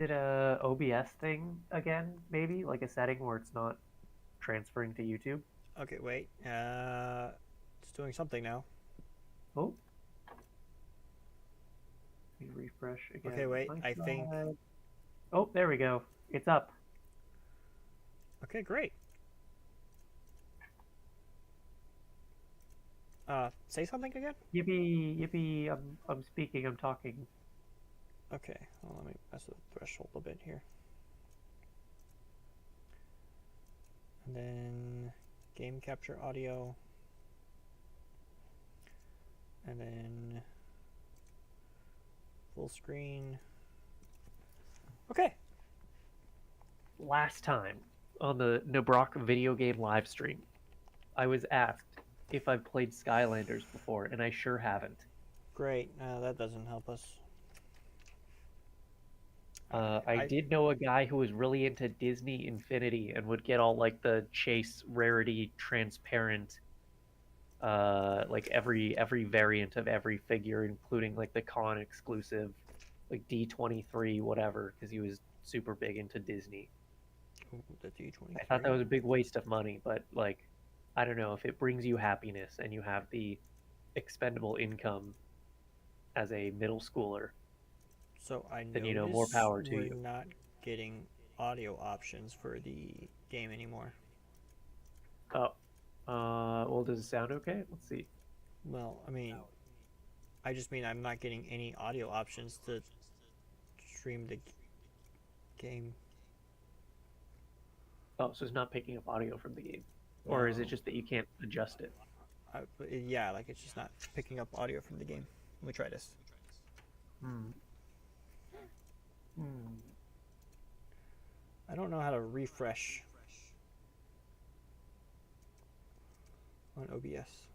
it a OBS thing again? Maybe like a setting where it's not transferring to YouTube. Okay, wait. It's doing something now. Oh, let me refresh again Okay, on wait. my I think. side. Oh, there we go. It's up. Okay, great. Say something again. Yippee, yippee! I'm speaking. I'm talking. Okay, well, let me mess with the threshold a bit here. And then game capture audio. And then full screen. Okay. Last time on the Nibroc video game live stream, I was asked if I've played Skylanders before, and I sure haven't. Great. That doesn't help us. I I did know a guy who was really into Disney Infinity and would get all like the chase rarity transparent, like every variant of every figure, including like the con exclusive, like D23 whatever, because he was super big into Disney. the I thought that D23. was a big waste of money, but like, I don't know if it brings you happiness and you have the expendable income as a middle schooler, So I then more notice power to we're you. not getting audio options for the game anymore. Oh, well, does it sound okay? Let's see. Well, I mean, I just mean I'm not getting any audio options to stream the game. Oh, so it's not picking up audio from the game, or is it No. just that you can't adjust it? Yeah, like it's just not picking up audio from the game. Let me try this. Hmm. Hmm. I don't know how to refresh on OBS.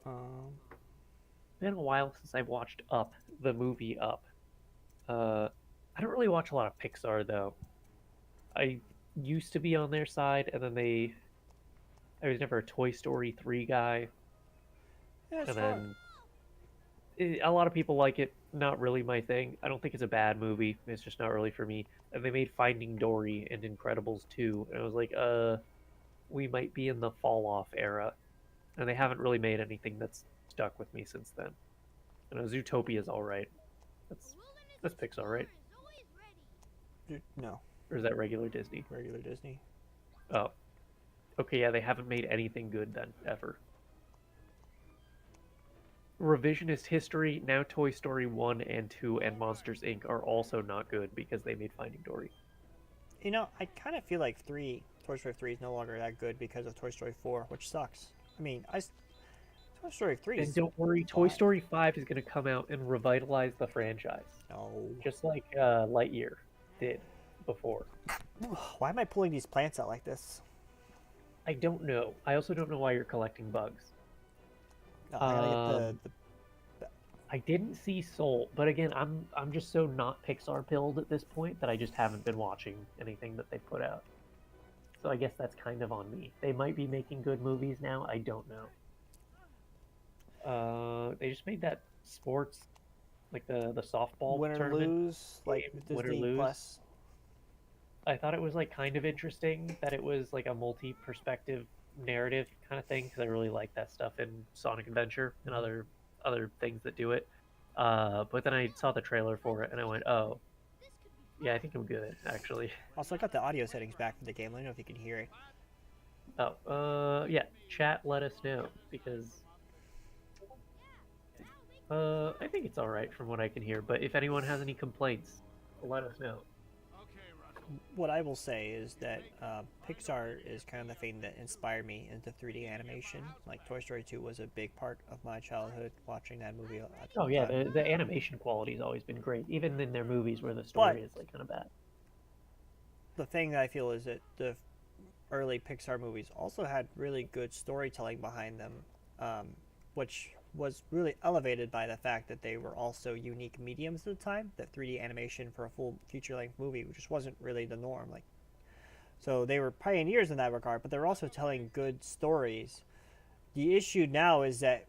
Um, Been a while since I've watched Up, the movie Up. Uh, I don't really watch a lot of Pixar though. I used to be on their side, and then I was never a Toy Story 3 guy, yeah, it's and fun. then a lot of people like it. Not really my thing. I don't think it's a bad movie. It's just not really for me. And they made Finding Dory and Incredibles 2, and I was like, we might be in the fall off era, and they haven't really made anything that's stuck with me since then. And Zootopia's all right. That's that's Pixar, right? No, Or is that regular Disney? regular Disney. Oh, okay, yeah, they haven't made anything good then ever. Revisionist History, now Toy Story 1 and 2 and Monsters Inc. are also not good because they made Finding Dory. You know, I kind of feel like Toy Story 3 is no longer that good because of Toy Story 4, which sucks. I mean, Toy Story 3 And is don't worry, Toy fine. Story 5 is going to come out and revitalize the franchise, No. just like Lightyear did before. Why am I pulling these plants out like this? I don't know. I also don't know why you're collecting bugs. No, I gotta get Um, I didn't see Soul, but again, I'm just so not Pixar pilled at this point that I just haven't been watching anything that they put out. So I guess that's kind of on me. They might be making good movies now. I don't know. They just made that sports, like the softball win or tournament lose, like game, win or Disney lose. Plus. I thought it was like kind of interesting that it was like a multi-perspective narrative kind of thing because I really like that stuff in Sonic Adventure and Mm-hmm. other things that do it. But then I saw the trailer for it and I went, oh, yeah, I think I'm good actually. Also, I got the audio settings back for the game. Let me know if you can hear it. Oh, yeah, chat, let us know because I think it's all right from what I can hear. But if anyone has any complaints, let us know. What I will say is that Pixar is kind of the thing that inspired me into 3D animation. Like Toy Story 2 was a big part of my childhood watching that movie at Oh the yeah, time. the animation quality's always been great, even in their movies where the But story is like kind of bad. the thing that I feel is that the early Pixar movies also had really good storytelling behind them, um, which was really elevated by the fact that they were also unique mediums at the time. That 3D animation for a full feature length movie just wasn't really the norm. Like So they were pioneers in that regard, but they're also telling good stories. The issue now is that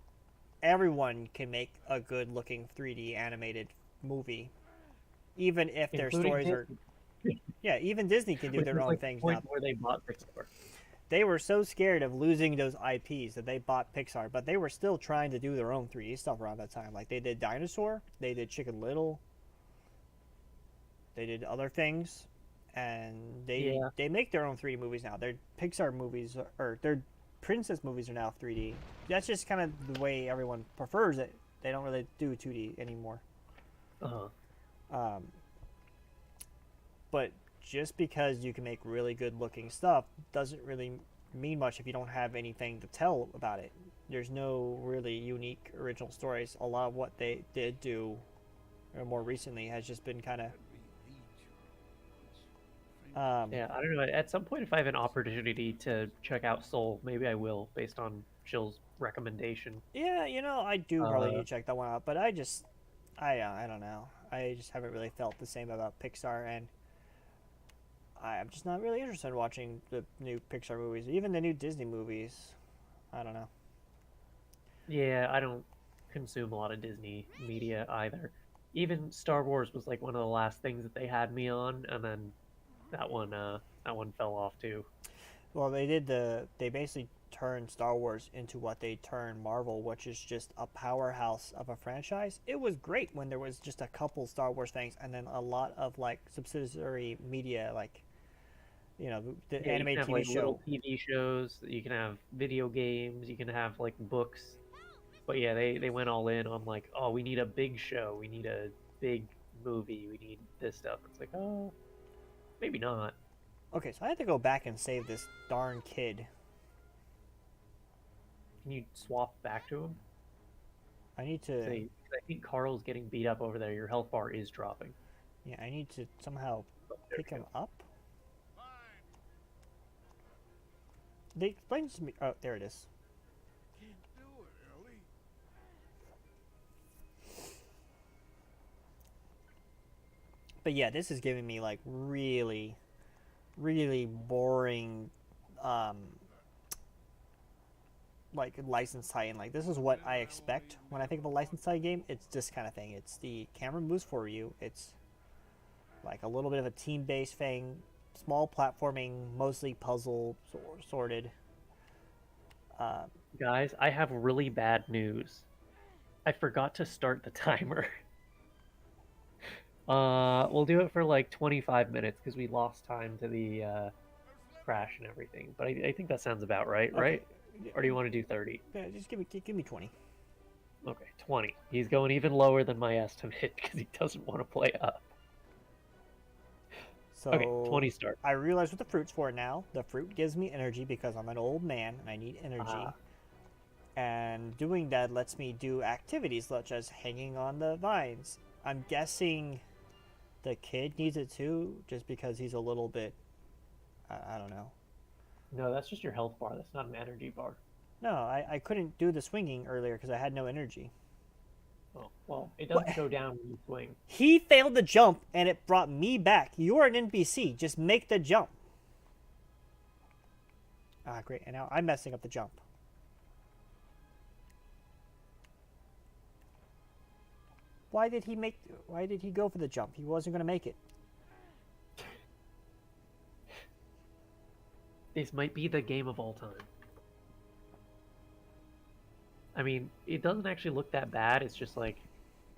everyone can make a good looking 3D animated movie, even if their including stories are. Disney, Yeah, even Disney can do which their is own like the things point now. where they bought Pixar. They were so scared of losing those IPs that they bought Pixar, but they were still trying to do their own 3D stuff around that time. Like they did Dinosaur, they did Chicken Little, they did other things, and Yeah. they make their own 3D movies now. Their Pixar movies or their princess movies are now 3D. That's just kind of the way everyone prefers it. They don't really do 2D anymore. Uh-huh. Um, but just because you can make really good looking stuff doesn't really mean much if you don't have anything to tell about it. There's no really unique original stories. A lot of what they did do more recently has just been kind of Yeah, I don't know. At some point, if I have an opportunity to check out Soul, maybe I will, based on Chill's recommendation. yeah, I do probably need Uh, to check that one out, but I don't know. I just haven't really felt the same about Pixar, and I'm just not really interested in watching the new Pixar movies, even the new Disney movies. I don't know. yeah, I don't consume a lot of Disney media either. Even Star Wars was like one of the last things that they had me on, and then that one fell off too. Well, they basically turned Star Wars into what they turned Marvel, which is just a powerhouse of a franchise. It was great when there was just a couple Star Wars things, and then a lot of like subsidiary media, like the Yeah, you can animated have TV like show. little TV shows, you can have video games, you can have like books. But yeah, they went all in on like, oh, we need a big show, we need a big movie, we need this stuff. It's like, oh, maybe not. Okay, so I had to go back and save this darn kid. Can you swap back to him? I need Because to, I think Carl's getting beat up over there. Your health bar is dropping. yeah, I need to somehow Oh, there pick we him go. up. They explained to me. Oh, there it is. But yeah, this is giving me like really, really boring, um, like license tie-in. Like this is what I expect when I think of a license tie game. It's this kind of thing. It's the camera moves for you. It's like a little bit of a team-based thing, small platforming, mostly puzzle sorted. Uh, Guys, I have really bad news. I forgot to start the timer. We'll do it for like 25 minutes because we lost time to the crash and everything. But I think that sounds about right, okay, right? Or do you want to do 30? yeah, just give me 20. Okay, 20. He's going even lower than my estimate because he doesn't want to play up. Okay, So 20 start. I realize what the fruit's for now. The fruit gives me energy because I'm an old man and I need energy. Ah, And doing that lets me do activities such as hanging on the vines. I'm guessing the kid needs it too, just because he's a little bit. I don't know. no, that's just your health bar. That's not an energy bar. No, I couldn't do the swinging earlier because I had no energy. Oh, well, it What? doesn't go down when you swing. He failed the jump and it brought me back. You're an NPC. Just make the jump. Ah, great. And now I'm messing up the jump. Why did he make? Why did he go for the jump? He wasn't going to make it. This might be the game of all time. I mean, it doesn't actually look that bad. It's just like,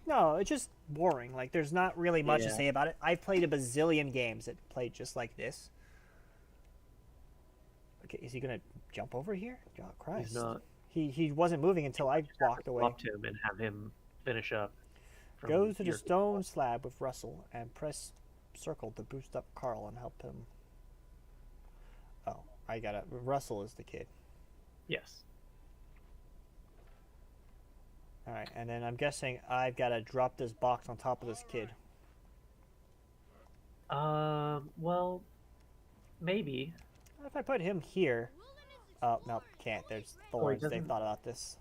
No, it's just boring. Like, there's not really much to yeah, say about it. I've played a bazillion games that played just like this. Okay, is he gonna jump over here? God he's Christ. not. He wasn't moving until I Just have to walked away. swap to him and have him finish up Go from to the your. stone slab with Russell and press circle to boost up Carl and help him. Oh, I got it. Russell is the kid. Yes. Alright, and then I'm guessing I've got to drop this box on top of this kid. Well, maybe. If I put him here. Oh, no, can't. There's Oh, he thorns. They've doesn't. thought about this.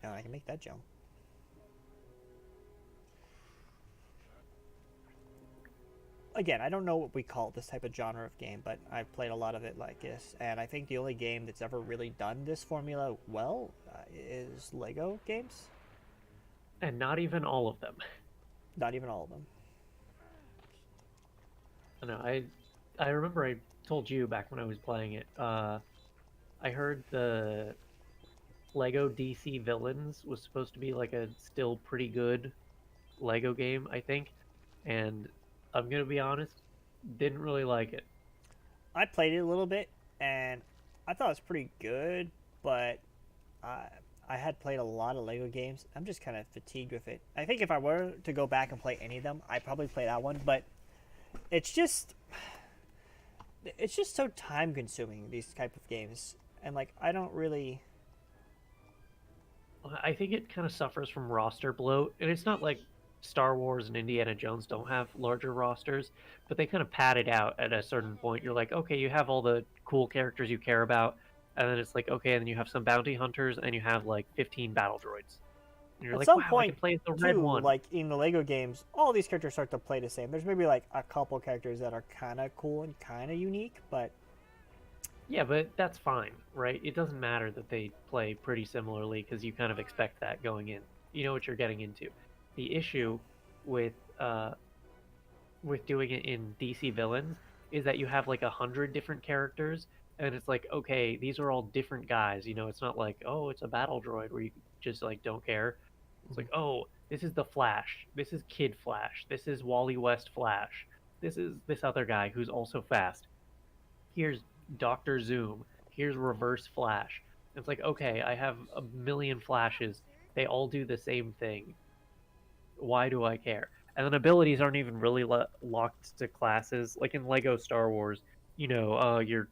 And I can make that jump. again, I don't know what we call this type of genre of game, but I've played a lot of it like this, and I think the only game that's ever really done this formula well is Lego games. And not even all of them. Not even all of them. I know. I remember I told you back when I was playing it. I heard the Lego DC Villains was supposed to be like a still pretty good Lego game, I think. And I'm gonna be honest, didn't really like it. I played it a little bit, and I thought it was pretty good, but I I had played a lot of Lego games. I'm just kind of fatigued with it. I think if I were to go back and play any of them, I'd probably play that one. But it's just it's just so time consuming, these type of games, and like I don't really. I think it kind of suffers from roster bloat, and it's not like Star Wars and Indiana Jones don't have larger rosters, but they kind of pad it out at a certain point. You're like, okay, you have all the cool characters you care about, and then it's like, okay, and then you have some bounty hunters, and you have like 15 battle droids. And you're At like, some wow, I can point, play as the red too, one. like in the Lego games, all these characters start to play the same. There's maybe like a couple characters that are kind of cool and kind of unique, but Yeah, but that's fine, right? It doesn't matter that they play pretty similarly because you kind of expect that going in. You know what you're getting into. The issue with uh, with doing it in DC Villains is that you have like 100 different characters, and it's like, okay, these are all different guys. You know, it's not like, oh, it's a battle droid where you just like don't care. It's like, oh, this is the Flash. This is Kid Flash. This is Wally West Flash. This is this other guy who's also fast. Here's Doctor Zoom. Here's Reverse Flash. It's like, okay, I have a million flashes. They all do the same thing. Why do I care? And then abilities aren't even really locked to classes. Like in Lego Star Wars,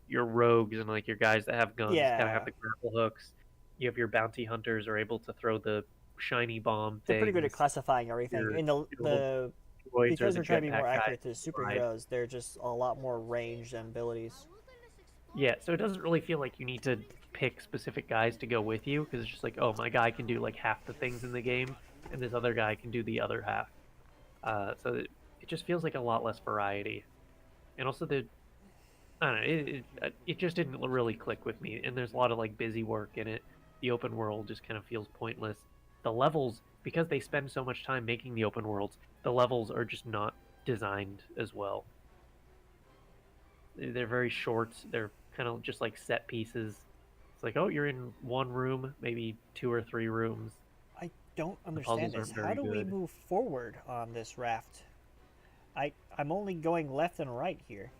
your rogues and like your guys that have guns kind of have yeah, the grapple hooks. You have your bounty hunters are able to throw the shiny bomb they're pretty good at things. classifying everything. Your In the your little droids are because the they're trying to be jetpack more guys accurate to to ride. superheroes, they're just a lot more ranged and abilities. Yeah, so it doesn't really feel like you need to pick specific guys to go with you because it's just like, oh, my guy can do like half the things in the game, and this other guy can do the other half. So it just feels like a lot less variety, and also I don't know, it just didn't really click with me. And there's a lot of like busy work in it. The open world just kind of feels pointless. The levels, because they spend so much time making the open worlds, the levels are just not designed as well. They're very short. They're kind of just like set pieces. It's like, oh, you're in one room, maybe two or three rooms. I don't The understand puzzles this. aren't How very do we good. move forward on this raft? I'm only going left and right here.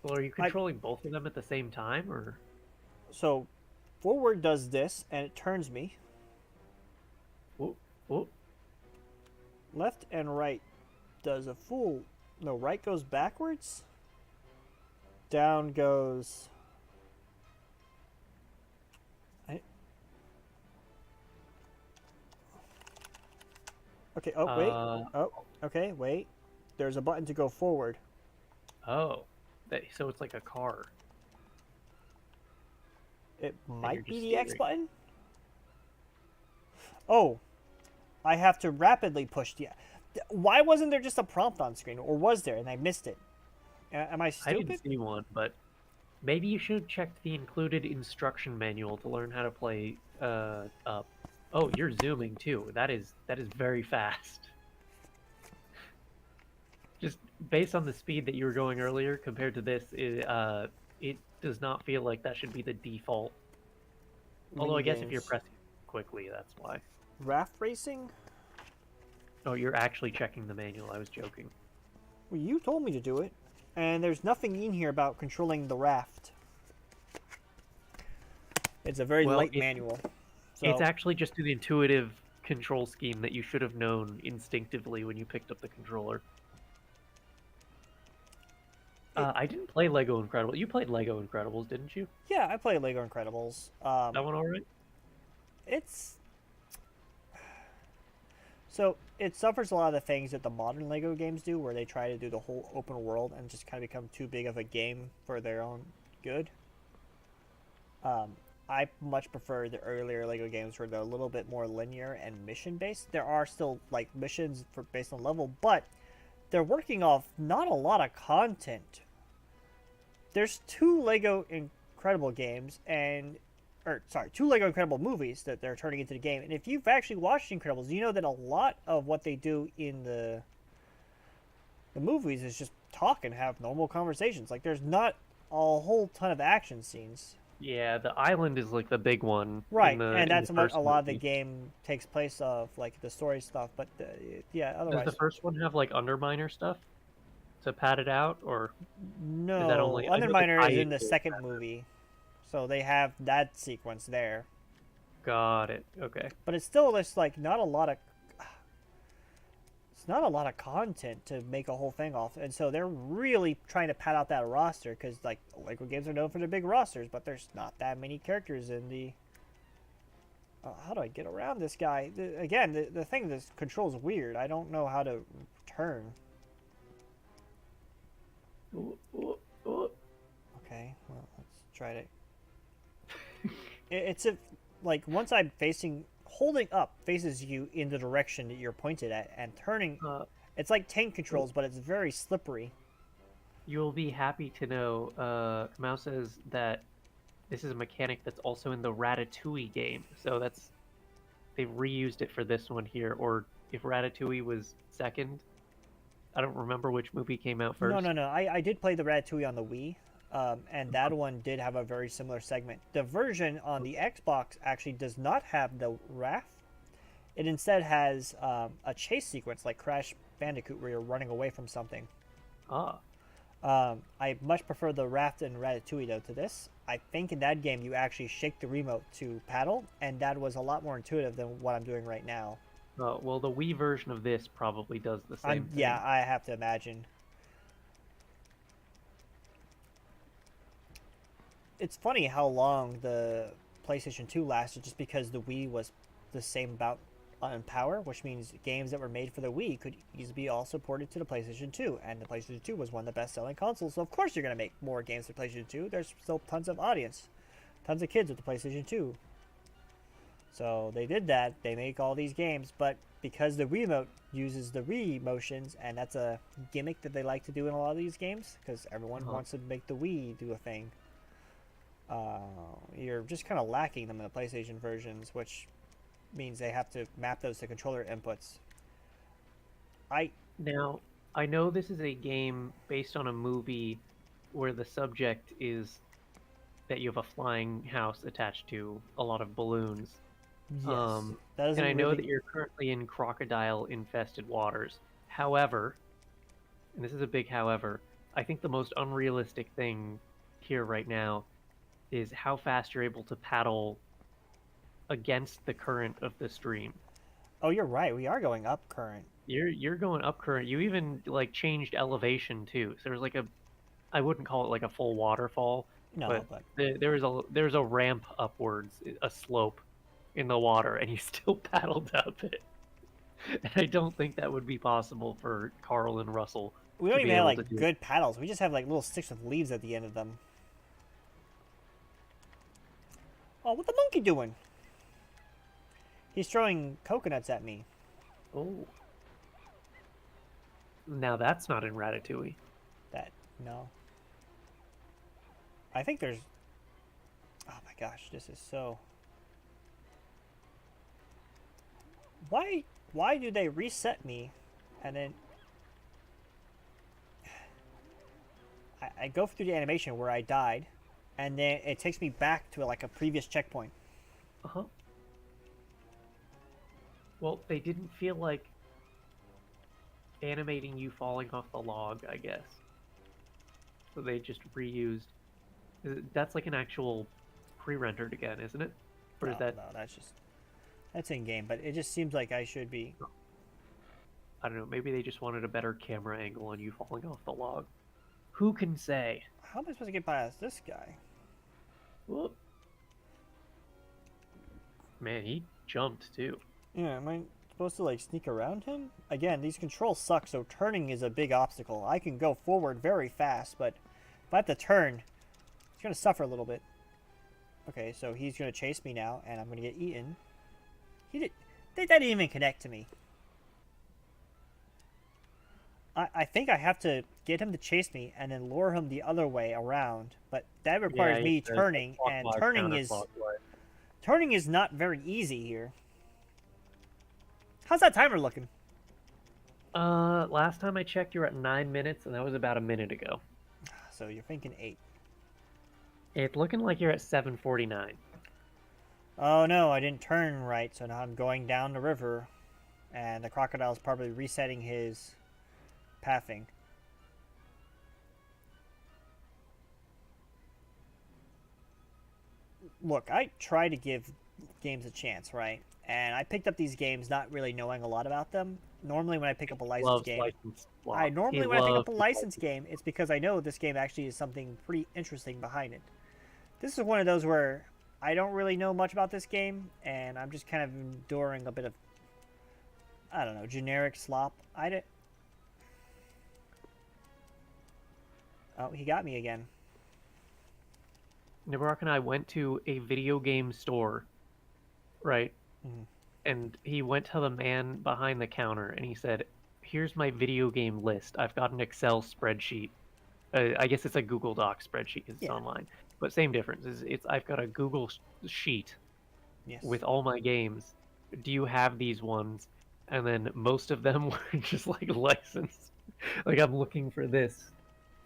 Well, are you I controlling both of them at the same time, or so forward does this and it turns me. whoop, whoop? Left and right does a full. No, right goes backwards. Down goes. I, okay. Oh wait. Uh, Oh. Okay. Wait. There's a button to go forward. oh, so it's like a car, It and you're might be just the X steering. button. Oh, I have to rapidly push the. Why wasn't there just a prompt on screen, or was there and I missed it? Am I I didn't stupid? see one, but maybe you should check the included instruction manual to learn how to play up. Oh, you're zooming too. That is very fast. Just based on the speed that you were going earlier compared to this, it does not feel like that should be the default. Although Mini I guess if you're games. pressing quickly, that's why. Raft racing. Oh, you're actually checking the manual. I was joking. Well, you told me to do it, and there's nothing in here about controlling the raft. It's a very Well, light manual. it's So actually just an intuitive control scheme that you should have known instinctively when you picked up the controller. it, I didn't play Lego Incredible. You played Lego Incredibles, didn't you? yeah, I play Lego Incredibles. That one all right? It's so it suffers a lot of the things that the modern Lego games do, where they try to do the whole open world and just kind of become too big of a game for their own good. Um, I much prefer the earlier Lego games where they're a little bit more linear and mission based. There are still like missions for based on level, but they're working off not a lot of content. There's two Lego Incredible games and or sorry, two Lego Incredible movies that they're turning into the game. And if you've actually watched Incredibles, you know that a lot of what they do in the movies is just talk and have normal conversations. Like there's not a whole ton of action scenes. Yeah, the island is like the big one Right, and in the that's what a first lot of the movie. game takes place of, like the story stuff. But yeah, Does the otherwise, first one have like Underminer stuff to pad it out, or is that no. only? I know the Underminer is tie-in in the goes second better. movie, so they have that sequence there. Got it. Okay. But it's still just like not a lot of it's not a lot of content to make a whole thing off, and so they're really trying to pad out that roster because like Lego games are known for their big rosters, but there's not that many characters in the. How do I get around this guy? Again, the thing, this control's weird. I don't know how to turn. Ooh, ooh, ooh. Okay, well let's try to. It's a like once I'm facing holding up faces you in the direction that you're pointed at, and turning. Uh, It's like tank controls, but it's very slippery. you'll be happy to know. Kamau says that this is a mechanic that's also in the Ratatouille game, so they've reused it for this one here. Or if Ratatouille was second, I don't remember which movie came out No, first. no, no. I did play the Ratatouille on the Wii, and that one did have a very similar segment. The version on the Xbox actually does not have the raft. It instead has a chase sequence like Crash Bandicoot where you're running away from something. Ah, I much prefer the raft in Ratatouille though to this. I think in that game you actually shake the remote to paddle, and that was a lot more intuitive than what I'm doing right now. well, the Wii version of this probably does the same Yeah, thing. I have to imagine. It's funny how long the PlayStation 2 lasted just because the Wii was the same about on power, which means games that were made for the Wii could easily be also ported to the PlayStation 2, and the PlayStation 2 was one of the best-selling consoles. So of course you're going to make more games for PlayStation 2. There's still tons of audience, tons of kids with the PlayStation 2. So they did that. They make all these games, but because the Wiimote uses the Wii motions, and that's a gimmick that they like to do in a lot of these games, because everyone Uh-huh. wants to make the Wii do a thing. You're just kind of lacking them in the PlayStation versions, which means they have to map those to controller inputs. I Now, I know this is a game based on a movie where the subject is that you have a flying house attached to a lot of balloons. Yes, Um, that and doesn't I know really. that you're currently in crocodile-infested waters. However, and this is a big however, I think the most unrealistic thing here right now is how fast you're able to paddle against the current of the stream. Oh, you're right. We are going up current. You're going up current. You even like changed elevation too. So there's like a I wouldn't call it like a full waterfall, No, but but there's a ramp upwards, a slope in the water, and you still paddled up it. And I don't think that would be possible for Carl and Russell we to don't be even have able to like do. good paddles. We just have like little sticks with leaves at the end of them. Oh, what the monkey doing? He's throwing coconuts at me. Oh, now that's not in Ratatouille. That no. I think there's. Oh my gosh, this is so. Why? Why do they reset me, and then I go through the animation where I died, and then it takes me back to like a previous checkpoint. Uh-huh. Well, they didn't feel like animating you falling off the log, I guess. So they just reused. That's like an actual pre-rendered again, isn't it? Or is No, that no, that's in game, but it just seems like I should be. I don't know, maybe they just wanted a better camera angle on you falling off the log. Who can say? How am I supposed to get past this guy? Whoop. Man, he jumped too. Yeah, am I supposed to like sneak around him? Again, these controls suck, so turning is a big obstacle. I can go forward very fast, but if I have to turn, it's gonna suffer a little bit. Okay, so he's gonna chase me now, and I'm gonna get eaten. That didn't even connect to me. I think I have to get him to chase me and then lure him the other way around, but that Yeah, requires you me have to turning, and clockwise, counterclockwise. turning is not very easy here. How's that timer looking? Last time I checked, you were at 9 minutes, and that was about a minute ago. So you're thinking 8. It's looking like you're at 7:49. Oh no, I didn't turn right, so now I'm going down the river, and the crocodile's probably resetting his pathing. Look, I try to give games a chance, right? And I picked up these games not really knowing a lot about them. Normally, when I pick up a licensed Loves game, license swap. He when I pick up loves a the licensed license. game, it's because I know this game actually is something pretty interesting behind it. This is one of those where I don't really know much about this game, and I'm just kind of enduring a bit of, I don't know, generic slop. I did. Oh, he got me again. Nibroc and I went to a video game store, right? Mhm. And he went to the man behind the counter and he said, "Here's my video game list. I've got an Excel spreadsheet. I guess it's a Google Doc spreadsheet because it's Yeah. online, but same difference. Is it's I've got a Google sheet Yes. with all my games. Do you have these ones?" And then most of them were just like licensed. Like I'm looking for this,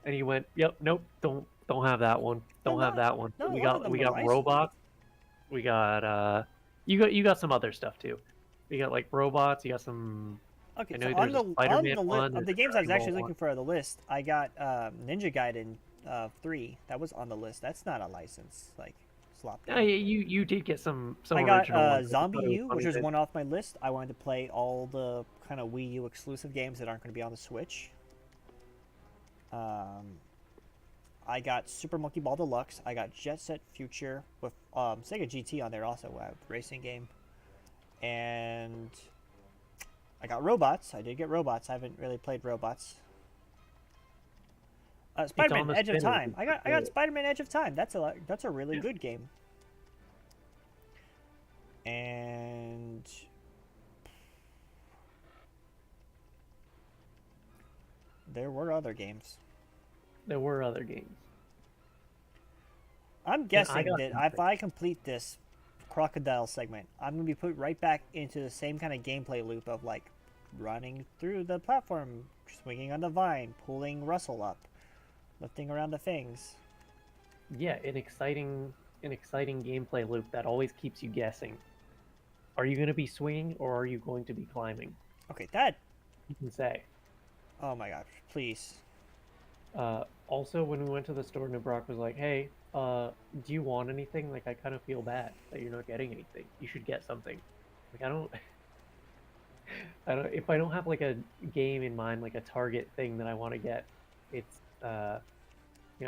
and he went, "Yep, nope, don't have that one. No, Don't have not that one." not a We lot of got them we are got licensed. robots. We got you got some other stuff too. You got like robots. You got some. Okay, I so know there's a on Spider-Man the list one. of There's the a games I was Dragon Ball actually one. looking for the list, I got Ninja Gaiden 3. That was on the list. That's not a license like slop Yeah, game. you did get some I got original ones. I just Zombie thought it was U, which funny was that one off my list. I wanted to play all the kind of Wii U exclusive games that aren't going to be on the Switch. Um, I got Super Monkey Ball Deluxe. I got Jet Set Future with Sega GT on there also, a racing game. And I got Robots. I did get Robots. I haven't really played Robots. it's on Spider-Man the Edge of spin. Time. I got Spider-Man Edge of Time. That's a really Yeah. good game. And there were other games. There were other games, I'm and I guessing got that if nothing. I complete this crocodile segment, I'm gonna be put right back into the same kind of gameplay loop of like running through the platform, swinging on the vine, pulling Russell up, lifting around the things. Yeah, an exciting gameplay loop that always keeps you guessing. Are you going to be swinging or are you going to be climbing? Okay, that. You can say. Oh my gosh, please. Also, when we went to the store, Nibrock was like, "Hey, do you want anything? Like, I kind of feel bad that you're not getting anything. You should get something." Like, I don't, I don't. If I don't have like a game in mind, like a target thing that I want to get, it's I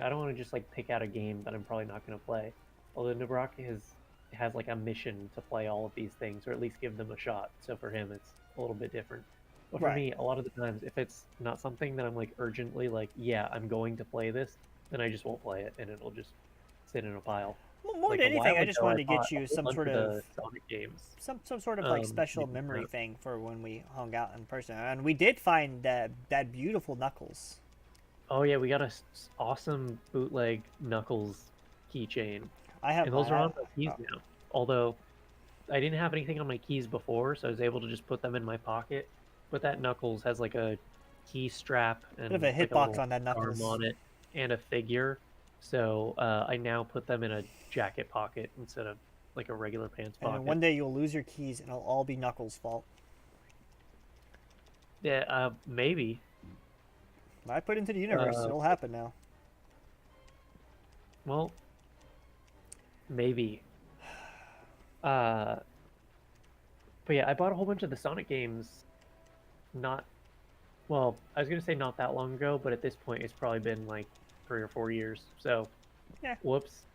don't want to just like pick out a game that I'm probably not going to play. Although Nibrock has like a mission to play all of these things, or at least give them a shot. So for him, it's a little bit different. But for Right. me, a lot of the times, if it's not something that I'm like urgently like, yeah, I'm going to play this, then I just won't play it, and it'll just sit in a pile. Well, more Like than a anything, while I just ago, I wanted to bought get a you whole bunch of the Sonic games. some sort of like special Maybe memory not. thing for when we hung out in person, and we did find that beautiful Knuckles. Oh yeah, we got a awesome bootleg Knuckles keychain, I have and I those are have on my keys now. Although I didn't have anything on my keys before, so I was able to just put them in my pocket. But that Knuckles has like a key strap bit of and a like a hitbox little on that arm Knuckles. on it and a figure. So I now put them in a jacket pocket instead of like a regular pants And then pocket. one day you'll lose your keys, and it'll all be Knuckles' fault. Yeah, maybe. I put into the universe. Uh, It'll happen now. well, maybe. Uh, but yeah, I bought a whole bunch of the Sonic games. Not well, I was gonna say not that long ago, but at this point, it's probably been like 3 or 4 years. So, Yeah, whoops.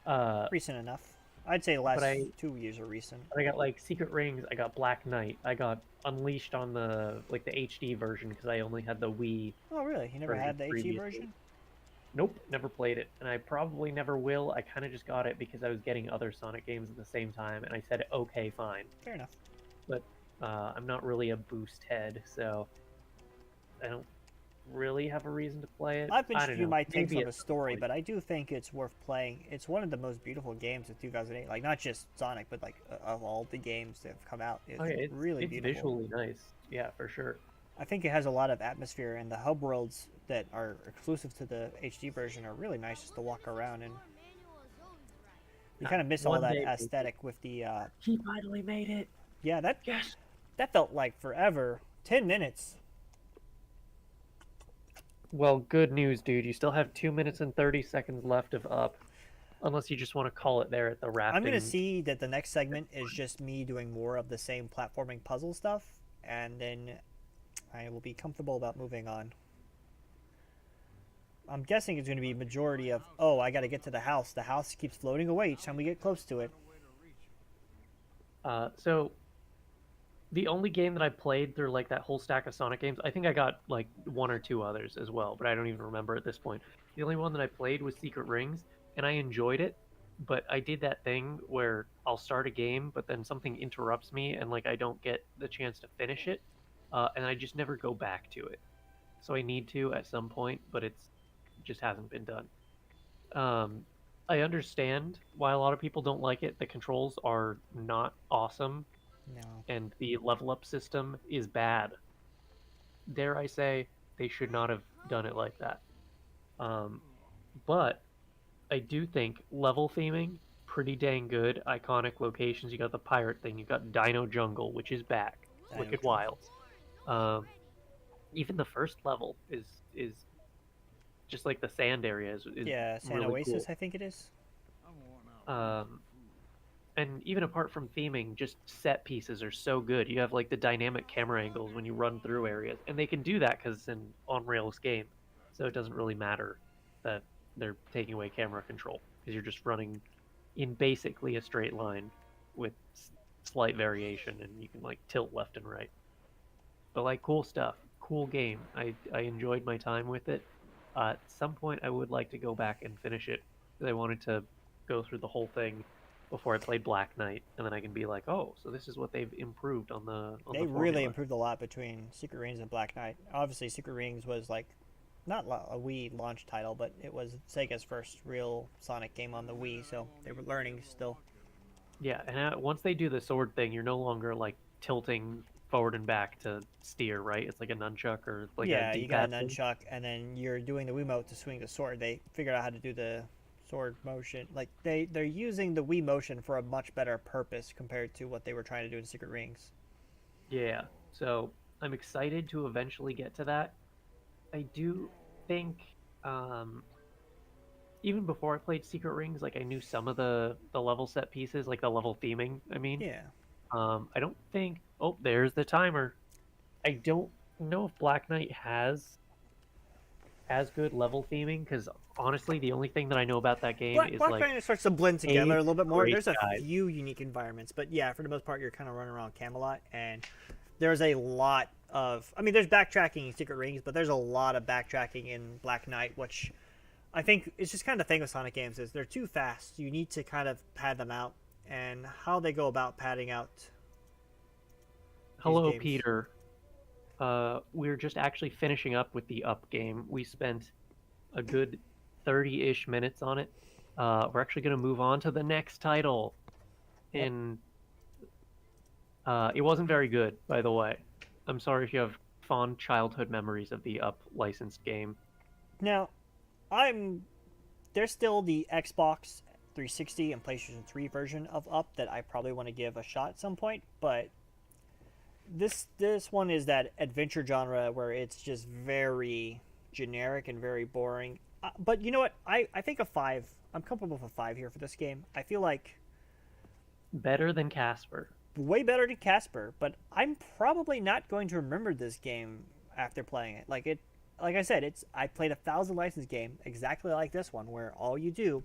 Uh, recent enough. I'd say the but last I 2 years are recent. I got like Secret Rings. I got Black Knight. I got Unleashed on the like the HD version because I only had the Wii Oh, really? You never version had the HD previously. version? Nope, never played it, and I probably never will. I kind of just got it because I was getting other Sonic games at the same time, and I said, okay, fine. Fair enough. But I'm not really a boost head, so I don't. really have a reason to play it. I've I mentioned don't to you know. my takes Maybe on at the some story, point. but I do think it's worth playing. It's one of the most beautiful games of 2008. Like, not just Sonic, but like of all the games that have come out. Oh It's yeah, really it's beautiful. visually nice. Yeah, for sure. I think it has a lot of atmosphere, and the hub worlds that are exclusive to the HD version are really nice just to walk around, and you Uh, kind of miss all One that day maybe. aesthetic with the He finally made it. yeah, that Yes. that felt like forever. 10 minutes. Well, good news, dude. You still have 2 minutes and 30 seconds left of up, unless you just want to call it there at the I'm gonna rafting. see that the next segment is just me doing more of the same platforming puzzle stuff, and then I will be comfortable about moving on. I'm guessing it's going to be majority of, oh, I got to get to the house. The house keeps floating away each time we get close to it. So the only game that I played through like that whole stack of Sonic games, I think I got like one or two others as well, but I don't even remember at this point. The only one that I played was Secret Rings, and I enjoyed it, but I did that thing where I'll start a game, but then something interrupts me, and like I don't get the chance to finish it, and I just never go back to it. So I need to at some point, but it's just hasn't been done. Um, I understand why a lot of people don't like it. The controls are not awesome, No. and the level up system is bad. Dare I say, they should not have done it like that. Um, but I do think level theming pretty dang good. Iconic locations. You got the pirate thing. You got Dino Jungle, which is back. Dino Wicked Jungle. Wilds. Um, Even the first level is just like the sand area is Yeah, San really Oasis, cool. I think it is. Um, and even apart from theming, just set pieces are so good. You have like the dynamic camera angles when you run through areas, and they can do that because it's an on rails game, so it doesn't really matter that they're taking away camera control because you're just running in basically a straight line with slight variation, and you can like tilt left and right. But like cool stuff, cool game. I enjoyed my time with it. At some point, I would like to go back and finish it because I wanted to go through the whole thing before I played Black Knight, and then I can be like, oh, so this is what they've improved on They the really formula. improved a lot between Secret Rings and Black Knight. Obviously, Secret Rings was like not a Wii launch title, but it was Sega's first real Sonic game on the Wii, so they were learning still. Yeah, and once they do the sword thing, you're no longer like tilting forward and back to steer, right? It's like a nunchuck or like a Yeah, you got a D-pad thing. nunchuck, and then you're doing the Wiimote to swing the sword. They figured out how to do the sword motion. Like they're using the Wii motion for a much better purpose compared to what they were trying to do in Secret Rings. Yeah, so I'm excited to eventually get to that. I do think um, even before I played Secret Rings, like I knew some of the level set pieces, like the level theming. I mean, Yeah. I don't think. Oh, there's the timer. I don't know if Black Knight has good level theming because honestly, the only thing that I know about that game is Black like Knight starts to blend together a a little bit more. great There's a guide. few unique environments, but yeah, for the most part, you're kind of running around Camelot, and there's a lot of. I mean, there's backtracking in Secret Rings, but there's a lot of backtracking in Black Knight, which I think it's just kind of the thing with Sonic games is they're too fast. You need to kind of pad them out, and how they go about padding out these Hello, games. Peter. We're just actually finishing up with the up game. We spent a good 30-ish minutes on it. We're actually going to move on to the next title. Yep. And it wasn't very good, by the way. I'm sorry if you have fond childhood memories of the up licensed game. Now, I'm there's still the Xbox 360 and PlayStation 3 version of Up that I probably want to give a shot at some point, but this one is that adventure genre where it's just very generic and very boring. But you know what? I think a 5. I'm comfortable with a 5 here for this game. I feel like Better than Casper. way better than Casper, but I'm probably not going to remember this game after playing it. Like I said, it's I played 1,000 license game exactly like this one, where all you do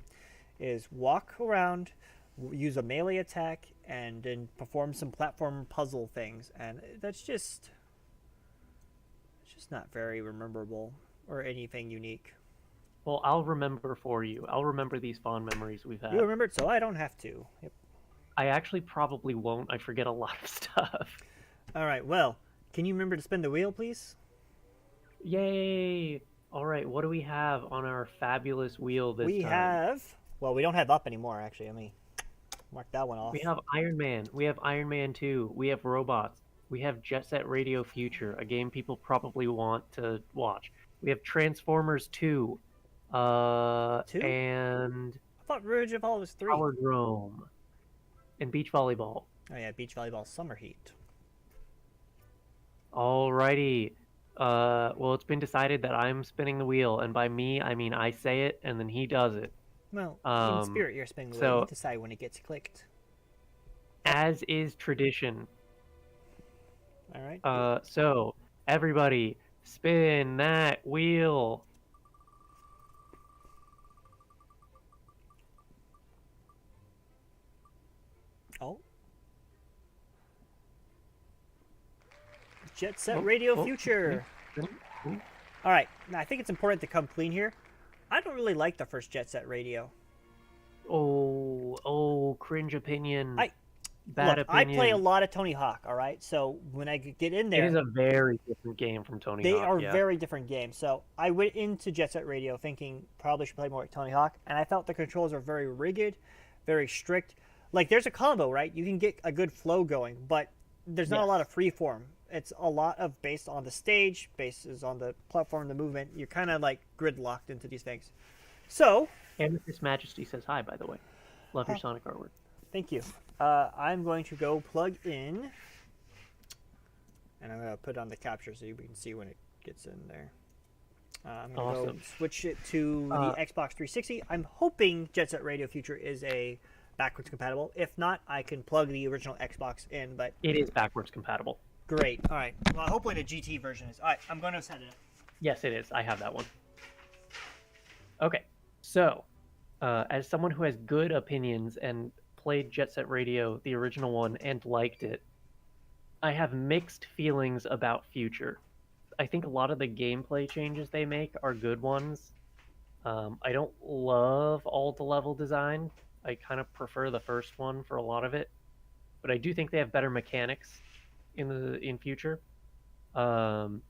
is walk around, use a melee attack, and then perform some platform puzzle things, and that's just it's just not very memorable or anything unique. Well, I'll remember for you. I'll remember these fond memories we've You had. remember it, so I don't have to. Yep. I actually probably won't. I forget a lot of stuff. All right. Well, can you remember to spin the wheel, please? Yay! All right, what do we have on our fabulous wheel this We time? have. Well, we don't have up anymore. Actually, let me mark that one We off. have Iron Man. We have Iron Man 2. We have robots. We have Jet Set Radio Future, a game people probably want to watch. We have Transformers 2, Two? and I thought Rouge of All was three. Power Drome, and Beach Volleyball. Oh yeah, beach volleyball summer heat. Alrighty. Well, it's been decided that I'm spinning the wheel, and by me, I mean I say it, and then he does it. Well, in Um, spirit, you're spinning the wheel. You so, decide when it gets clicked. as is tradition, All right. so everybody spin that wheel. Oh. Jet Set Oh, Radio oh, Future. oh, All right. Now, I think it's important to come clean here. I don't really like the first Jet Set Radio. cringe opinion, I bad look. I play a opinion. lot of Tony Hawk. All right. So when I get in It is there, a very different game from Tony they Hawk. are Yeah. very different games. So I went into Jet Set Radio thinking probably should play more like Tony Hawk, and I felt the controls are very rigid, very strict. Like there's a combo, right? You can get a good flow going, but there's not a lot Yes. of free form. It's a lot of based on the stage, bases on the platform, the movement. You're kind of like gridlocked into these things. So, And His Majesty says hi, by the way. Love your Sonic artwork. thank you. I'm going to go plug in, and I'm going to put on the capture so you can see when it gets in there. I'm going to Awesome. go switch it to the Uh, Xbox 360. I'm hoping Jet Set Radio Future is a backwards compatible. If not, I can plug the original Xbox in, but it is backwards compatible. great. All right. Well, hopefully the GT version is. All right, I'm going to set it up. Yes, it is. I have that one. Okay, so as someone who has good opinions and played Jet Set Radio, the original one, and liked it, I have mixed feelings about Future. I think a lot of the gameplay changes they make are good ones. I don't love all the level design. I kind of prefer the first one for a lot of it, but I do think they have better mechanics in Future. Um,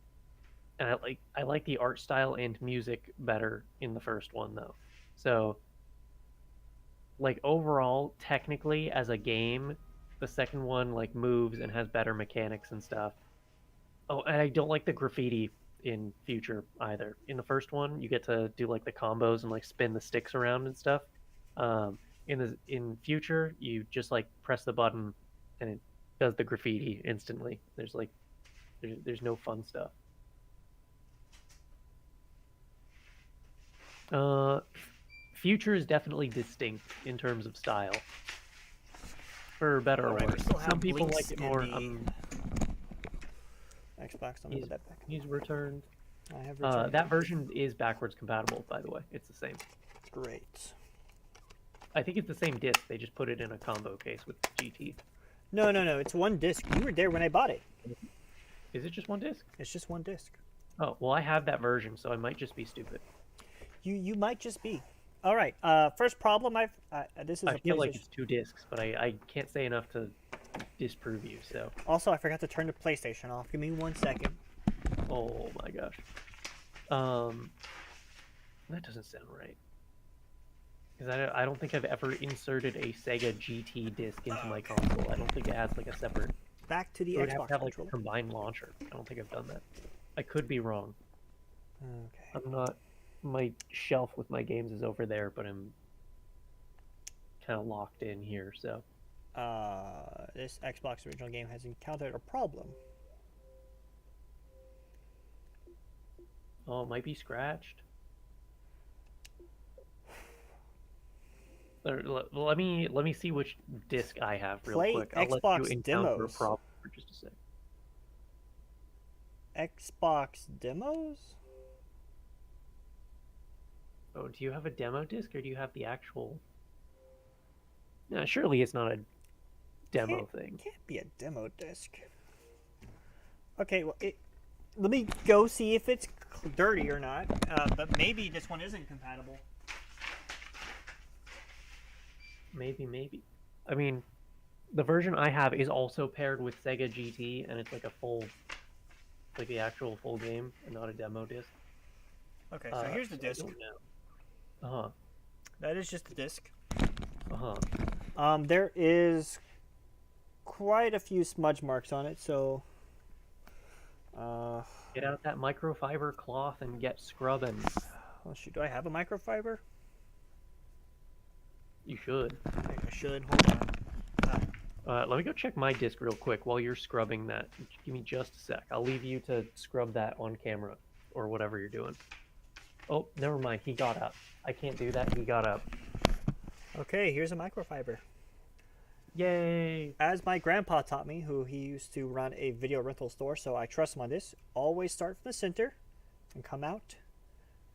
and I like the art style and music better in the first one though. So like overall, technically as a game, the second one like moves and has better mechanics and stuff. Oh, and I don't like the graffiti in Future either. In the first one, you get to do like the combos and like spin the sticks around and stuff. In Future, you just like press the button and it does the graffiti instantly. There's no fun stuff. Uh, Future is definitely distinct in terms of style, for better or All right, we worse. still have Some people Blinks like it in more. the Xbox. I'm going to put that back. He's returned. I have returned. That version is backwards compatible, by the way. It's the same. Great. I think it's the same disc. They just put it in a combo case with GT. No. It's one disc. You were there when I bought it. Is it just one disc? It's just one disc. Oh, well, I have that version, so I might just be stupid. You might just be. All right. First problem this is I a feel like PlayStation. it's two discs, but I can't say enough to disprove you, so. Also, I forgot to turn the PlayStation off. Give me 1 second. Oh my gosh. That doesn't sound right. Because I don't think I've ever inserted a Sega GT disc into my console. I don't think it has like a separate. Back to the It would have Xbox to have like a controller. combined launcher. I don't think I've done that. I could be wrong. Okay. I'm not. My shelf with my games is over there, but I'm kind of locked in here. So This Xbox original game has encountered a problem. oh, it might be scratched. Let me see which disc I have real Play quick. I'll let Xbox you encounter a demos. problem for just a sec. Xbox demos? Oh, do you have a demo disc or do you have the actual? No, surely it's not a demo thing. Can't be a demo disc. Okay, well, let me go see if it's dirty or not. But maybe this one isn't compatible. Maybe. I mean, the version I have is also paired with Sega GT, and it's like a full like the actual full game and not a demo disc. Okay, so here's the So I disc. don't know. Uh-huh. That is just the disc. Uh-huh. There is quite a few smudge marks on it, so Get out that microfiber cloth and get scrubbing. well, shoot, do I have a microfiber? You should. I think I should. Hold on. Let me go check my disc real quick while you're scrubbing that. Give me just a sec. I'll leave you to scrub that on camera or whatever you're doing. Oh, never mind. He got up. I can't do that. He got up. Okay, here's a microfiber. Yay! As my grandpa taught me, who he used to run a video rental store, so I trust him on this, always start from the center and come out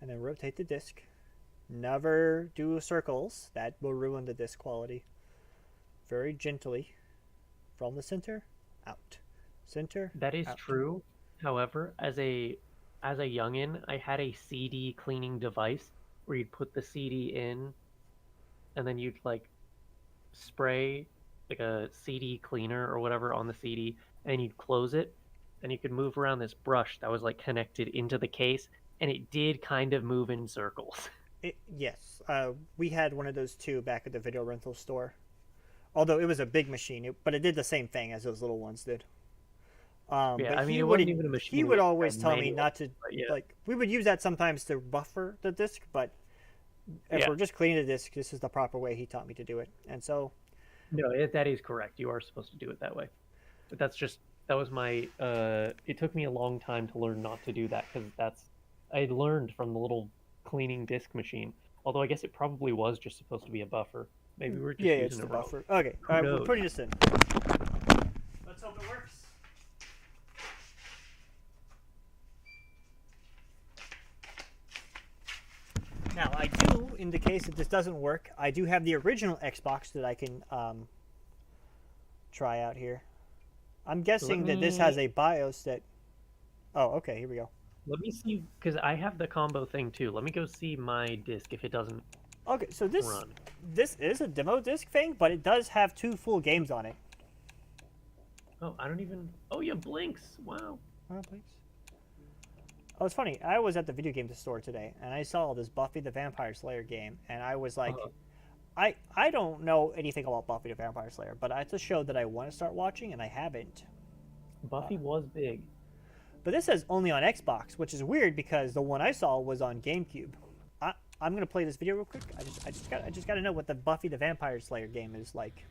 and then rotate the disc. Never do circles. That will ruin the disc quality. Very gently from the center out. Center. That is out. true. However, as a youngin, I had a CD cleaning device where you'd put the CD in and then you'd like spray like a CD cleaner or whatever on the CD and you'd close it and you could move around this brush that was like connected into the case and it did kind of move in circles. Yes, we had one of those too back at the video rental store. Although it was a big machine, but it did the same thing as those little ones did. Yeah, But I mean, he it would wasn't even a machine. he It would was always a tell me manual, not to but yeah. like. We would use that sometimes to buffer the disc, but if Yeah. we're just cleaning the disc, this is the proper way he taught me to do it. And so, No, that is correct. You are supposed to do it that way. But that was my it took me a long time to learn not to do that because I learned from the little cleaning disc machine. Although I guess it probably was just supposed to be a buffer. Maybe we're just yeah, using it's the it wrong. buffer. Okay, Who all right, we're knows? putting this in. Let's hope it works. Now, I do, in the case that this doesn't work, I do have the original Xbox that I can try out here. I'm guessing that this has a BIOS that... Oh, okay, here we go. Let me see because I have the combo thing too. Let me go see my disc if it doesn't Okay, so this run. this is a demo disc thing, but it does have 2 full games on it. Oh, I don't even. Oh, yeah, blinks. Wow. Oh, please. Oh, it's funny. I was at the video game store today, and I saw this Buffy the Vampire Slayer game, and I was like, I don't know anything about Buffy the Vampire Slayer, but it's a show that I want to start watching, and I haven't. Buffy was big. But this says only on Xbox, which is weird because the one I saw was on GameCube. I'm gonna play this video real quick. I just gotta know what the Buffy the Vampire Slayer game is like.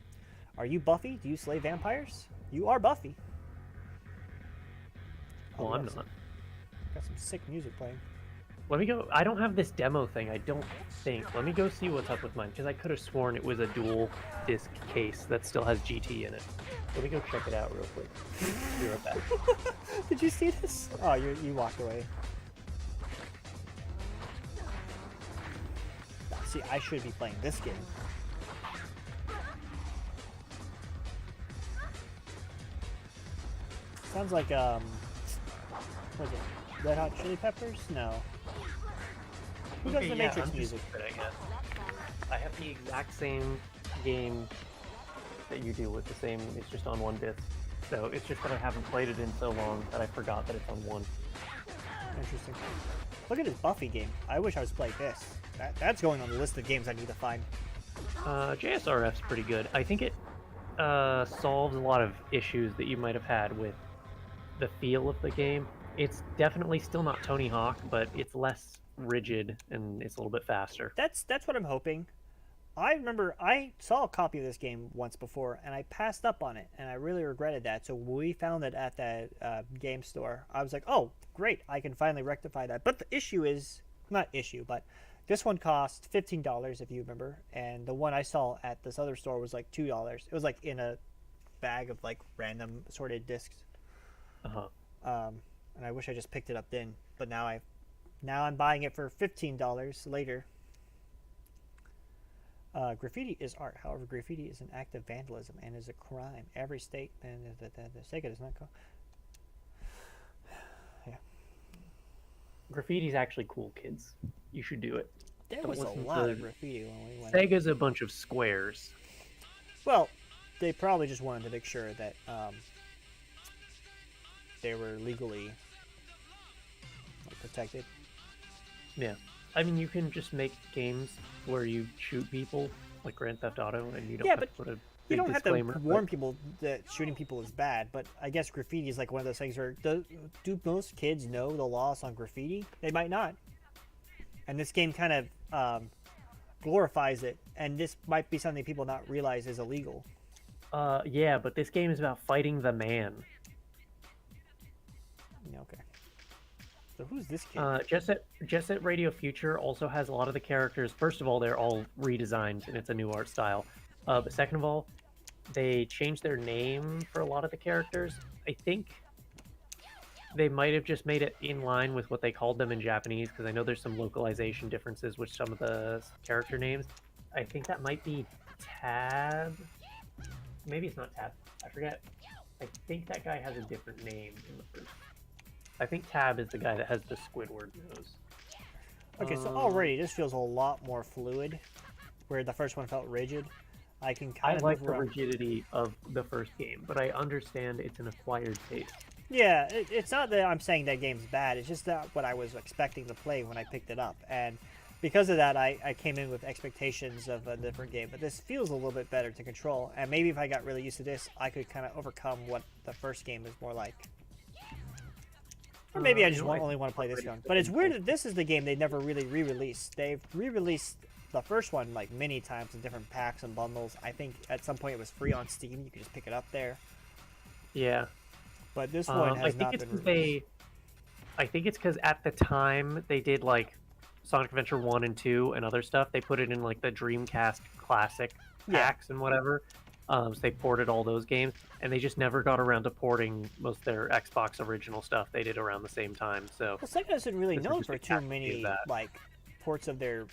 Are you Buffy? Do you slay vampires? You are Buffy. Well, I'm not. Got some sick music playing. Let me go. I don't have this demo thing, I don't think. Let me go see what's up with mine, because I could have sworn it was a dual disc case that still has GT in it. Let me go check it out real quick. Be right back. Did you see this? Oh, you walked away. See, I should be playing this game. Sounds like, what is it? Red Hot Chili Peppers? No. Who does the Matrix I'm music? Stupid, I guess. I have the exact same game that you do with the same, it's just on one disc. So it's just that I haven't played it in so long that I forgot that it's on one. Interesting. Look at this Buffy game. I wish I was playing this. That's going on the list of games I need to find. JSRF's pretty good. I think it solves a lot of issues that you might have had with the feel of the game. It's definitely still not Tony Hawk, but it's less rigid and it's a little bit faster. That's what I'm hoping. I remember I saw a copy of this game once before and I passed up on it and I really regretted that. So when we found it at that game store, I was like, oh, great, I can finally rectify that. But the issue is, not issue, but this one cost $15 if you remember, and the one I saw at this other store was like $2. It was like in a bag of like random assorted discs. And I wish I just picked it up then, but now I'm buying it for $15 later. Graffiti is art. However, graffiti is an act of vandalism and is a crime. Every state and the Sega does not go. Yeah. Graffiti's actually cool, kids. You should do it. There Don't was a listen lot to of graffiti when we went. Sega's a bunch of squares. Well, they probably just wanted to make sure that they were legally protected. Yeah. I mean, you can just make games where you shoot people, like Grand Theft Auto, and you don't Yeah, have but to put a you big don't have to disclaimer. But warn people that shooting people is bad. But I guess graffiti is like one of those things where do most kids know the laws on graffiti? They might not. And this game kind of glorifies it, and this might be something people not realize is illegal. yeah, but this game is about fighting the man. Yeah, okay. So who's this kid? Jet Set Radio Future also has a lot of the characters. First of all, they're all redesigned and it's a new art style. But second of all, they changed their name for a lot of the characters. I think they might have just made it in line with what they called them in Japanese, because I know there's some localization differences with some of the character names. I think that might be Tab. Maybe it's not Tab. I forget. I think that guy has a different name in the first. I think Tab is the guy that has the Squidward nose. Okay, so already this feels a lot more fluid, where the first one felt rigid. I can I kind of like move the around. rigidity of the first game, but I understand it's an acquired taste. Yeah, it's not that I'm saying that game's bad. It's just that what I was expecting to play when I picked it up, and because of that, I came in with expectations of a different game. But this feels a little bit better to control, and maybe if I got really used to this, I could kind of overcome what the first game is more like. Or maybe I just only want to play this one. But it's weird that this is the game they never really re-released. They've re-released the first one like many times in different packs and bundles. I think at some point it was free on Steam. You could just pick it up there. Yeah. But this one has not been released. I think it's because at the time they did like Sonic Adventure 1 and 2 and other stuff. They put it in like the Dreamcast Classic packs and whatever. So they ported all those games, and they just never got around to porting most of their Xbox original stuff they did around the same time. So Well, Sega isn't really this is known just for a too casualty of many that. like ports of their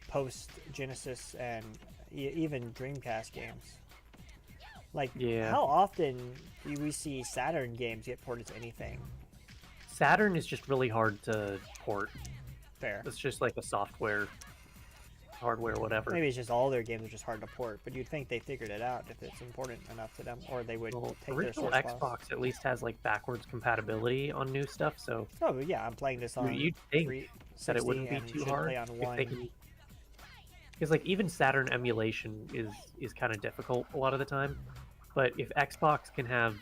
post Genesis and even Dreamcast games. Like, Yeah. how often do we see Saturn games get ported to anything? Saturn is just really hard to port. Fair. It's just like a software, hardware, whatever. Maybe it's just all their games are just hard to port, but you'd think they figured it out if it's important enough to them, or they would Well, take their original source Xbox files. at least has like backwards compatibility on new stuff, so Oh yeah, I'm playing this on you'd think 360 that it wouldn't be and too should hard play on if one. they can. Because like even Saturn emulation is kind of difficult a lot of the time, but if Xbox can have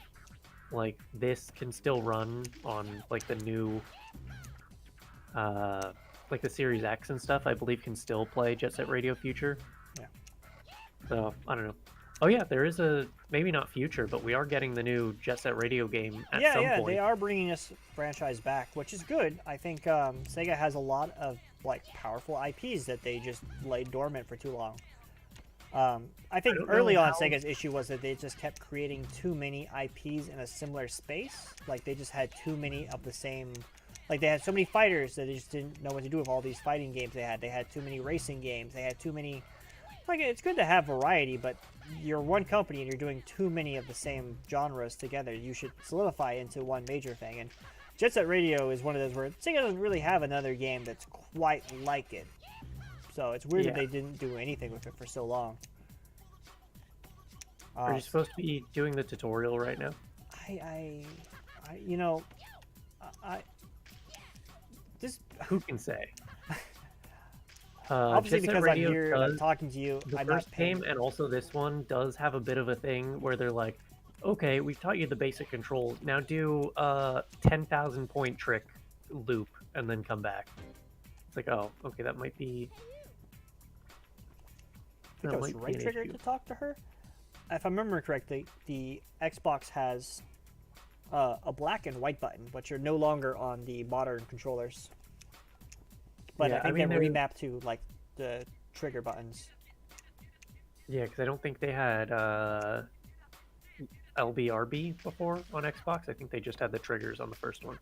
like this can still run on like the new like the Series X and stuff, I believe can still play Jet Set Radio Future. Yeah. So I don't know. Oh yeah, there is a maybe not Future, but we are getting the new Jet Set Radio game at some point. They are bringing this franchise back, which is good. I think Sega has a lot of like powerful IPs that they just laid dormant for too long. I think early on, Sega's issue was that they just kept creating too many IPs in a similar space. Like they just had too many of the same. Like they had so many fighters that they just didn't know what to do with all these fighting games they had. They had too many racing games. They had too many. Like it's good to have variety, but you're one company and you're doing too many of the same genres together. You should solidify into one major thing. And Jet Set Radio is one of those where Sega doesn't really have another game that's quite like it. So it's weird that they didn't do anything with it for so long. Are you supposed to be doing the tutorial right now? Who can say? Obviously, Jet Set because I'm Radio here and I'm talking to you, the I'm first not paying. game and also this one does have a bit of a thing where they're like, okay, we've taught you the basic controls. Now do a 10,000 point trick loop and then come back. It's like, oh, okay, that might be. I think it was right trigger to talk to her. If I remember correctly, the Xbox has a black and white button, but you're no longer on the modern controllers. But I think they remapped to like the trigger buttons. Yeah, because I don't think they had LBRB before on Xbox. I think they just had the triggers on the first one.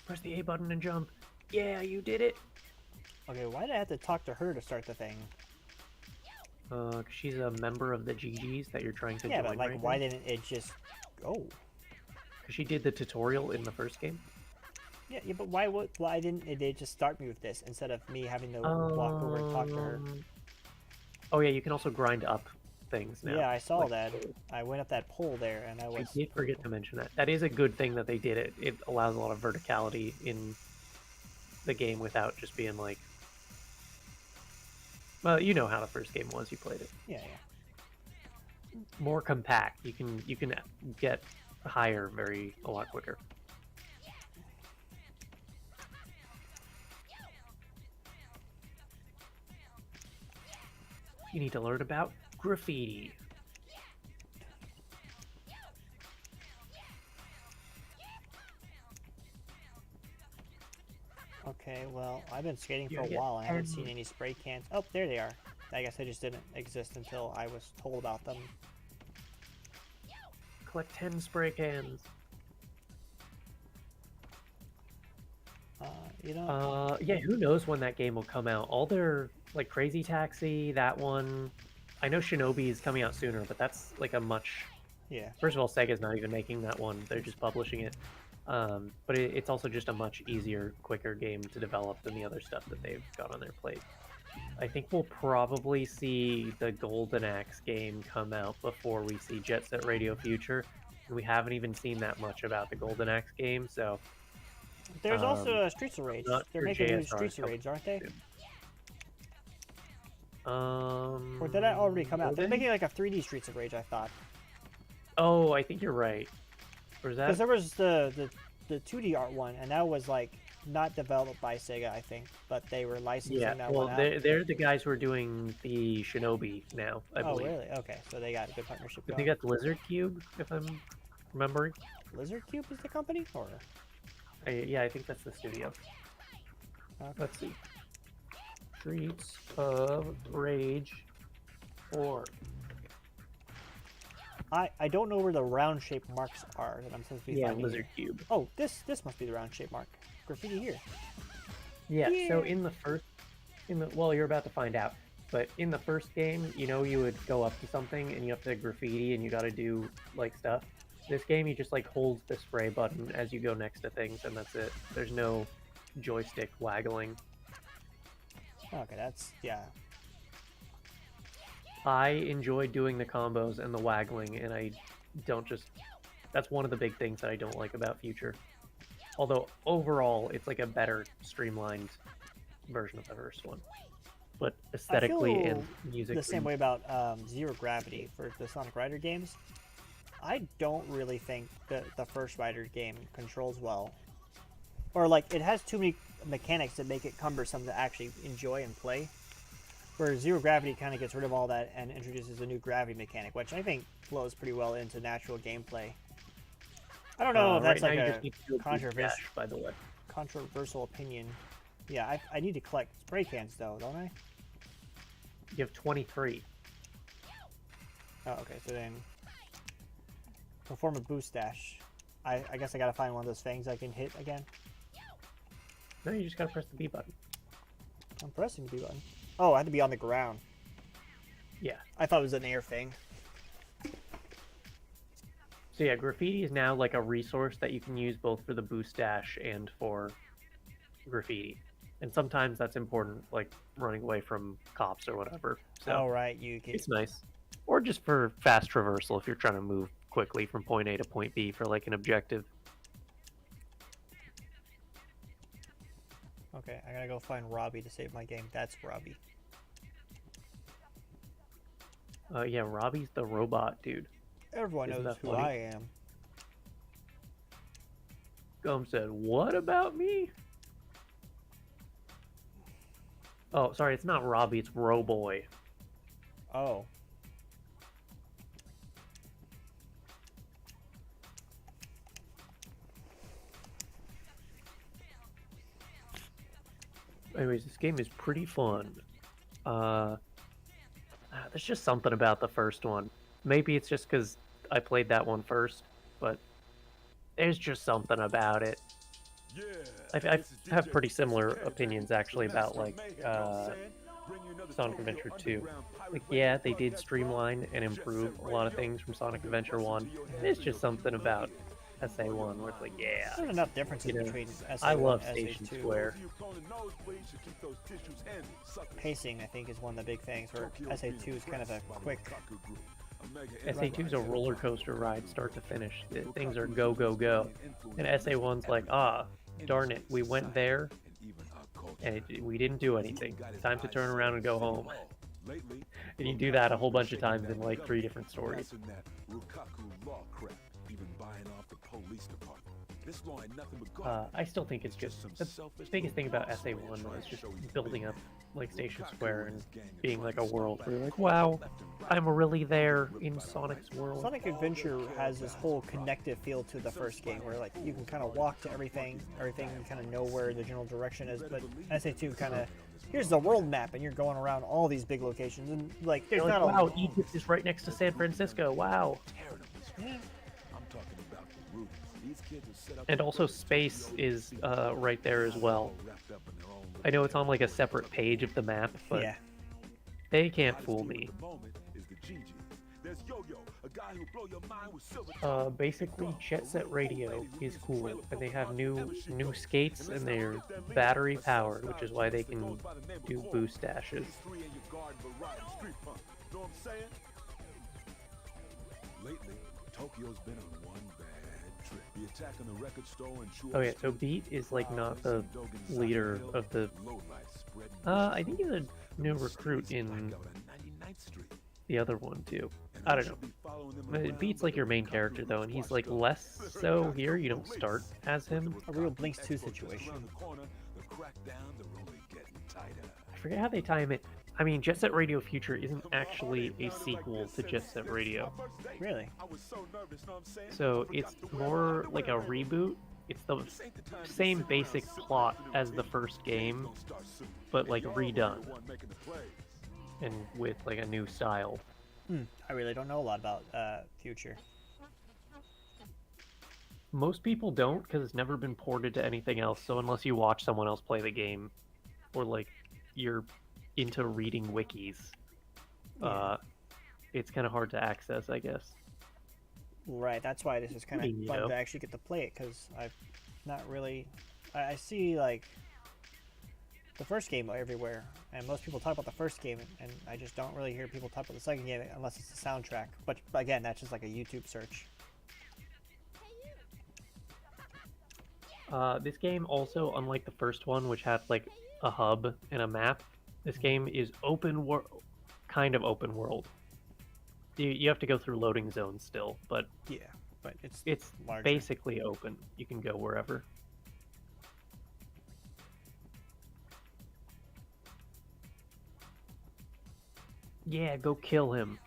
Press the A button and jump. Yeah, you did it. Okay, why did I have to talk to her to start the thing? 'Cause she's a member of the GGs that you're trying to join. Yeah, but like, right why now. didn't it just go? Because she did the tutorial in the first game. Yeah, but why didn't they just start me with this instead of me having to walk over and talk to her? Oh yeah, you can also grind up. things now. Yeah, I saw Like, that. I went up that pole there, and I I was did pretty forget cool. to mention that. That is a good thing that they did it. It allows a lot of verticality in the game without just being like, well, you know how the first game was. You played it Yeah, yeah. more compact. You can get higher a lot quicker. You need to learn about graffiti. Okay, well, I've been skating You for a gotta get while. I haven't seen 10. any spray cans. Oh, there they are. I guess they just didn't exist until I was told about them. Collect 10 spray cans. Uh, you know, Yeah, who knows when that game will come out? All their like Crazy Taxi, that one. I know Shinobi is coming out sooner, but that's like a much. yeah. First of all, Sega's not even making that one; they're just publishing it. But it's also just a much easier, quicker game to develop than the other stuff that they've got on their plate. I think we'll probably see the Golden Axe game come out before we see Jet Set Radio Future, and we haven't even seen that much about the Golden Axe game, so There's also Streets of Rage. not They're sure making new JSR is Streets of coming Rage, aren't they? soon. Or did that already come out? Were They're they? making like a 3D Streets of Rage, I thought. Oh, I think you're right. Or is Because that? there was the 2D art one, and that was like not developed by Sega, I think, but they were licensing Yeah. that Well, one out. they're the guys who are doing the Shinobi now, I Oh, believe. really? Okay, so they got a good partnership I think going. that's Lizard Cube, if I'm remembering. Lizard Cube is the company, or Yeah, I think that's the studio. okay. Let's see. Streets of Rage 4. I don't know where the round shaped marks are that I'm supposed to be Yeah, finding. Lizard Here. Cube. Oh, this must be the round shape mark. Graffiti here. Yeah, so Yeah. in the first, well, you're about to find out, but in the first game, you would go up to something and you have to graffiti and you got to do like stuff. This game, you just like hold the spray button as you go next to things, and that's it. There's no joystick waggling. Okay, that's yeah. I enjoy doing the combos and the waggling, and I don't just. That's one of the big things that I don't like about Future. Although overall, it's like a better streamlined version of the first one, but I aesthetically feel and musically, the same way about Zero Gravity for the Sonic Rider games. I don't really think that the first Rider game controls well, or like it has too many mechanics that make it cumbersome to actually enjoy and play. Where Zero Gravity kind of gets rid of all that and introduces a new gravity mechanic, which I think flows pretty well into natural gameplay. I don't know if right that's now like you a just need to do a boost controversial dash, by the way. controversial opinion. Yeah, I need to collect spray cans though, don't I? You have 23. Oh, okay. So then, perform a boost dash. I guess I gotta find one of those things I can hit again. No, you just gotta press the B button. I'm pressing the B button. Oh, I had to be on the ground. Yeah. I thought it was an air thing. So yeah, graffiti is now like a resource that you can use both for the boost dash and for graffiti. And sometimes that's important, like running away from cops or whatever. So All right, you can. it's nice. Or just for fast traversal if you're trying to move quickly from point A to point B for like an objective. Okay, I gotta go find Robbie to save my game. That's Robbie. Yeah, Robbie's the robot dude. Everyone Isn't knows that who funny? I am. Gum said, "What about me?" Oh, sorry, it's not Robbie, it's Roboy. Oh. Anyways, this game is pretty fun. There's just something about the first one. Maybe it's just because I played that one first, but there's just something about it. I have pretty similar opinions actually about like Sonic Adventure 2. Like, yeah, they did streamline and improve a lot of things from Sonic Adventure 1. There's just something about SA1, where it's like, yeah, There's enough differences you know, between I SA1 love and Station SA2. Square. Pacing, I think, is one of the big things, where SA2 is kind of a quick. SA2 is a roller coaster ride, start to finish. Things are go, go, go. And SA1's like, ah, darn it, we went there, and we didn't do anything. Time to turn around and go home. And you do that a whole bunch of times in like 3 different stories. I still think it's good. The biggest thing about SA1 though is just building up like Station Square and being like a world where you're like, wow, I'm really there in Sonic's world. Sonic Adventure has this whole connective feel to the first game, where like you can kind of walk to everything you kind of know where the general direction is. But SA2 kind of, here's the world map, and you're going around all these big locations, and like there's not like, wow, Egypt is right next to San Francisco. Wow. Yeah. And also space is right there as well. I know it's on like a separate page of the map, but yeah. They can't fool me. Basically, Jet Set Radio is cool, and they have new skates, and they're battery powered, which is why they can do boost dashes. Lately, Tokyo's been on one bad trip. The attack on the record store and Oh yeah, so Beat is like not the leader of the. I think he's a new recruit in the other one too. I don't know. Beat's like your main character though, and he's like less so here. You don't start as him. A real Blinks 2 situation. I forget how they tie him in. I mean, Jet Set Radio Future isn't actually a sequel to Jet Set Radio. Really? So it's more like a reboot. It's the same basic plot as the first game, but like redone. And with like a new style. I really don't know a lot about Future. Most people don't, because it's never been ported to anything else, so unless you watch someone else play the game, or like you're into reading wikis, it's kind of hard to access, I guess. Right, that's why this is kind of fun to actually get to play it, because I've not really... I see, like, the first game everywhere, and most people talk about the first game, and I just don't really hear people talk about the second game unless it's the soundtrack. But again, that's just like a YouTube search. This game also, unlike the first one, which had like a hub and a map, this game is open world, kind of open world. You have to go through loading zones still, but yeah, but it's larger. Basically open. You can go wherever. Yeah, go kill him.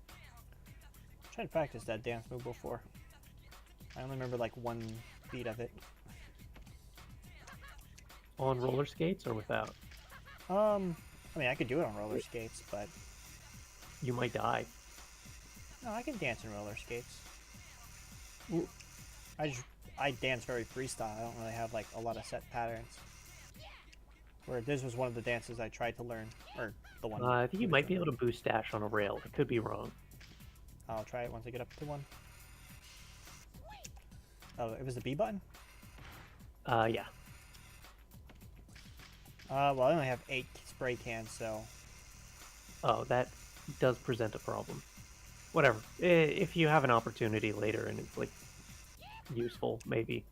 I tried to practice that dance move before. I only remember like one beat of it. On roller skates or without? I mean, I could do it on roller skates, but you might die. No, I can dance in roller skates. I dance very freestyle. I don't really have like a lot of set patterns. Where this was one of the dances I tried to learn, or the one. I think you might be able to boost dash on a rail. I could be wrong. I'll try it once I get up to one. Oh, it was the B button? Yeah. Well, I only have 8 spray cans, so... Oh, that does present a problem. Whatever. If you have an opportunity later and it's, like, useful, maybe.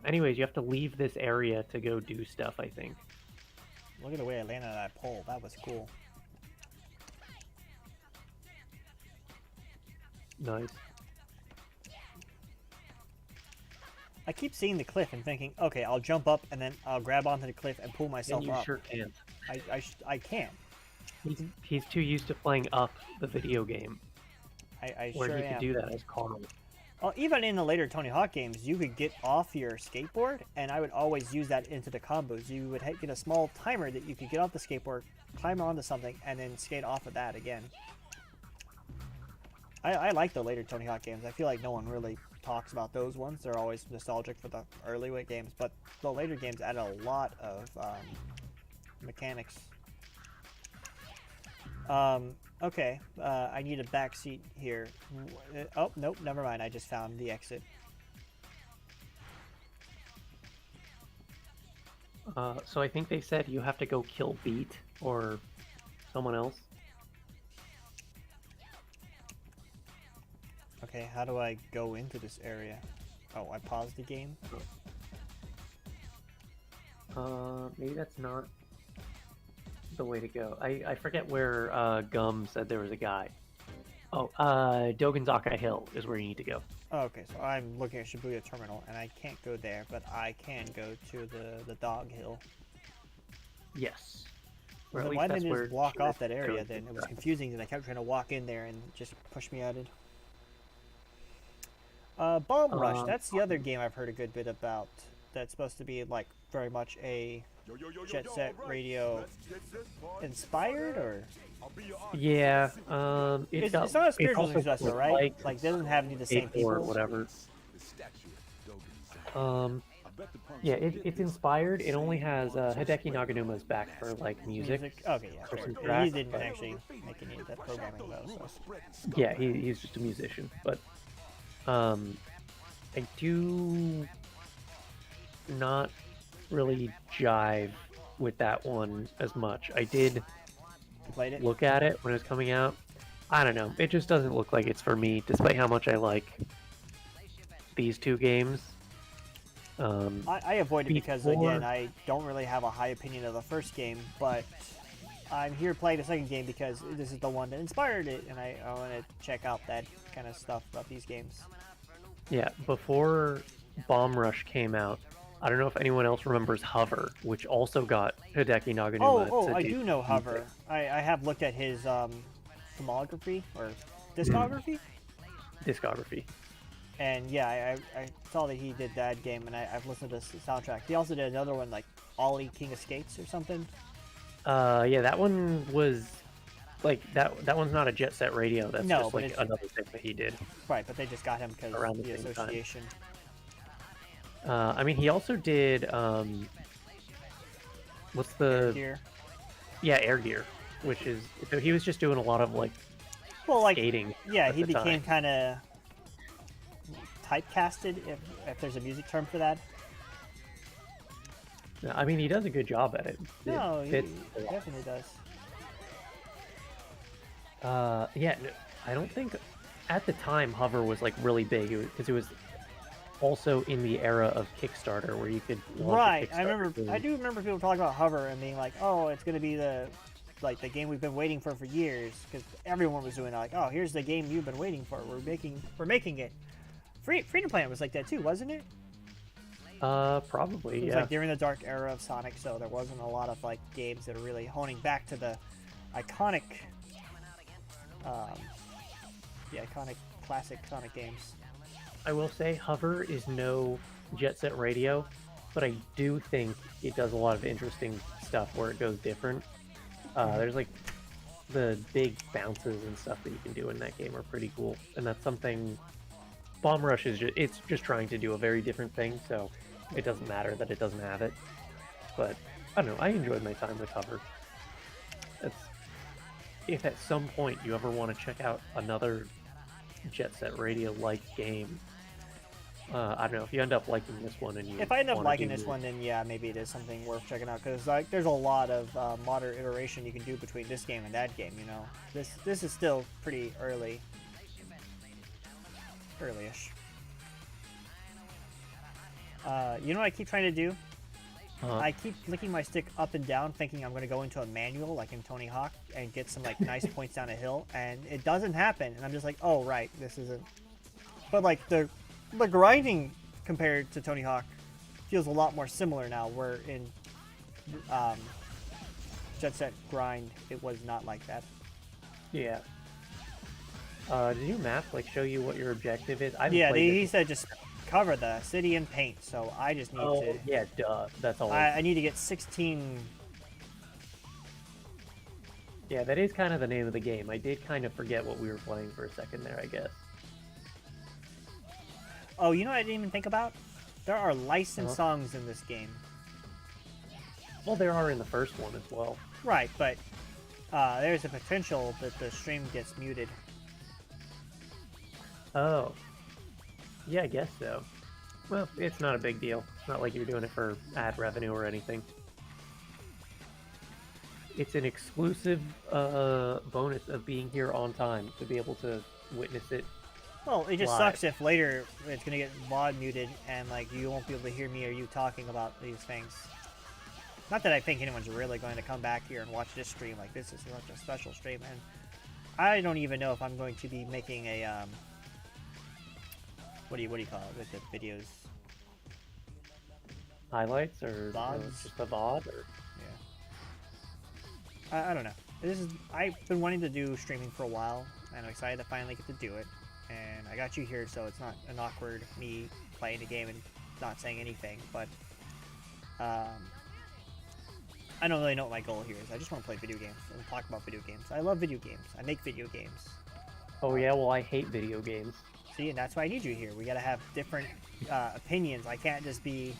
Anyways, you have to leave this area to go do stuff, I think. Look at the way I landed on that pole. That was cool. Nice. I keep seeing the cliff and thinking, okay, I'll jump up and then I'll grab onto the cliff and pull myself and you up. Sure can't. I can't. He's too used to playing up the video game. I where sure he could do that as Carl. Well, even in the later Tony Hawk games, you could get off your skateboard, and I would always use that into the combos. You would get a small timer that you could get off the skateboard, climb onto something, and then skate off of that again. I like the later Tony Hawk games. I feel like no one really talks about those ones. They're always nostalgic for the early games, but the later games added a lot of mechanics. Okay, I need a back seat here. Oh, nope, never mind. I just found the exit. So I think they said you have to go kill Beat or someone else. Okay, how do I go into this area? Oh, I paused the game? Maybe that's not the way to go. I forget where Gum said there was a guy. Oh, Dogenzaka Hill is where you need to go. Oh, okay, so I'm looking at Shibuya Terminal, and I can't go there, but I can go to the Dog Hill. Yes. Or Well, at then least why that's didn't it where just block off that Sheriff area goes then? to It was track. confusing, and I kept trying to walk in there and just push me out. Bomb Rush, that's the other game I've heard a good bit about. That's supposed to be like very much a Jet Set Radio inspired, or Yeah, it's got, it's not a it's spiritual also successor, called right? Like, it doesn't have any of the same or people. whatever. The statue of Dogen. I bet the punks Yeah, will get it's this inspired. It same only has ones who Hideki spread Naganuma's the back for like music. Okay, yeah, For fair. some He tracks, didn't but actually make any of that programming though, so. yeah, he's just a musician. But I do not really jive with that one as much. I did Played it? look at it when it was coming out. I don't know. It just doesn't look like it's for me, despite how much I like these two games. I avoid it because, before- again, I don't really have a high opinion of the first game, but I'm here playing the second game because this is the one that inspired it, and I want to check out that kind of stuff about these games. Yeah, before Bomb Rush came out, I don't know if anyone else remembers Hover, which also got Hideki Naganuma. Oh, to I do do know music. Hover. I have looked at his filmography or discography, Discography. and yeah, I saw that he did that game, and I've listened to the soundtrack. He also did another one like Ollie King of Skates or something. Yeah, that one was like that one's not a Jet Set Radio. That's No, just but like it's- another thing that he did. Right, but they just got him because Around the the same time. association. I mean, he also did what's the Here. yeah, Air Gear, which is so he was just doing a lot of like Well, like, skating. yeah, at he the became time. kind of typecasted, if there's a music term for that. I mean, he does a good job at it. No, It he fits a lot. definitely does. Yeah, no, I don't think at the time Hover was like really big because it was also in the era of Kickstarter where you could launch a Right, I Kickstarter remember. game. I do remember people talking about Hover and being like, "Oh, it's gonna be the game we've been waiting for years," because everyone was doing that. Like, "Oh, here's the game you've been waiting for. We're making it." Freedom Planet was like that too, wasn't it? Probably, It was yeah. like during the dark era of Sonic, so there wasn't a lot of like games that are really honing back to the iconic, the iconic classic Sonic games. I will say Hover is no Jet Set Radio, but I do think it does a lot of interesting stuff where it goes different. There's like the big bounces and stuff that you can do in that game are pretty cool, and that's something Bomb Rush is it's just trying to do a very different thing, so it doesn't matter that it doesn't have it. But I don't know, I enjoyed my time with Hover. That's if at some point you ever want to check out another Jet Set Radio like game. I don't know if you end up liking this one and you. If I end up wanna liking do this one, then yeah, maybe it is something worth checking out. Because like, there's a lot of modern iteration you can do between this game and that game. You know, this is still pretty early, early-ish. You know what I keep trying to do? I keep flicking my stick up and down, thinking I'm going to go into a manual like in Tony Hawk and get some like nice points down a hill, and it doesn't happen. And I'm just like, oh right, this isn't. But like the grinding compared to Tony Hawk feels a lot more similar now. Where in Jet Set Grind, it was not like that. Yeah. Did your map like show you what your objective is? I haven't Yeah, played he it. said just cover the city in paint. So I just need Oh to. yeah, duh. That's all. I need to get 16. Yeah, that is kind of the name of the game. I did kind of forget what we were playing for a second there, I guess. Oh, you know what I didn't even think about? There are licensed songs in this game. Well, there are in the first one as well. Right, but there's a potential that the stream gets muted. Oh. Yeah, I guess so. Well, it's not a big deal. It's not like you're doing it for ad revenue or anything. It's an exclusive bonus of being here on time to be able to witness it. Well, it just Live. sucks if later it's gonna get VOD muted and like you won't be able to hear me or you talking about these things. Not that I think anyone's really going to come back here and watch this stream. Like, this is such a special stream, and I don't even know if I'm going to be making a what do you call it with the videos? Highlights or VODs? just a VOD? Or... Yeah. I don't know. I've been wanting to do streaming for a while, and I'm excited to finally get to do it. And I got you here, so it's not an awkward me playing the game and not saying anything. But I don't really know what my goal here is. I just want to play video games and talk about video games. I love video games. I make video games. Oh yeah, well I hate video games. See, and that's why I need you here. We gotta have different opinions. I can't just be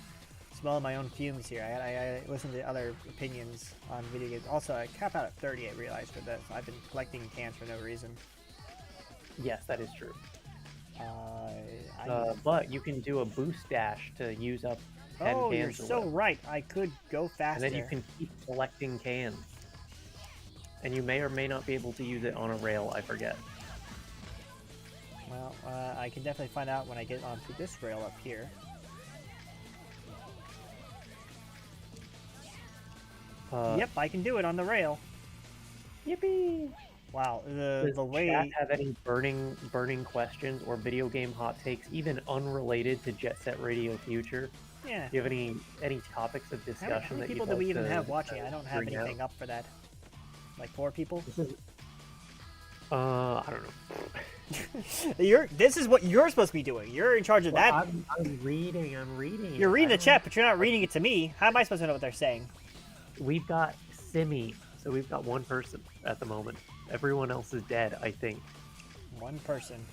smelling my own fumes here. I listen to other opinions on video games. Also, I cap out at 30, I realized for this. I've been collecting cans for no reason. Yes, that is true. I But you can do a boost dash to use up 10 oh, cans. you're or so whatever. right. I could go faster. And then you can keep collecting cans. And you may or may not be able to use it on a rail, I forget. Well, I can definitely find out when I get onto this rail up here. Yep, I can do it on the rail. Yippee! Wow, Does the way chat have any burning questions or video game hot takes, even unrelated to Jet Set Radio Future? yeah. Do you have any topics of How discussion many that people you'd do we like even to, have watching? I don't have bring anything up for that. Like 4 people? This is, I don't know. This is what you're supposed to be doing. You're in charge of Well, that. I'm reading. You're reading I the chat, but you're not reading it to me. How am I supposed to know what they're saying? We've got Simi, so we've got one person at the moment. Everyone else is dead, I think. One person.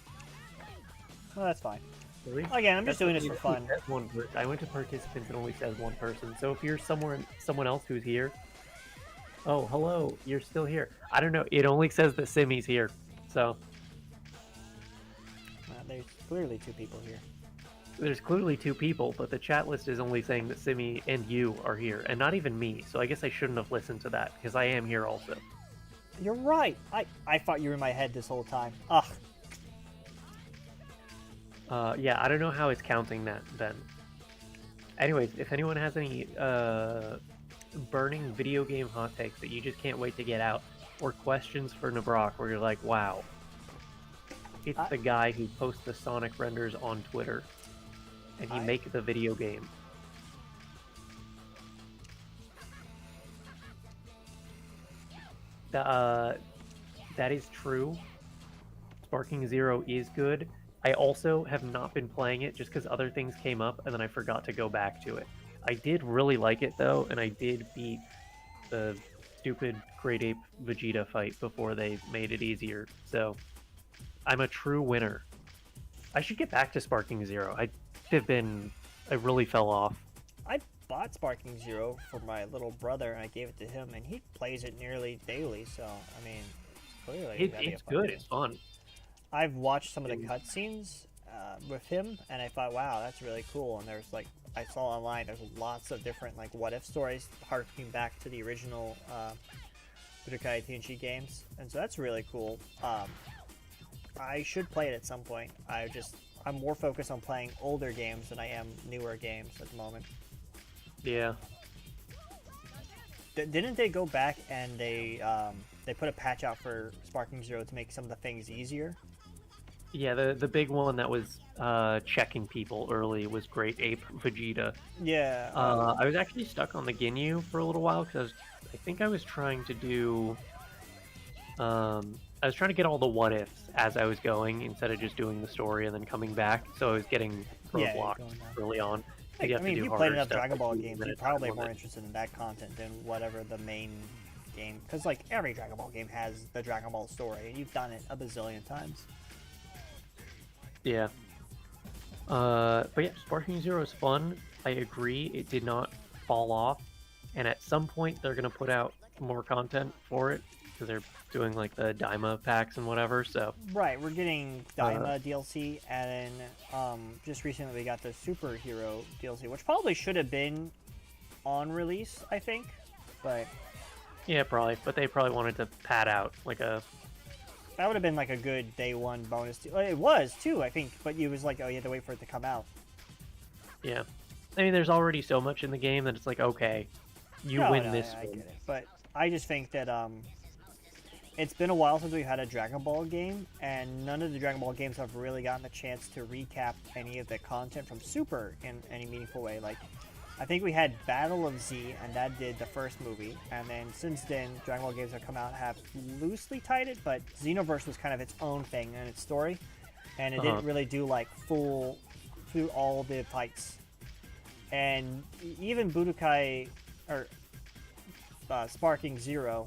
Well, that's fine. Really? Again, I'm just doing this It for only fun. says one I went to participants and only says one person. So if you're someone else who's here, oh hello, you're still here. I don't know. It only says that Simi's here. So There's clearly 2 people here. there's clearly 2 people, but the chat list is only saying that Simi and you are here, and not even me. So I guess I shouldn't have listened to that because I am here also. You're right. I thought you were in my head this whole time. Ugh. Yeah, I don't know how it's counting that then. Anyways, if anyone has any burning video game hot takes that you just can't wait to get out, or questions for Nibroc where you're like, wow, it's the guy who posts the Sonic renders on Twitter, and he make the video game. That is true. Sparking Zero is good. I also have not been playing it just because other things came up and then I forgot to go back to it. I did really like it though, and I did beat the stupid Great Ape Vegeta fight before they made it easier. So I'm a true winner. I should get back to Sparking Zero. I really fell off. I bought Sparking Zero for my little brother, and I gave it to him, and he plays it nearly daily. So I mean, clearly that'd be a It's fun good. game. It's fun. I've watched some of the cutscenes with him, and I thought, wow, that's really cool. And there's like, I saw online, there's lots of different like what-if stories harkening back to the original Budokai Tenkaichi games, and so that's really cool. I should play it at some point. I'm more focused on playing older games than I am newer games at the moment. Yeah. Didn't they go back and they put a patch out for Sparking Zero to make some of the things easier? Yeah, the big one that was checking people early was Great Ape Vegeta. Yeah. I was actually stuck on the Ginyu for a little while because I think I was trying to do. I was trying to get all the what ifs as I was going instead of just doing the story and then coming back. So I was getting Yeah, roadblocked you're going early on. I You have to mean, do if you harder played enough stuff, Dragon like Ball 2 games, you're minutes probably time more limit. interested in that content than whatever the main game. Because like every Dragon Ball game has the Dragon Ball story, and you've done it a bazillion times. Yeah. But yeah, Sparking Zero is fun. I agree. It did not fall off. And at some point, they're going to put out more content for it. because they're doing like the Daima packs and whatever. So Right, we're getting Daima DLC, and then just recently we got the superhero DLC, which probably should have been on release, I think, but yeah, probably. But they probably wanted to pad out like a that would have been like a good day one bonus. It was too, I think, but it was like, oh, you had to wait for it to come out. yeah. I mean, there's already so much in the game that it's like, okay, you win this I one. get it, but I just think that it's been a while since we had a Dragon Ball game, and none of the Dragon Ball games have really gotten the chance to recap any of the content from Super in any meaningful way. Like, I think we had Battle of Z, and that did the first movie, and then since then, Dragon Ball games that come out have loosely tied it, but Xenoverse was kind of its own thing and its story, and it didn't really do like full through all the fights. And even Budokai, or Sparking Zero,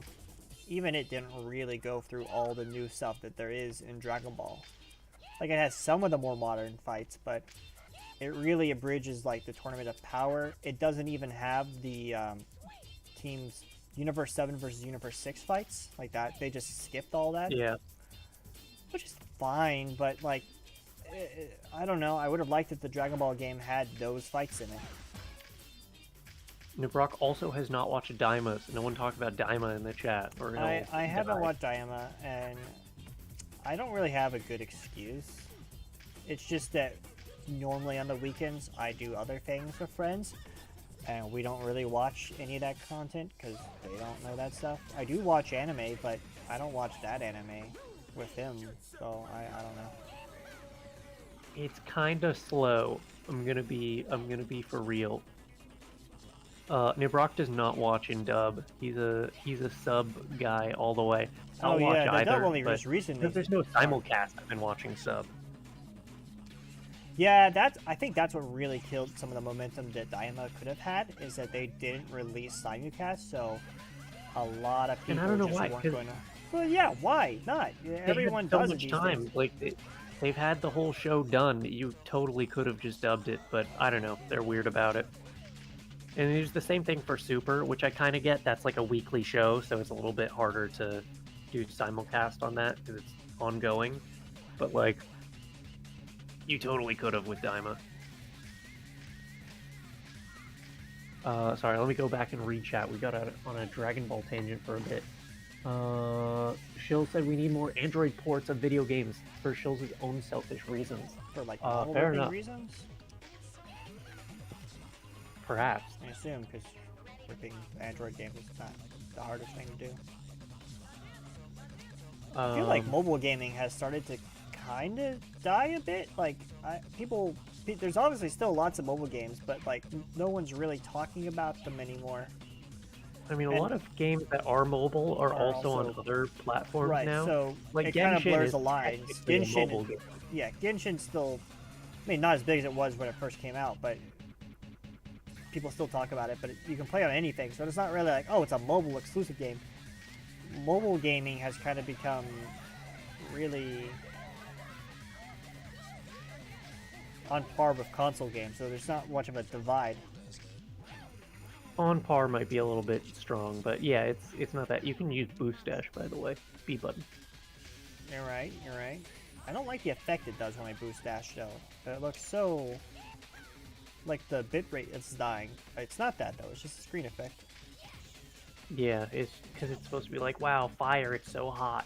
even it didn't really go through all the new stuff that there is in Dragon Ball. Like, it has some of the more modern fights, but it really abridges like the Tournament of Power. It doesn't even have the teams Universe 7 versus Universe 6 fights like that. They just skipped all that. Yeah. Which is fine, but like, I don't know. I would have liked if the Dragon Ball game had those fights in it. Nibroc also has not watched Daima, so no one talked about Daima in the chat. Or I haven't watched Daima, and I don't really have a good excuse. It's just that normally on the weekends I do other things with friends, and we don't really watch any of that content because they don't know that stuff. I do watch anime, but I don't watch that anime with them, so I don't know. It's kind of slow. I'm gonna be for real. Nibroc does not watch in dub. He's a sub guy all the way. I'll watch yeah, either, dub only but just recently. because there's no simulcast, I've been watching sub. Yeah, I think that's what really killed some of the momentum that Daima could have had, is that they didn't release simulcast, so a lot of people And I don't know just why, weren't 'cause going to. Well, yeah, why not? Everyone so does much it these time. days. Like they've had the whole show done. You totally could have just dubbed it, but I don't know. They're weird about it. And there's the same thing for Super, which I kind of get. That's like a weekly show, so it's a little bit harder to do simulcast on that because it's ongoing. But like, you totally could have with Daima. Sorry, let me go back and read chat. We got on a Dragon Ball tangent for a bit. Shill said we need more Android ports of video games for Shill's own selfish reasons. For like fair enough. reasons, Perhaps. I assume, because ripping Android games is not the hardest thing to do. I feel like mobile gaming has started to kind of die a bit. Like, there's obviously still lots of mobile games, but like no one's really talking about them anymore. I mean, a lot of games that are mobile are also on other platforms right, now. So like it Genshin kind of blurs is the lines. technically a mobile game. Yeah, Genshin's still, I mean, not as big as it was when it first came out, but people still talk about it. But you can play on anything, so it's not really like, oh, it's a mobile exclusive game. Mobile gaming has kind of become really on par with console games, so there's not much of a divide. On par might be a little bit strong, but yeah, it's not that. You can use Boost Dash, by the way. B button. You're right. I don't like the effect it does when I boost dash, though. It looks so... like the bitrate is dying. It's not that, though. It's just a screen effect. Yeah, it's because it's supposed to be like, wow, fire, it's so hot.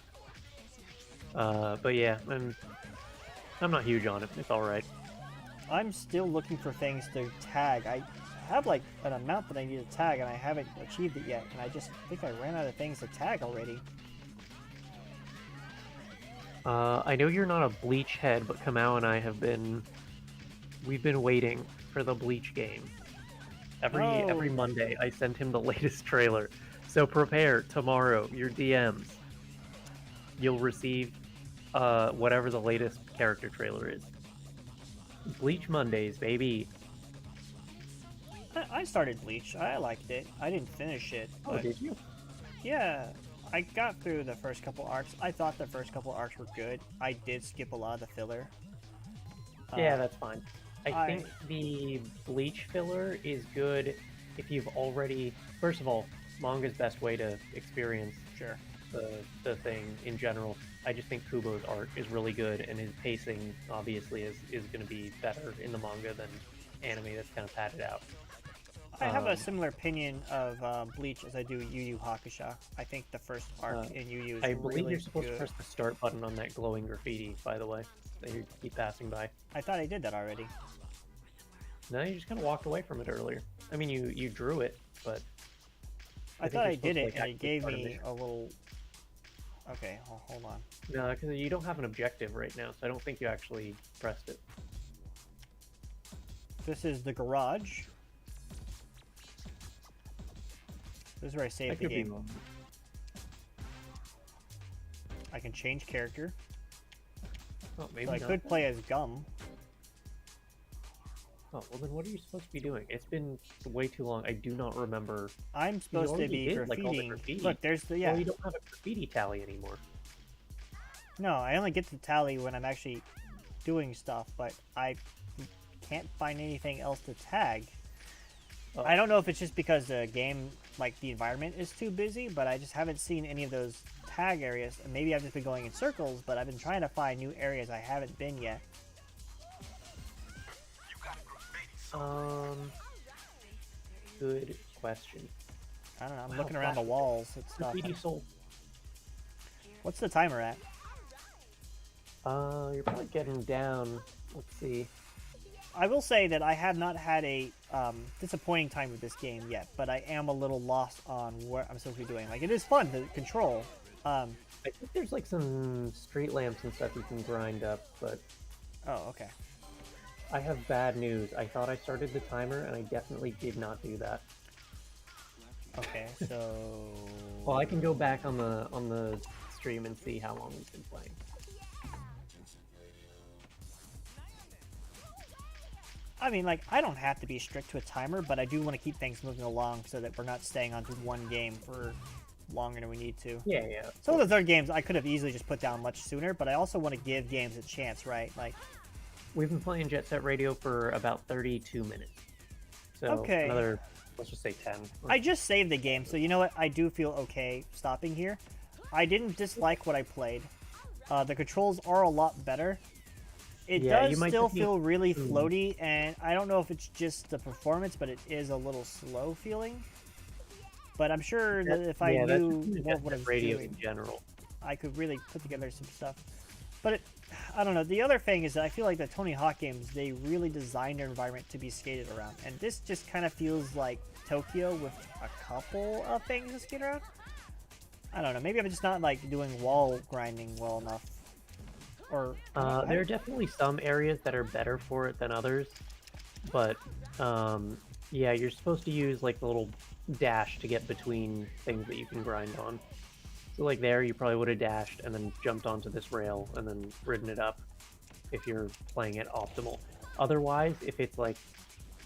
But yeah, I'm not huge on it. It's alright. I'm still looking for things to tag. I have like an amount that I need to tag, and I haven't achieved it yet. And I just think I ran out of things to tag already. I know you're not a Bleach head, but Kamau and I we've been waiting for the Bleach game. Every Monday, I send him the latest trailer. So prepare tomorrow, your DMs. You'll receive whatever the latest character trailer is. Bleach Mondays, baby. I started Bleach. I liked it. I didn't finish it. Oh, did you? Yeah, I got through the first couple arcs. I thought the first couple arcs were good. I did skip a lot of the filler. Yeah, that's fine. I think the Bleach filler is good if you've already... First of all, manga's best way to experience the thing in general. I just think Kubo's art is really good, and his pacing obviously is going to be better in the manga than anime that's kind of padded out. I have a similar opinion of Bleach as I do Yu Yu Hakusho. I think the first arc in Yu Yu is I believe really you're supposed good. to press the start button on that glowing graffiti, by the way, that you keep passing by. I thought I did that already. No, you just kind of walked away from it earlier. I mean, you drew it, but I think thought you're I supposed did to, it, like, and it actually gave start a me mission. a little. Okay, hold on. No, because you don't have an objective right now, so I don't think you actually pressed it. This is the garage. This is where I I save the could be game. wrong. I can change character. Oh, maybe So I not. could play as Gum. Oh, well then what are you supposed to be doing? It's been way too long. I do not remember. I'm supposed to already be did, like, all the graffitiing. graffiti. Look, there's the yeah. Well, you don't have a graffiti tally anymore. No, I only get the tally when I'm actually doing stuff, but I can't find anything else to tag. Oh. I don't know if it's just because the game, like the environment is too busy, but I just haven't seen any of those tag areas. And maybe I've just been going in circles, but I've been trying to find new areas I haven't been yet. Good question. I don't know. I'm Wow, looking around the Flash. walls and stuff. Graffiti soul. What's the timer at? You're probably getting down. Let's see. I will say that I have not had a disappointing time with this game yet, but I am a little lost on what I'm supposed to be doing. Like, it is fun to control. I think there's like some street lamps and stuff you can grind up, but Oh, okay. I have bad news. I thought I started the timer, and I definitely did not do that. Okay, so... Well, I can go back on the stream and see how long we've been playing. I mean, like, I don't have to be strict to a timer, but I do want to keep things moving along so that we're not staying onto one game for longer than we need to. Yeah, yeah. Some of the third games I could have easily just put down much sooner, but I also want to give games a chance, right? Like, We've been playing Jet Set Radio for about 32 minutes. So Okay. another, let's just say 10. I just saved the game, so you know what? I do feel okay stopping here. I didn't dislike what I played. The controls are a lot better. It Yeah, you does might still just need- feel really floaty, and I don't know if it's just the performance, but it is a little slow feeling. But I'm sure that if I that's knew just more of what I Jet was Set Radio doing, in general. I could really put together some stuff. But I don't know. The other thing is that I feel like the Tony Hawk games, they really designed their environment to be skated around. And this just kind of feels like Tokyo with a couple of things to skate around. I don't know. Maybe I'm just not like doing wall grinding well enough. Or There are definitely some areas that are better for it than others, but yeah, you're supposed to use like the little dash to get between things that you can grind on. So like there, you probably would have dashed and then jumped onto this rail and then ridden it up if you're playing it optimal. Otherwise, if it's like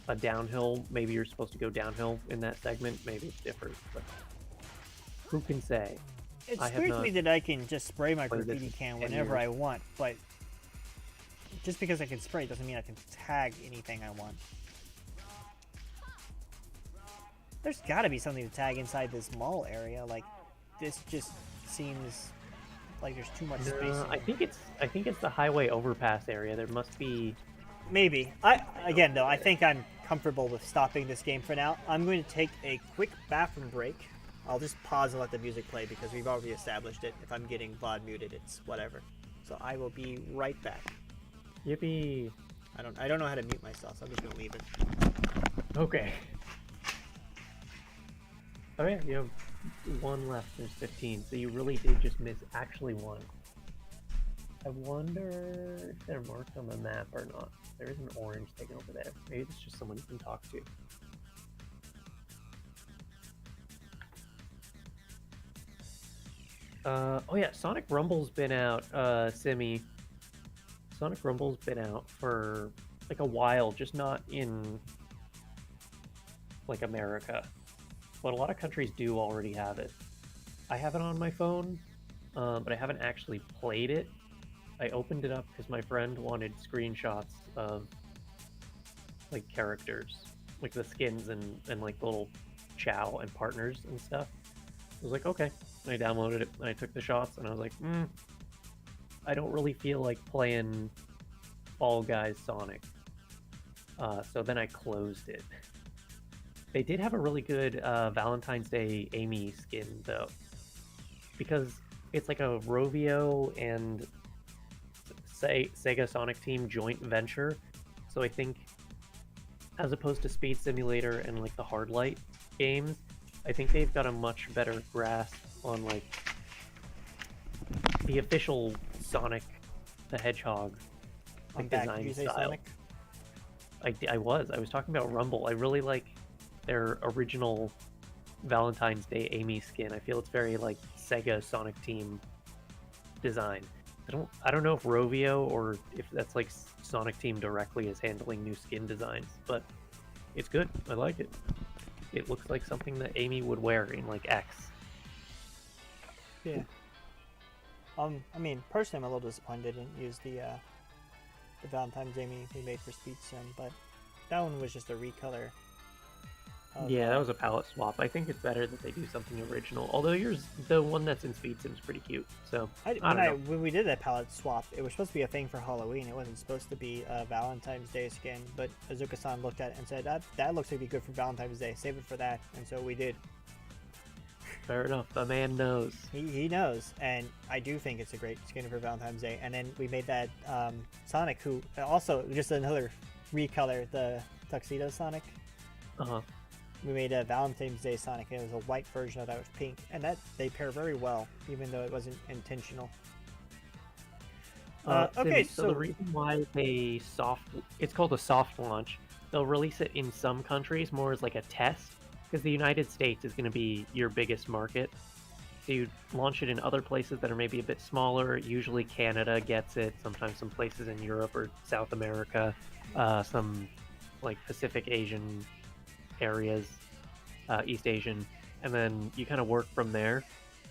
a downhill, maybe you're supposed to go downhill in that segment. Maybe it's different, but who can say? it I have scares not me that I can just spray my played this graffiti in can 10 whenever years. I want, but just because I can spray doesn't mean I can tag anything I want. There's got to be something to tag inside this mall area. Like, this just seems like there's too much space. No, I think it's the highway overpass area. There must be. Maybe. Again though, I think I'm comfortable with stopping this game for now. I'm going to take a quick bathroom break. I'll just pause and let the music play because we've already established it. If I'm getting VOD muted, it's whatever. So I will be right back. Yippee! I don't know how to mute myself, so I'm just gonna leave it. Okay. Oh yeah, you have one left. There's 15, so you really did just miss actually one. I wonder if they're marked on the map or not. There is an orange thing over there. Maybe it's just someone you can talk to. Oh yeah, Sonic Rumble's been out, Simi. Sonic Rumble's been out for like a while, just not in like America. But a lot of countries do already have it. I have it on my phone, but I haven't actually played it. I opened it up because my friend wanted screenshots of like characters, like the skins and like little Chow and partners and stuff. I was like, okay. I downloaded it and I took the shots, and I was like, I don't really feel like playing Fall Guys Sonic. So then I closed it. They did have a really good Valentine's Day Amy skin, though, because it's like a Rovio and Sega Sonic Team joint venture. So I think, as opposed to Speed Simulator and like the Hard Light games, I think they've got a much better grasp on like the official Sonic the Hedgehog like Did you design say style. Sonic? I was talking about Rumble. I really like their original Valentine's Day Amy skin. I feel it's very like Sega Sonic Team design. I don't know if Rovio or if that's like Sonic Team directly is handling new skin designs, but it's good. I like it. It looks like something that Amy would wear in like X. Yeah. I mean, personally, I'm a little disappointed they didn't use the Valentine's Amy we made for Speed Sim, but that one was just a recolor. Yeah, that was a palette swap. I think it's better that they do something original. Although the one that's in Speed Sim is pretty cute. So I don't know. When we did that palette swap, it was supposed to be a thing for Halloween. It wasn't supposed to be a Valentine's Day skin. But Azuka-san looked at it and said, that looks like it'd be good for Valentine's Day. Save it for that. And so we did. Fair enough. The man knows. He knows, and I do think it's a great skin for Valentine's Day. And then we made that Sonic, who also just another recolor, the Tuxedo Sonic. We made a Valentine's Day Sonic, and it was a white version of that with pink, and that they pair very well, even though it wasn't intentional. Okay, so the reason why it's called a soft launch. They'll release it in some countries more as like a test, because the United States is going to be your biggest market. So you launch it in other places that are maybe a bit smaller. Usually Canada gets it, sometimes some places in Europe or South America, some like Pacific Asian areas, East Asian, and then you kind of work from there.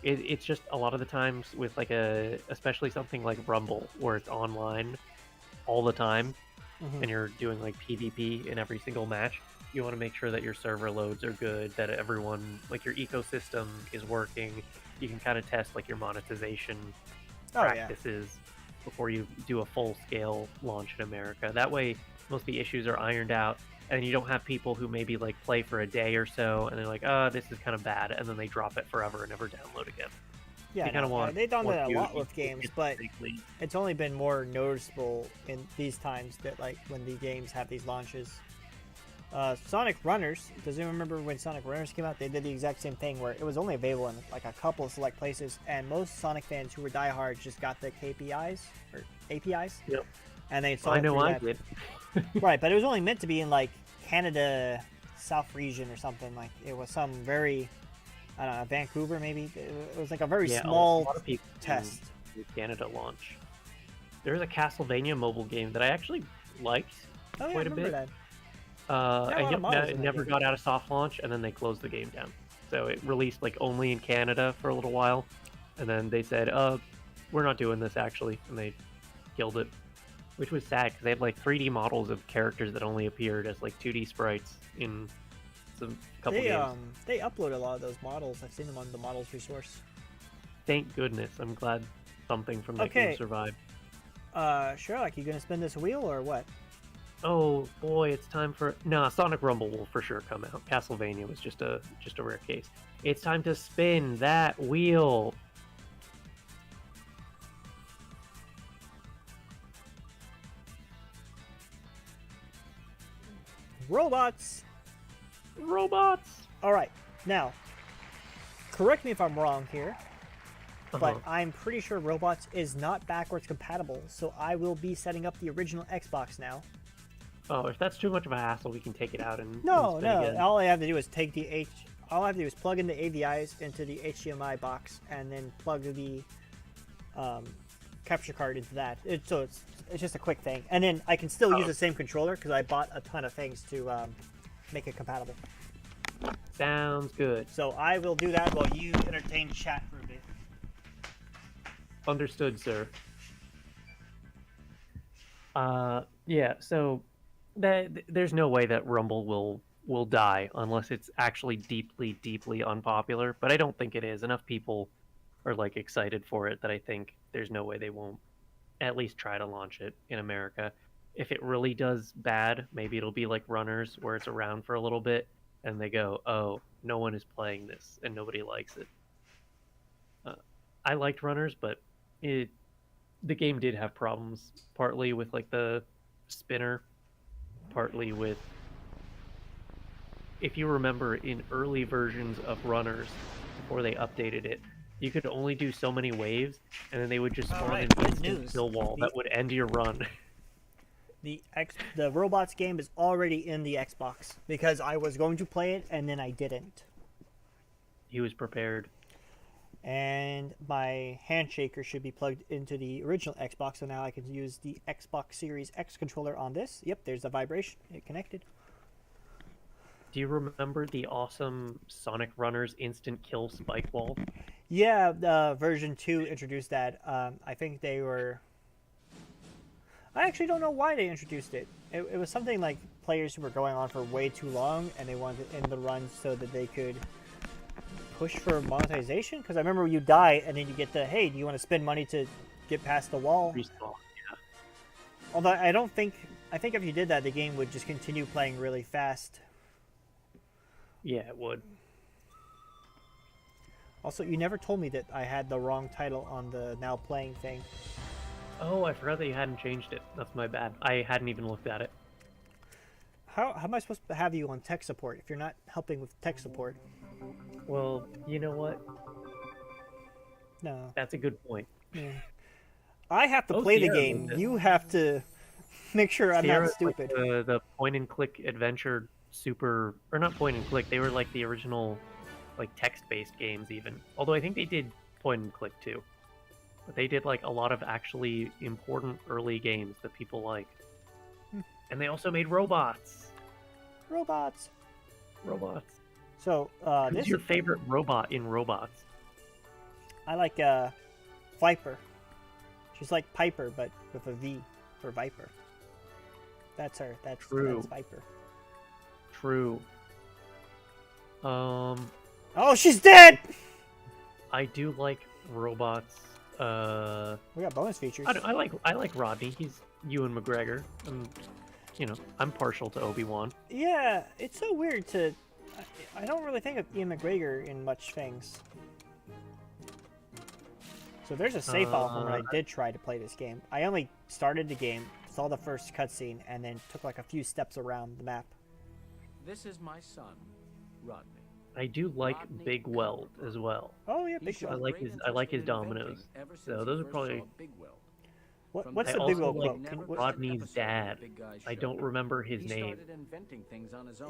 It's just a lot of the times with like especially something like Rumble, where it's online all the time, and you're doing like PvP in every single match. You want to make sure that your server loads are good, that everyone, like your ecosystem is working. You can kind of test like your monetization practices before you do a full-scale launch in America. That way, most of the issues are ironed out, and you don't have people who maybe like play for a day or so, and they're like, "Oh, this is kind of bad," and then they drop it forever and never download again. Yeah, they've done that a lot with games, but it's only been more noticeable in these times that like when the games have these launches. Sonic Runners, does anyone remember when Sonic Runners came out? They did the exact same thing where it was only available in like a couple of select places, and most Sonic fans who were diehards just got the KPIs or APIs. Yep. And they installed I did. Right, but it was only meant to be in like Canada, South region or something. Like it was some very, I don't know, Vancouver maybe. It was like a very small test. Canada launch. There's a Castlevania mobile game that I actually liked quite a bit. That. It never got out of soft launch, and then they closed the game down. So it released like only in Canada for a little while, and then they said, we're not doing this actually, and they killed it, which was sad because they had like 3D models of characters that only appeared as like 2D sprites in some couple games. They upload a lot of those models. I've seen them on the models resource. Thank goodness. I'm glad something from that game survived. Sherlock, you gonna spin this wheel or what? Oh boy, it's time for Sonic Rumble will for sure come out. Castlevania was just a rare case. It's time to spin that wheel. Robots. All right, now, correct me if I'm wrong here, but I'm pretty sure Robots is not backwards compatible, so I will be setting up the original Xbox now. Oh, if that's too much of a hassle, we can take it out and no. again. All I have to do is all I have to do is plug in the AVIs into the HDMI box and then plug the capture card into that. It's just a quick thing, and then I can still use the same controller because I bought a ton of things to make it compatible. Sounds good. So I will do that while you entertain chat for a bit. Understood, sir. Yeah. So there's no way that Rumble will die unless it's actually deeply, deeply unpopular. But I don't think it is. Enough people are like excited for it that I think there's no way they won't at least try to launch it in America. If it really does bad, maybe it'll be like Runners, where it's around for a little bit and they go, "Oh, no one is playing this and nobody likes it." Uh, I liked Runners, but it the game did have problems, partly with like the spinner, partly with, if you remember in early versions of Runners before they updated it, you could only do so many waves, and then they would just spawn Alright, an good instant news. kill wall that would end your run. The robots game is already in the Xbox because I was going to play it and then I didn't. He was prepared. And my handshaker should be plugged into the original Xbox, so now I can use the Xbox Series X controller on this. Yep, there's the vibration. It connected. Do you remember the awesome Sonic Runners instant kill spike wall? Yeah, version 2 introduced that. I think they were... I actually don't know why they introduced it. It was something like players who were going on for way too long and they wanted to end the run so that they could push for monetization. Because I remember you die and then you get the, hey, do you want to spend money to get past the wall? Respawn, yeah. Although I think if you did that, the game would just continue playing really fast. Yeah, it would. Also, you never told me that I had the wrong title on the now playing thing. Oh, I forgot that you hadn't changed it. That's my bad. I hadn't even looked at it. How am I supposed to have you on tech support if you're not helping with tech support? Well, you know what? No. That's a good point. Yeah. I have to Oh, play the Sierra game. did it. You have to make sure I'm Sierra's not stupid. like the point and click adventure super, or not point and click. They were like the original, like text-based games even. Although I think they did point and click too. But they did like a lot of actually important early games that people like. And they also made robots. Robots. Robots. So Who's this your favorite robot in Robots? I like Viper. She's like Piper, but with a V for Viper. That's her. That's Viper. True. Oh, she's dead. I do like robots. We got bonus features. I like Rodney. He's Ewan McGregor. I'm partial to Obi-Wan. Yeah, it's so weird to. I don't really think of Ian McGregor in much things. So there's a save file from when I did try to play this game. I only started the game, saw the first cutscene, and then took like a few steps around the map. This is my son, Rodney. I do like Big Weld as well. Oh yeah, Big I Weld. like his dominoes. So those are probably. What's I the also Big Weld like quote? Rodney's dad. I don't remember his name.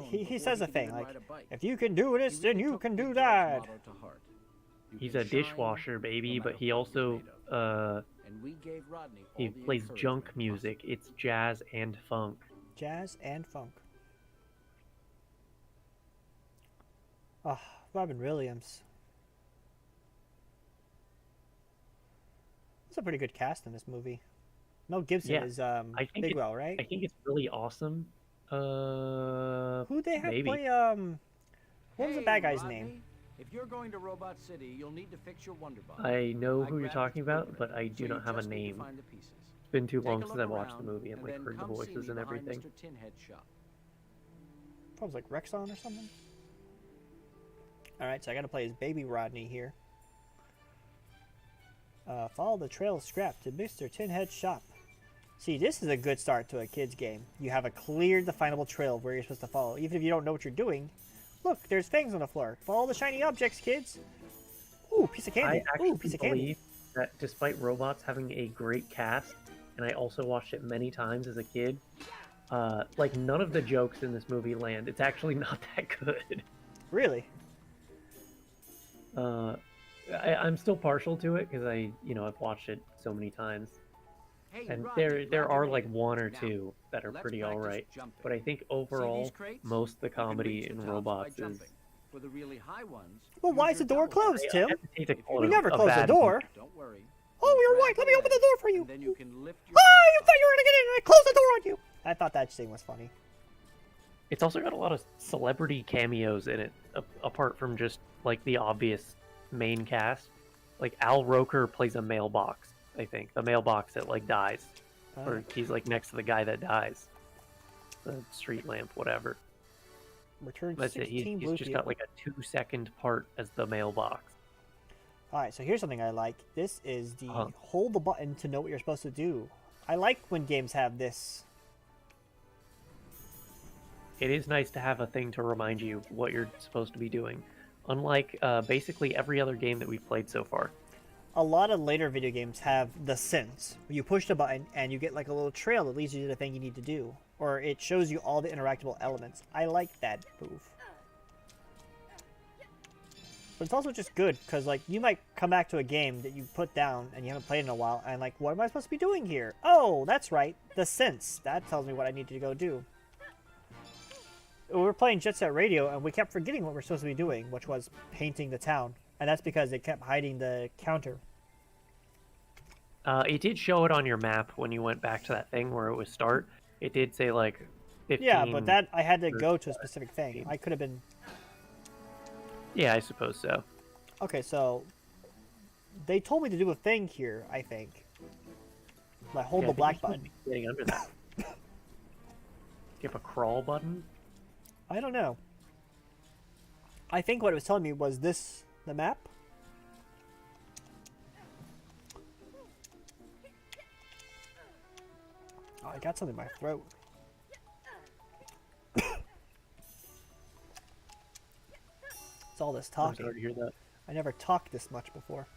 He says a thing like, "If you can do this, then you can do that." He's a dishwasher, baby, but he also he plays junk music. It's jazz and funk. Jazz and funk. Oh, Robin Williams. That's a pretty good cast in this movie. Mel Gibson is Bigwell, right? I think it's really awesome. Who they have maybe. play? What was the bad guy's name? If you're going to Robot City, you'll need to fix your Wonderbot. I know who you're talking about, but I do not have a name. It's been too long since I watched the movie and like heard the voices and everything. Probably was like Rexon or something. All right, so I got to play as Baby Rodney here. Follow the trail of scrap to Mr. Tinhead's shop. See, this is a good start to a kid's game. You have a clear, definable trail of where you're supposed to follow. Even if you don't know what you're doing, look, there's things on the floor. Follow the shiny objects, kids. Ooh, piece of candy. I actually Ooh, piece of candy. believe that despite Robots having a great cast, and I also watched it many times as a kid, like none of the jokes in this movie land. It's actually not that good. Really? I'm still partial to it because I've watched it so many times, and there are like one or two that are pretty alright. But I think overall, most of the comedy in Robots is. For the really high ones, Well, why is the door closed, Tim? We never a close the bad door. don't worry. Oh, you're right. Let me open the door for you. And then you can lift Ah, you thought you were gonna get in, and I closed the door on you. I thought that scene was funny. It's also got a lot of celebrity cameos in it, apart from just like the obvious main cast. like Al Roker plays a mailbox. I think the mailbox that like dies, or he's like next to the guy that dies. The street lamp, whatever. Return That's it. 16 He's blue just fuel. got like a 2-second part as the mailbox. Alright, so here's something I like. This is the Uh-huh. hold the button to know what you're supposed to do. I like when games have this. It is nice to have a thing to remind you what you're supposed to be doing. Unlike basically every other game that we've played so far. A lot of later video games have the sense. You push the button and you get like a little trail that leads you to the thing you need to do. Or it shows you all the interactable elements. I like that move. But it's also just good, because like you might come back to a game that you put down and you haven't played in a while, and like, what am I supposed to be doing here? Oh, that's right, the sense. That tells me what I need to go do. We were playing Jet Set Radio, and we kept forgetting what we're supposed to be doing, which was painting the town. And that's because it kept hiding the counter. It did show it on your map when you went back to that thing where it was start. It did say like 15. Yeah, but that I had to go to a specific thing. I could have been... Yeah, I suppose so. Okay, so they told me to do a thing here, I think. Like hold Yeah, the I think black you're supposed button. to be getting under that. Skip a crawl button? I don't know. I think what it was telling me was this, the map. Oh, I got something in my throat. It's all this I'm talking. sorry to hear that. I never talked this much before.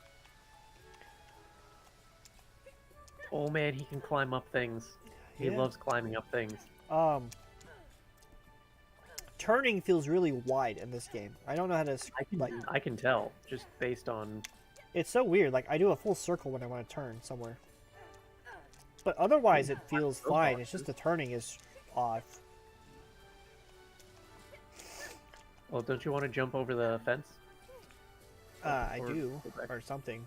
Oh man, he can climb up things. He Yeah. loves climbing up things. Turning feels really wide in this game. I don't know how to I can tell just based on. It's so weird. Like I do a full circle when I want to turn somewhere, but otherwise it feels fine. It's just the turning is off. Well, don't you want to jump over the fence? I Or do, go back. or something.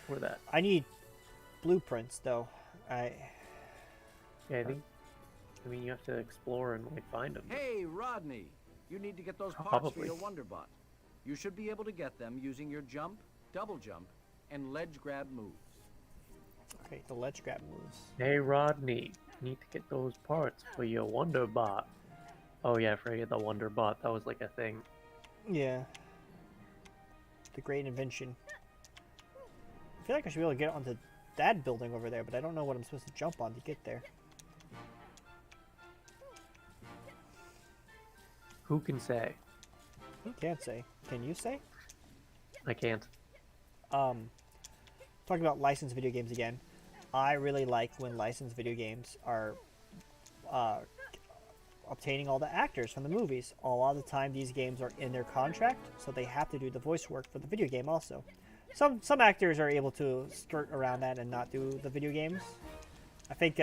Or that? I need blueprints though. Yeah, I mean, you have to explore and like find them. Hey, Rodney, you need to get those parts Probably. for your Wonderbot. You should be able to get them using your jump, double jump, and ledge grab moves. Okay, the ledge grab moves. Hey Rodney, need to get those parts for your Wonderbot. Oh yeah, I forget the Wonderbot. That was like a thing. Yeah. The great invention. I feel like I should be able to get onto that building over there, but I don't know what I'm supposed to jump on to get there. Who can say? You can't say. Can you say? I can't. Talking about licensed video games again. I really like when licensed video games are obtaining all the actors from the movies. A lot of the time these games are in their contract, so they have to do the voice work for the video game also. Some actors are able to skirt around that and not do the video games. I think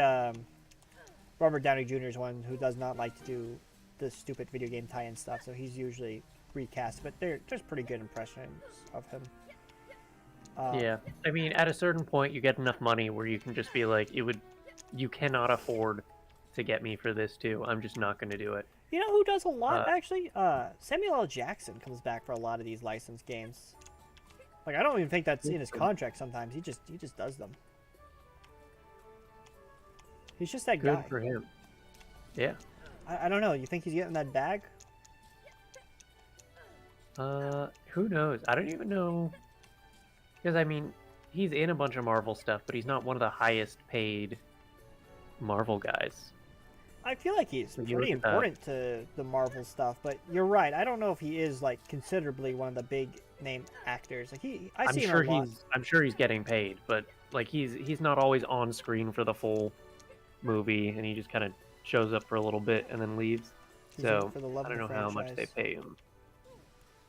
Robert Downey Jr. is one who does not like to do the stupid video game tie-in stuff, so he's usually recast, but there's pretty good impressions of him. Yeah, I mean, at a certain point, you get enough money where you can just be like, you cannot afford to get me for this too. I'm just not going to do it. You know who does a lot actually? Samuel L. Jackson comes back for a lot of these licensed games. Like I don't even think that's in his contract. Sometimes he just does them. He's just that Good guy. for him. Yeah. I don't know. You think he's getting that bag? Who knows? I don't even know. Because I mean, he's in a bunch of Marvel stuff, but he's not one of the highest paid Marvel guys. I feel like he's you pretty look at that. important to the Marvel stuff, but you're right. I don't know if he is like considerably one of the big name actors. Like I see him a lot. I'm sure he's getting paid, but like he's not always on screen for the full movie, and he just kind of shows up for a little bit and then leaves. He's in So it for the love I don't of know the how much they franchise. pay him.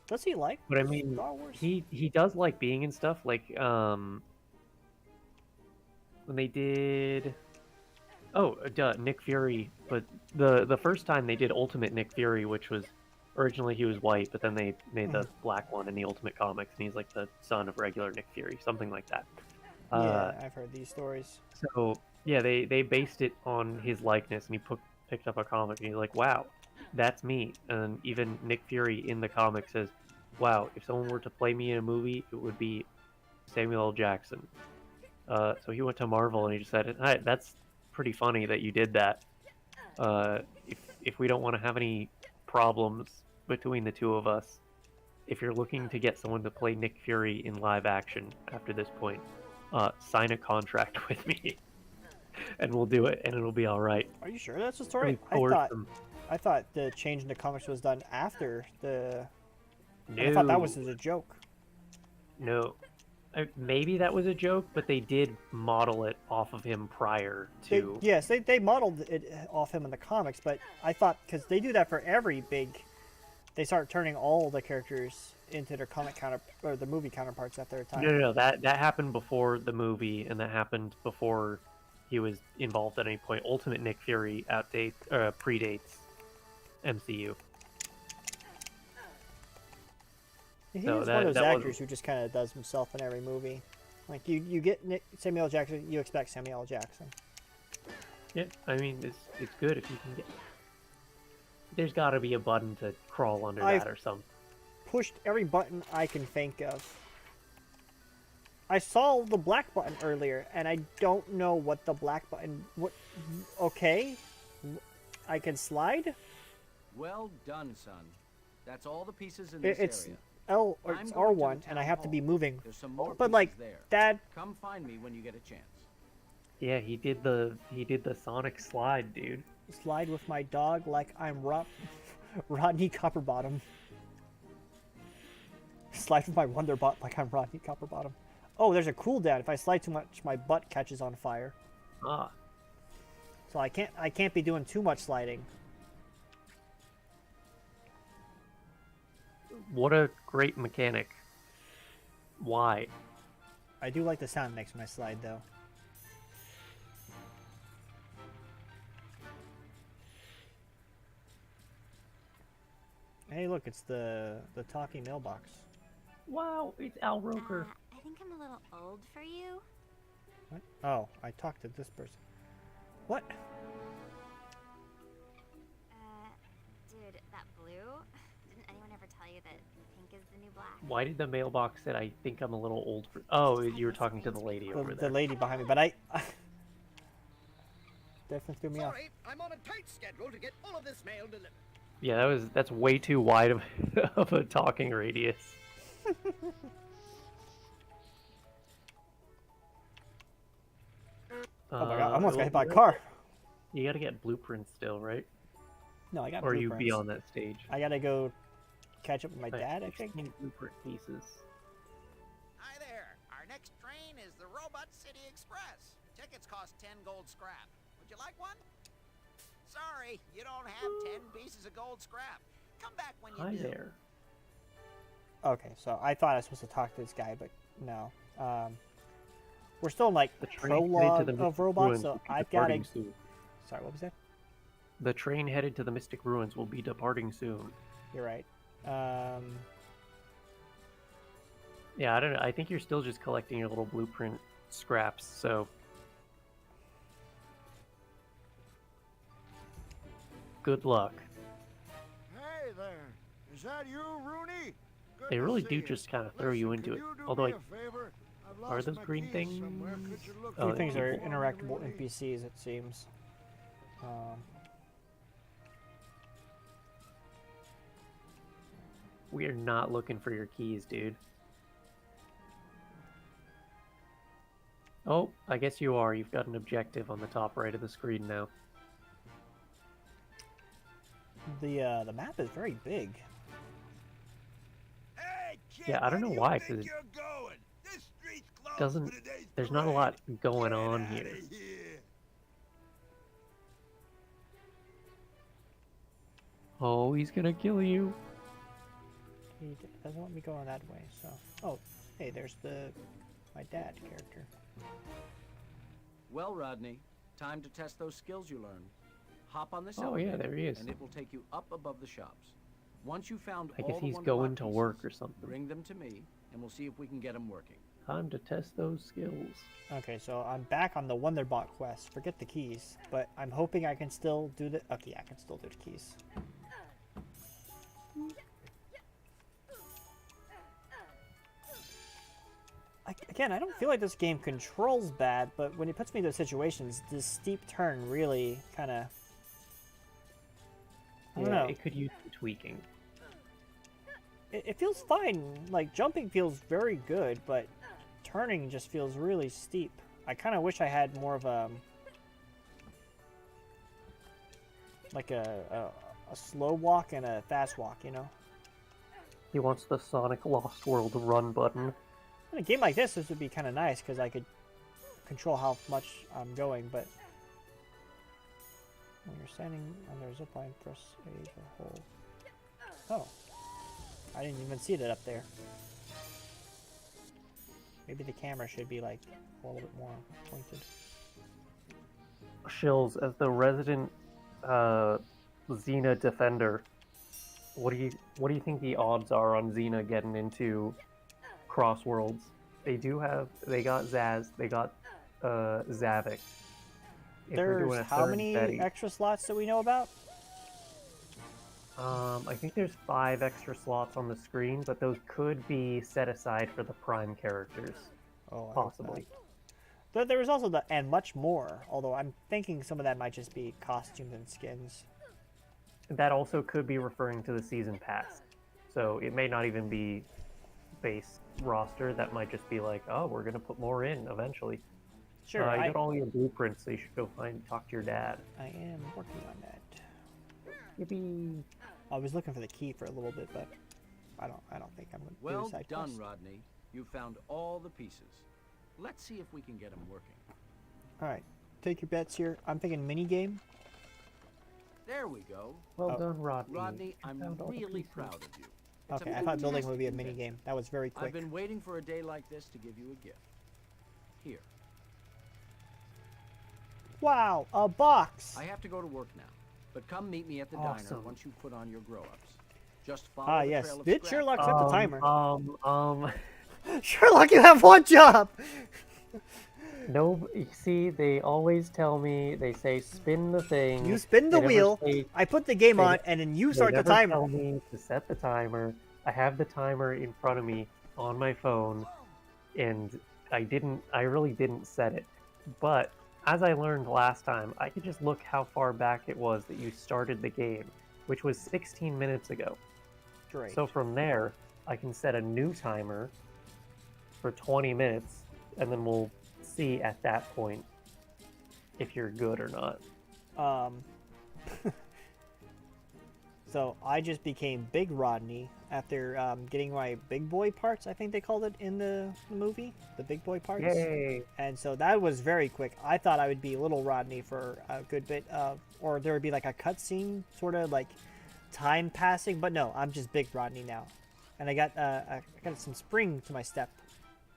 Does he like But I mean, Star Wars? he does like being in stuff like when they did Nick Fury, but the first time they did Ultimate Nick Fury, which was originally he was white, but then they made the black one in the Ultimate Comics, and he's like the son of regular Nick Fury, something like that. Yeah, I've heard these stories. So yeah, they based it on his likeness, and he picked up a comic, and he's like, wow, that's me. And even Nick Fury in the comic says, wow, if someone were to play me in a movie, it would be Samuel L. Jackson. So he went to Marvel and he just said, "Hi, that's pretty funny that you did that. If we don't want to have any problems between the two of us, if you're looking to get someone to play Nick Fury in live action after this point, sign a contract with me, and we'll do it, and it'll be all right." Are you sure that's the story? Really coerced him. I thought the change in the comics was done after the. No, I thought that was a joke. no. Maybe that was a joke, but they did model it off of him prior to. Yes, they modeled it off him in the comics, but I thought because they do that for every big, they start turning all the characters into their comic or the movie counterparts at their time. No. That happened before the movie, and that happened before he was involved at any point. Ultimate Nick Fury predates MCU. He's So one of that those wasn't- actors who just kind of does himself in every movie. Like you get Samuel L. Jackson, you expect Samuel L. Jackson. Yeah, I mean it's good if you can get. There's got to be a button to crawl under that or something. Pushed every button I can think of. I saw the black button earlier, and I don't know what the black button. What? Okay, I can slide. Well done, son. That's all the pieces in this It's area. L or I'm it's going to the R1, and I town have to be hall. moving. There's some more But like pieces there. Dad, Come find me when you get a chance. Yeah, he did the Sonic slide, dude. slide with my dog like I'm Rodney Copperbottom. Slide with my Wonderbot like I'm Rodney Copperbottom. Oh, there's a cooldown. If I slide too much, my butt catches on fire. Ah, So I can't be doing too much sliding. what a great mechanic. Why? I do like the sound it makes when I slide, though. Hey, look, it's the talking mailbox. Wow, it's Al Roker. I think I'm a little old for you. What? Oh, I talked to this person. What? Dude, that blue? Didn't anyone ever tell you that pink is the new black? Why did the mailbox say I think I'm a little old for? Oh, you were talking to the lady over The there. lady behind me, but I definitely threw me off. Sorry, I'm on a tight schedule to get all of this mail delivered. Yeah, that's way too wide of a talking radius. Oh my god, I almost got hit by a car. You gotta get blueprints still, right? No, I got Or are you blueprints. beyond that stage? I gotta go catch up with my Like, dad, I think. 16 blueprint pieces. Hi there. Our next train is the Robot City Express. Tickets cost 10 gold scrap. Would you like one? Sorry, you don't have 10 pieces of gold scrap. Come back when you Hi do. there. Okay, so I thought I was supposed to talk to this guy, but no. We're still in like The train headed to prologue the of Mystic robots, Ruins so will be I've departing gotta. soon. Sorry, what was that? The train headed to the Mystic Ruins will be departing soon. You're right. Yeah, I don't know. I think you're still just collecting your little blueprint scraps, so. Good luck. Hey there. Is that you, Rooney? Good They to really see do you. just kind of throw you Listen, into can it. you do Although, me I, a favor? I've are lost those my green keys things? somewhere. Could you look Oh, These things are for me, interactable Rooney? NPCs, it seems. we are not looking for your keys, dude. Oh, I guess you are. You've got an objective on the top right of the screen now. The map is very big. Hey, kid, Yeah, I don't where know do you why, think 'cause it you're going? This street's closed doesn't- for today's there's not a lot parade. going Get on outta here. here. Oh, he's gonna kill you. He doesn't want me going that way, so. Oh, hey, there's my dad character. Well, Rodney, time to test those skills you learned. Hop on this Oh, yeah, elevator, there he is. and it will take you up above the shops. Once you found I all guess the he's Wonderbot going to work pieces, or something. Bring them to me, and we'll see if we can get them working. Time to test those skills. Okay, so I'm back on the Wonderbot quest. Forget the keys, but I'm hoping I can still do the. Okay, I can still do the keys. Again, I don't feel like this game controls bad, but when it puts me in those situations, this steep turn really kind of... I don't know. It could use some tweaking. It feels fine. Like, jumping feels very good, but turning just feels really steep. I kind of wish I had more of a... like a slow walk and a fast walk, you know? He wants the Sonic Lost World run button. In a game like this would be kind of nice, because I could control how much I'm going, but... when you're standing under a zipline, press A to hold. Oh. I didn't even see that up there. Maybe the camera should be, like, a little bit more pointed. Shills, as the resident Xena defender, what do you think the odds are on Xena getting into Crossworlds? They got Zaz, they got Zavik. There's how many extra slots that we know about? I think there's 5 extra slots on the screen, but those could be set aside for the prime characters. Oh, possibly. There was also and much more, although I'm thinking some of that might just be costumes and skins. That also could be referring to the season pass. So it may not even be base roster. That might just be like, oh, we're going to put more in eventually. Sure. You got all your blueprints, so you should go talk to your dad. I am working on that. Yippee. I was looking for the key for a little bit, but I don't think I'm going to do Well a side done, quest. Rodney. You found all the pieces. Let's see if we can get them working. All right, take your bets here. I'm thinking mini game. There we go. Well done, Rodney. Rodney, I'm really proud of you. It's Okay, a I thought building would be a fantastic mini invention. game. That was very quick. I've been waiting for a day like this to give you a gift. Here. Wow, a box. I have to go to work now, but come meet me at the diner Awesome. once you've put on your grow-ups. Just follow the Yes. trail of Did scrap. Sherlock set the timer? Sherlock, Sherlock, you have one job. no, you see, they always tell me, they say spin the thing. You spin the They never wheel. say- I put the game they- on, and then you they start the never timer. tell me to set the timer. I have the timer in front of me on my phone, and I really didn't set it. But as I learned last time, I could just look how far back it was that you started the game, which was 16 minutes ago. Great. So from there, I can set a new timer for 20 minutes, and then we'll see at that point if you're good or not. So I just became Big Rodney after getting my big boy parts, I think they called it in the movie, the big boy parts. Yay! And so that was very quick. I thought I would be Little Rodney for a good bit, or there would be like a cutscene, sort of like time passing. But no, I'm just Big Rodney now, and I got some spring to my step.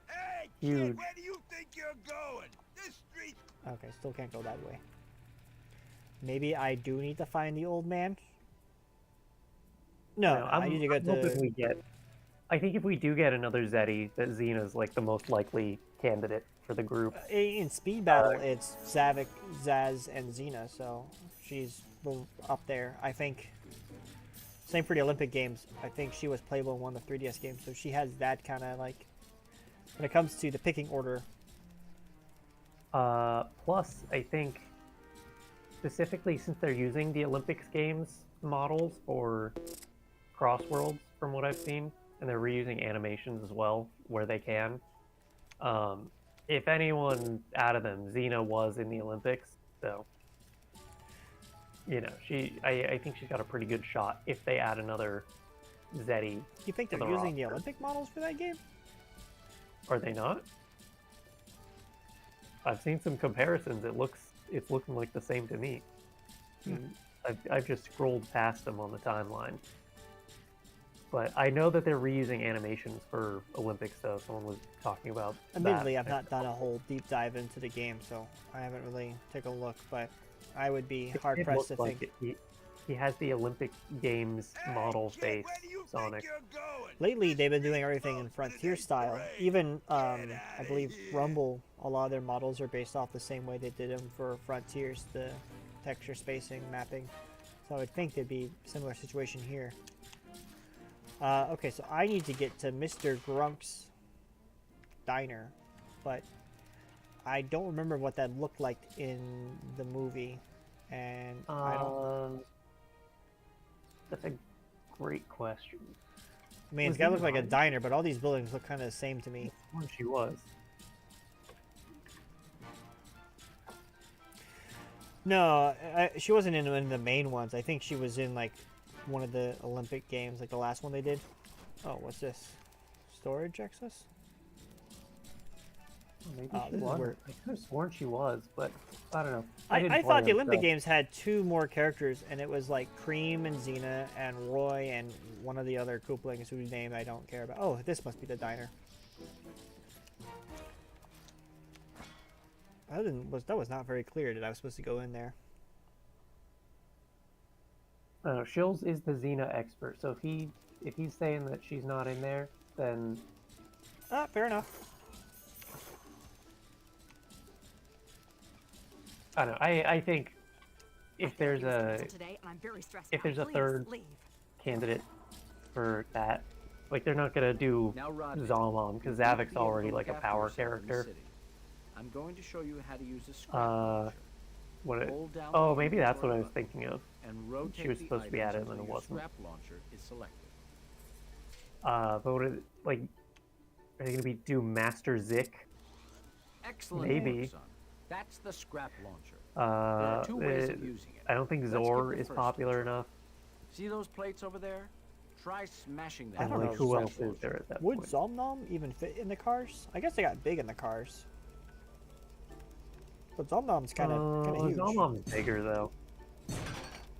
Hey, Huge. kid, where do you think you're going? This street. Okay, still can't go that way. Maybe I do need to find the old man. No, I need to go I'm hoping to. we get. I think if we do get another Zeddy, that Xena's like the most likely candidate for the group. In speed battle, it's Zavik, Zaz, and Xena, so she's up there. I think. Same for the Olympic Games. I think she was playable in one of the 3DS games, so she has that kind of like. When it comes to the picking order. Plus, I think specifically since they're using the Olympics Games models for Crossworlds, from what I've seen, and they're reusing animations as well where they can. If anyone out of them, Xena was in the Olympics, so you know, I think she's got a pretty good shot if they add another Zeddy. You think they're the using the roster. Olympic models for that game? Are they not? I've seen some comparisons. It's looking like the same to me. I've just scrolled past them on the timeline. But I know that they're reusing animations for Olympics, though. Someone was talking about Admittedly, that. I've not done a whole deep dive into the game, so I haven't really taken a look, but I would be It hard-pressed looks to like think. he has the Olympic Games model Kid, face, where do you Sonic. think you're going? Lately, they've been doing everything in Frontier style. Even, I believe, Rumble, a lot of their models are based off the same way they did them for Frontiers, the texture spacing, mapping. So I would think there'd be a similar situation here. Okay, so I need to get to Mr. Grunk's diner, but I don't remember what that looked like in the movie, and I don't. That's a great question. I mean, it's Was gotta it look like a behind? diner, but all these buildings look kind of the same to me. When she was. No, she wasn't in the main ones. I think she was in like one of the Olympic games, like the last one they did. Oh, what's this? Storage access? Maybe Oh, she this is was. where- I could have sworn she was, but I don't know. I didn't play thought the them, Olympic so- Games had 2 more characters, and it was like Cream and Xena and Roy and one of the other Kooplings whose name I don't care about. Oh, this must be the diner. That was not very clear that I was supposed to go in there. I don't know. Shills is the Xena expert, so if he's saying that she's not in there, then Fair enough. I don't know. I think if there's a today, and I'm very stressed if out. there's a Please third leave. candidate for that, like they're not gonna do Now, Rodney, Zalmon because you need to Zavic's be able to already look like a after power yourself in the character. city. I'm going to show you how to use a scrap Uh, launcher. What? Hold down Oh, the maybe that's what I was inventory thinking of. button and rotate She was the supposed to be items added, and until then it your wasn't. scrap launcher is selected. But what is, like, are they gonna be do Master Zik? Excellent Maybe. work, son. That's the scrap launcher. There are 2 ways of using it. I don't think Let's Zor get the is first popular one. enough. See those plates over there? Try smashing them. I And don't like, know. who Scrap else is launcher. there at that Would point? Zomnom even fit in the cars? I guess they got big in the cars. But Zomnom's kind of huge. Zalmon's bigger though.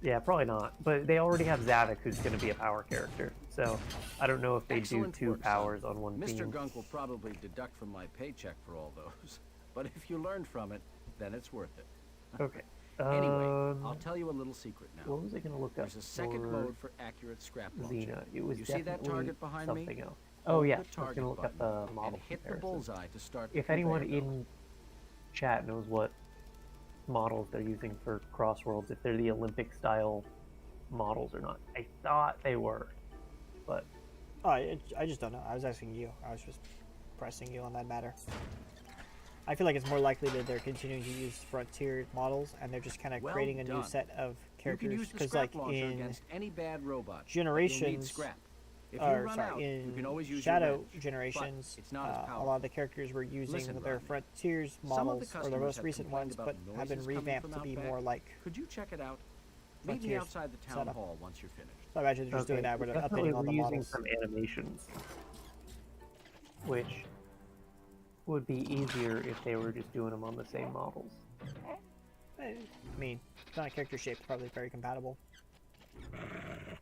Yeah, probably not. But they already have Zavik, who's going to be a power character. So I don't know if they Excellent do 2 work, son. powers on one Mr. team. Gunk will probably deduct from my paycheck for all those. But if you learn from it, then it's worth it. Okay. Anyway, I'll tell you a little secret now. What was I going to look up? There's a second for mode for accurate scrap launching. Xena. It was You see that definitely target behind me? something else. Oh Hold yeah, the I was target going to look up button the model and hit the comparison. bullseye to start the If anyone conveyor belt. in chat knows what models they're using for Crossworlds, if they're the Olympic style models or not. I thought they were, but Oh, I just don't know. I was asking you. I was just pressing you on that matter. I feel like it's more likely that they're continuing to use Frontier models and they're just kind of Well creating a new done. set of You can characters. use the Because, scrap like, launcher in against any bad robot. but you'll need Generations, scrap. If you or run sorry, out, in you can always use Shadow your wrench, Generations, but it's not as a powerful. lot of the characters were using Listen, their Rodney. Frontiers Some of the models, or the customers most have recent complained ones, about but have been noises coming revamped from to be out more back. like. Could you check it out? Meet me Frontiers outside the town setup. hall once you're finished. So I imagine they're just doing that where they're definitely updating all the reusing models. some animations, which would be easier if they were just doing them on the same models. I mean, it's not a character shape, probably very compatible.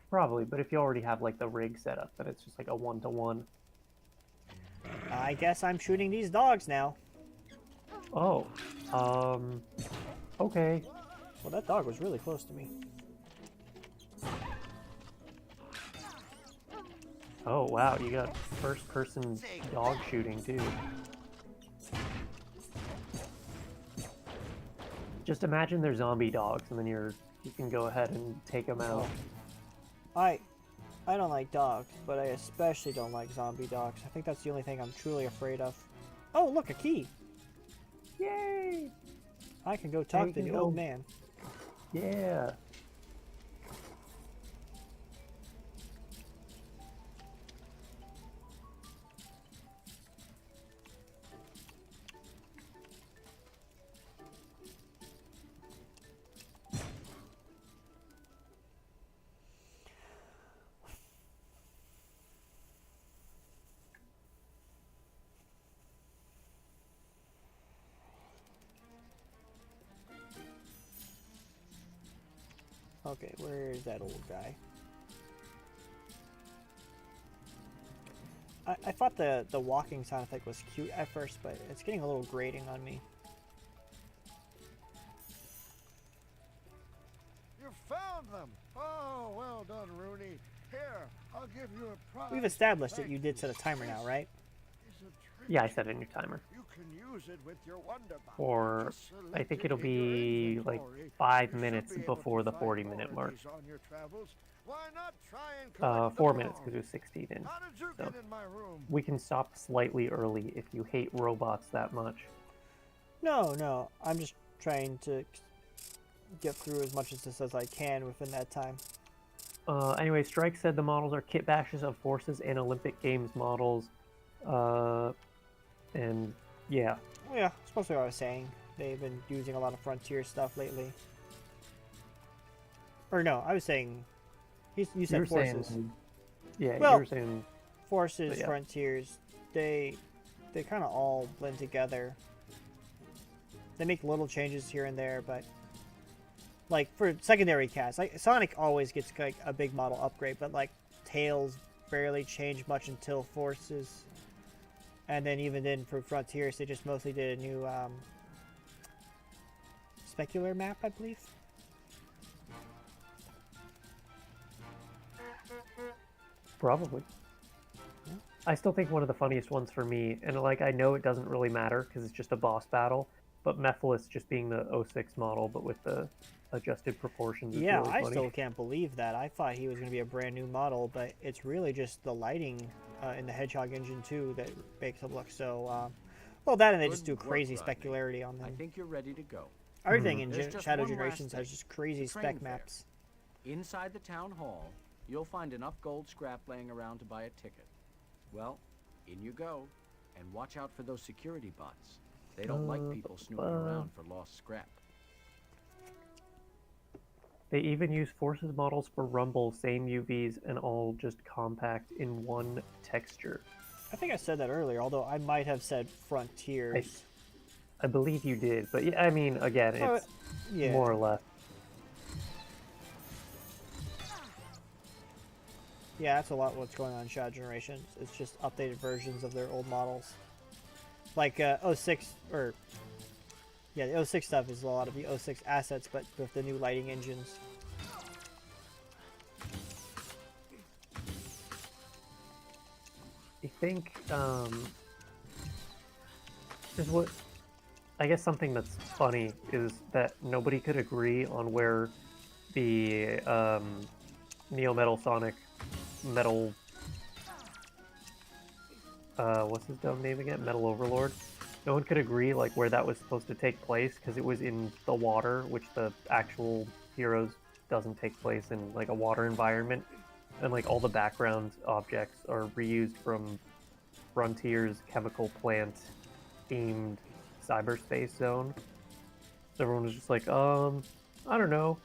Probably, but if you already have like the rig set up, then it's just like a 1-to-1. I guess I'm shooting these dogs now. Oh, okay. Well, that dog was really close to me. Oh wow, you got first-person dog shooting too. Just imagine they're zombie dogs, and then you can go ahead and take them out. I don't like dogs, but I especially don't like zombie dogs. I think that's the only thing I'm truly afraid of. Oh, look, a key! Yay! I can go talk to you the go. old man. Yeah. Okay, where is that old guy? I thought the walking sound effect was cute at first, but it's getting a little grating on me. You found them! Oh, well done, Rooney. Here, I'll give you a prize. We've established that Thank you did set a timer now, right? It's a treat. Yeah, I set a new timer. You can use it with your Wonder Box. Or Just I select think it it'll in your be like inventory. 5 You should minutes be able to before the find 40-minute mark. authorities on your travels Why not try and collect 4 them minutes all? because it was 16 in. How did you So get in my room? we can stop slightly early if you hate robots that much. No. I'm just trying to get through as much of this as I can within that time. Anyway, Strike said the models are kit bashes of Forces and Olympic Games models. And yeah. Well, yeah, that's mostly what I was saying. They've been using a lot of Frontier stuff lately. Or no, I was saying... You said Forces. Saying, yeah, Well, you were saying... Forces, yeah. Frontiers, they kind of all blend together. They make little changes here and there, but... Like, for secondary cast, like, Sonic always gets, like, a big model upgrade, but, like, Tails barely change much until Forces. And then even then, for Frontiers, they just mostly did a new, specular map, I believe. Probably. Yeah. I still think one of the funniest ones for me, and like I know it doesn't really matter because it's just a boss battle, but Mephiles just being the 06 model, but with the adjusted proportions is Yeah, really I funny. still can't believe that. I thought he was going to be a brand new model, but it's really just the lighting in the Hedgehog engine 2 that makes it look so... well, that and they just do Good crazy work, Rodney. specularity on I them. think you're ready to go. Everything in There's just Shadow one last Generations has thing. just crazy The train spec fare. maps. Inside the town hall, you'll find enough gold scrap laying around to buy a ticket. Well, in you go, and watch out for those security bots. They don't like people snooping around for lost scrap. They even use Forces models for Rumble, same UVs, and all just compact in one texture. I think I said that earlier, although I might have said Frontiers. I believe you did, but yeah, I mean, again, it's yeah. more or less. Yeah, that's a lot what's going on in Shadow Generations. It's just updated versions of their old models. Like 06, or... Yeah, the 06 stuff is a lot of the 06 assets, but with the new lighting engines. I think, is what... I guess something that's funny is that nobody could agree on where the Neo Metal Sonic Metal... what's his dumb name again? Metal Overlord. No one could agree like where that was supposed to take place because it was in the water, which the actual Heroes doesn't take place in like a water environment, and like all the background objects are reused from Frontier's chemical plant themed cyberspace zone. So everyone was just like, I don't know.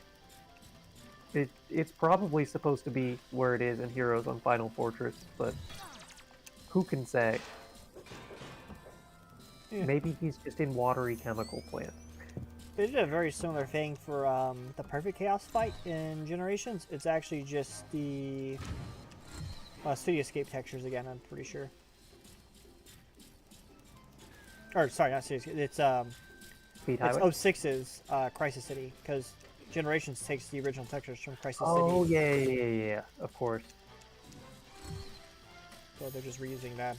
It's probably supposed to be where it is in Heroes on Final Fortress, but who can say? Yeah. Maybe he's just in watery chemical plant. They did a very similar thing for the Perfect Chaos fight in Generations. It's actually just the Cityscape textures again, I'm pretty sure. Or, sorry, not Cityscape. It's, Speed Highway? it's 06's Crisis City, because Generations takes the original textures from Crisis Oh, City. yeah, of course. So they're just reusing that.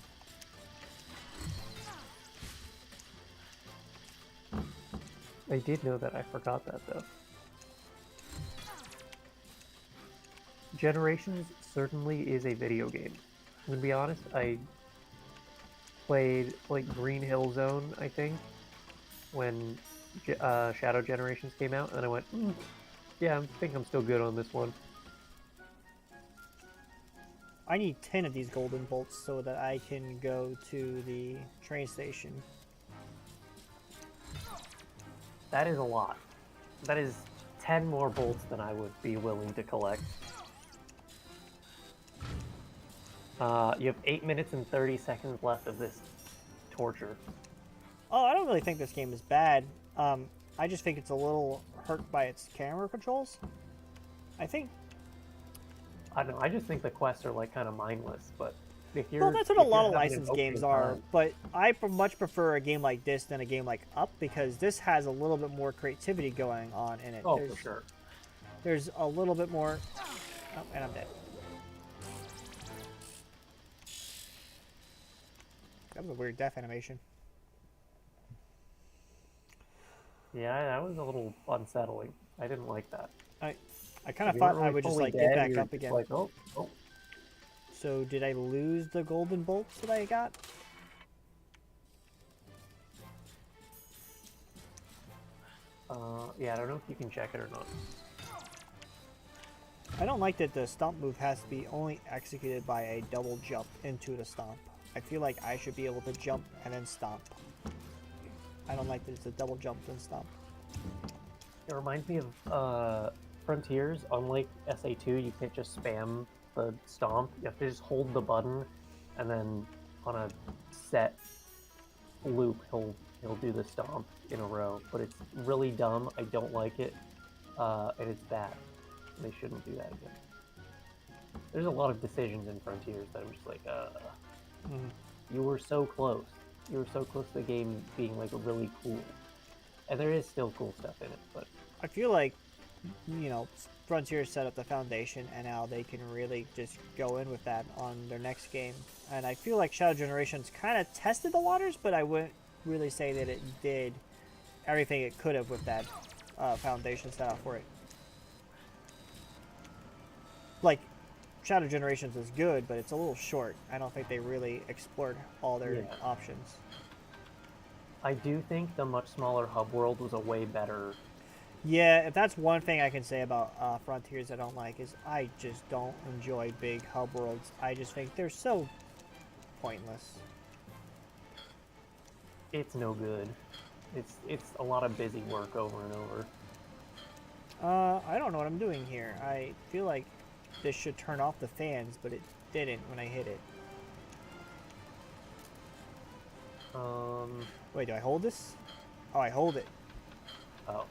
I did know that. I forgot that, though. Generations certainly is a video game. I'm gonna be honest, I played, like, Green Hill Zone, I think, when Shadow Generations came out, and I went, yeah, I think I'm still good on this one. I need 10 of these golden bolts so that I can go to the train station. That is a lot. That is 10 more bolts than I would be willing to collect. You have 8 minutes and 30 seconds left of this torture. Oh, I don't really think this game is bad. I just think it's a little hurt by its camera controls. I think... I don't know, I just think the quests are, like, kind of mindless, but if you're... Well, that's what a lot of having an licensed okay games are, time- but I much prefer a game like this than a game like Up, because this has a little bit more creativity going on in it. Oh, for sure. There's a little bit more... Oh, and I'm dead. That was a weird death animation. Yeah, that was a little unsettling. I didn't like that. I kind of You thought weren't I really would just fully like dead, get back you were up just again. like, oh, oh. So did I lose the golden bolts that I got? Yeah, I don't know if you can check it or not. I don't like that the stomp move has to be only executed by a double jump into the stomp. I feel like I should be able to jump and then stomp. I don't like that it's a double jump then stomp. It reminds me of Frontiers. Unlike SA2, you can't just spam the stomp. You have to just hold the button, and then on a set loop, he'll do the stomp in a row. But it's really dumb. I don't like it, and it's bad. They shouldn't do that again. There's a lot of decisions in Frontiers that I'm just like, you were so close. You were so close to the game being like really cool. And there is still cool stuff in it, but I feel like, you know, Frontier set up the foundation, and now they can really just go in with that on their next game. And I feel like Shadow Generations kind of tested the waters, but I wouldn't really say that it did everything it could have with that foundation set out for it. Like, Shadow Generations is good, but it's a little short. I don't think they really explored all their options. I do think the much smaller hub world was a way better. Yeah, if that's one thing I can say about Frontiers I don't like, is I just don't enjoy big hub worlds. I just think they're so pointless. It's no good. It's a lot of busy work over and over. I don't know what I'm doing here. I feel like this should turn off the fans, but it didn't when I hit it. Wait, do I hold this? Oh, I hold it. Oh.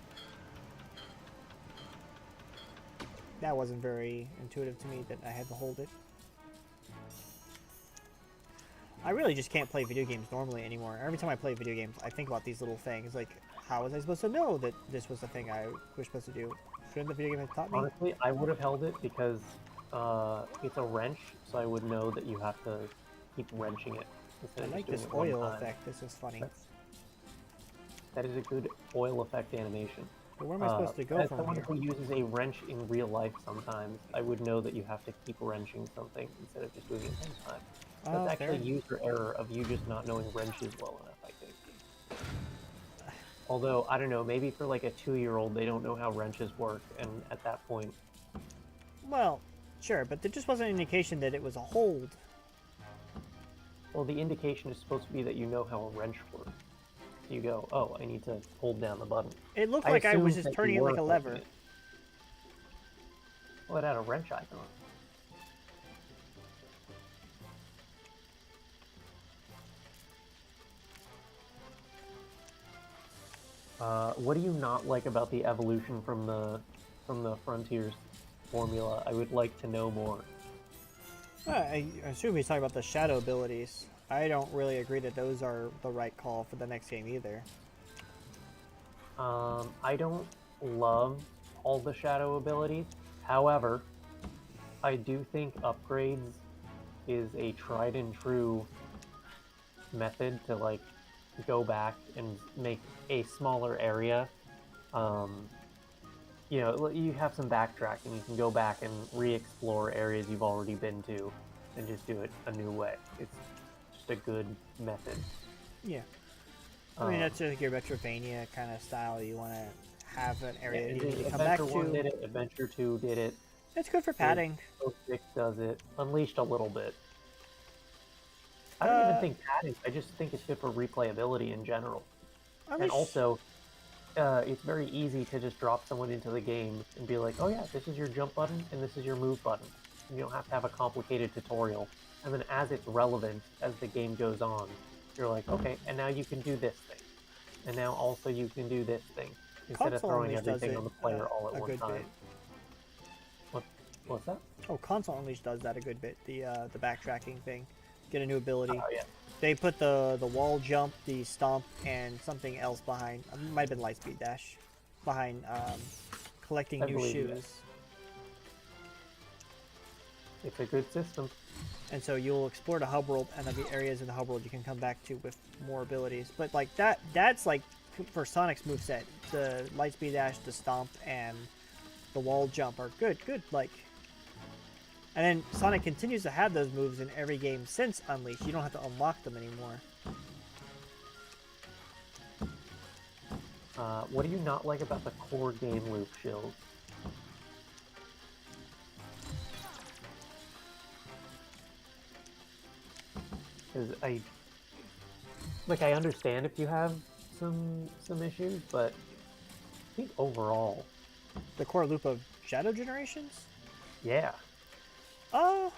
That wasn't very intuitive to me that I had to hold it. I really just can't play video games normally anymore. Every time I play video games, I think about these little things. Like, how was I supposed to know that this was the thing I was supposed to do? Shouldn't the video game have taught me? Honestly, I would have held it because it's a wrench, so I would know that you have to keep wrenching it. I like this just doing it one oil time. effect. This is funny. That is a good oil effect animation. But where am I supposed to go As from someone here? who uses a wrench in real life sometimes, I would know that you have to keep wrenching something instead of just doing it one time. Oh, That's fair. actually user error of you just not knowing wrenches well enough, I think. Although, I don't know, maybe for like a 2-year-old, they don't know how wrenches work, and at that point... Well, sure, but there just wasn't an indication that it was a hold. Well, the indication is supposed to be that you know how a wrench works. You go, oh, I need to hold down the button. It looked like I was assumed just that turning you it like were a holding lever. it. Well, it had a wrench icon. What do you not like about the evolution from the Frontiers formula? I would like to know more. I assume he's talking about the shadow abilities. I don't really agree that those are the right call for the next game either. I don't love all the shadow abilities. However, I do think upgrades is a tried and true method to like go back and make a smaller area. You know, you have some backtracking. You can go back and re-explore areas you've already been to and just do it a new way. It's just a good method. Yeah. I mean, that's like your Retrovania kind of style. You want to have an area that you need to come back Adventure 1 to. did it, Adventure 2 did it, It's good for padding. 06 does it, Unleashed a little bit. I don't even think padding, I just think it's good for replayability in general. And also, it's very easy to just drop someone into the game and be like, oh yeah, this is your jump button and this is your move button. And you don't have to have a complicated tutorial. And then as it's relevant, as the game goes on, you're like, okay, and now you can do this thing. And now also you can do this thing. Instead of Console throwing Unleashed does everything it, on the player all at a one good time. bit. What's that? Oh, Console Unleashed does that a good bit. The backtracking thing. Get a new ability. Oh yeah. They put the wall jump, the stomp, and something else behind. It might have been Lightspeed Dash. Behind collecting I new believe you. shoes. It's a good system. And so you'll explore the hub world, and there'll be areas in the hub world you can come back to with more abilities. But like that's like for Sonic's moveset, the Lightspeed Dash, the Stomp, and the wall jump are good, like. And then Sonic continues to have those moves in every game since Unleashed. You don't have to unlock them anymore. What do you not like about the core game loop, Shills? Because I understand if you have some issues, but I think overall, The core loop of Shadow Generations? yeah, I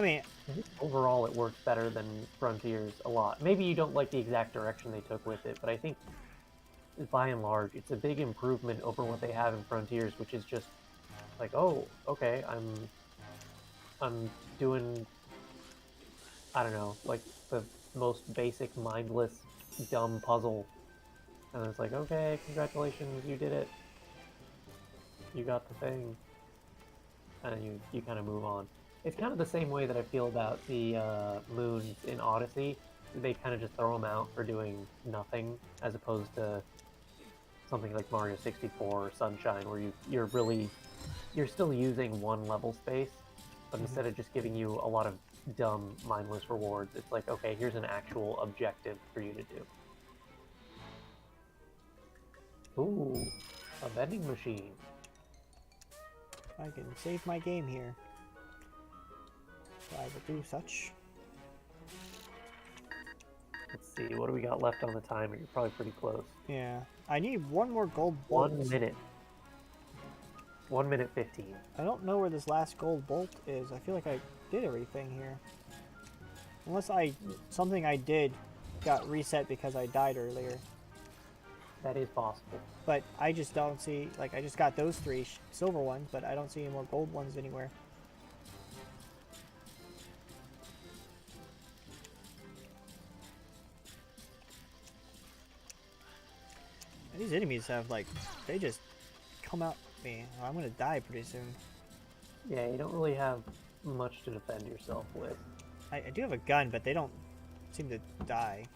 mean, I think overall it works better than Frontiers a lot. Maybe you don't like the exact direction they took with it, but I think by and large, it's a big improvement over what they have in Frontiers, which is just like, oh, okay, I'm doing, I don't know, like the most basic, mindless, dumb puzzle, and it's like, okay, congratulations, you did it, you got the thing, and then you kind of move on. It's kind of the same way that I feel about the moons in Odyssey. They kind of just throw them out for doing nothing, as opposed to something like Mario 64 or Sunshine, where you're still using one level space, but instead of just giving you a lot of dumb, mindless rewards, it's like, okay, here's an actual objective for you to do. Ooh, a vending machine. I can save my game here. So I will do such. Let's see, what do we got left on the timer? You're probably pretty close. Yeah. I need one more gold bolt. 1 minute. 1 minute 15. I don't know where this last gold bolt is. I feel like I did everything here. Unless something I did got reset because I died earlier. That is possible. But I just don't see, like, I just got those 3 silver ones, but I don't see any more gold ones anywhere. And these enemies have, like, they just come out me. I'm gonna die pretty soon. Yeah, you don't really have much to defend yourself with. I do have a gun, but they don't seem to die.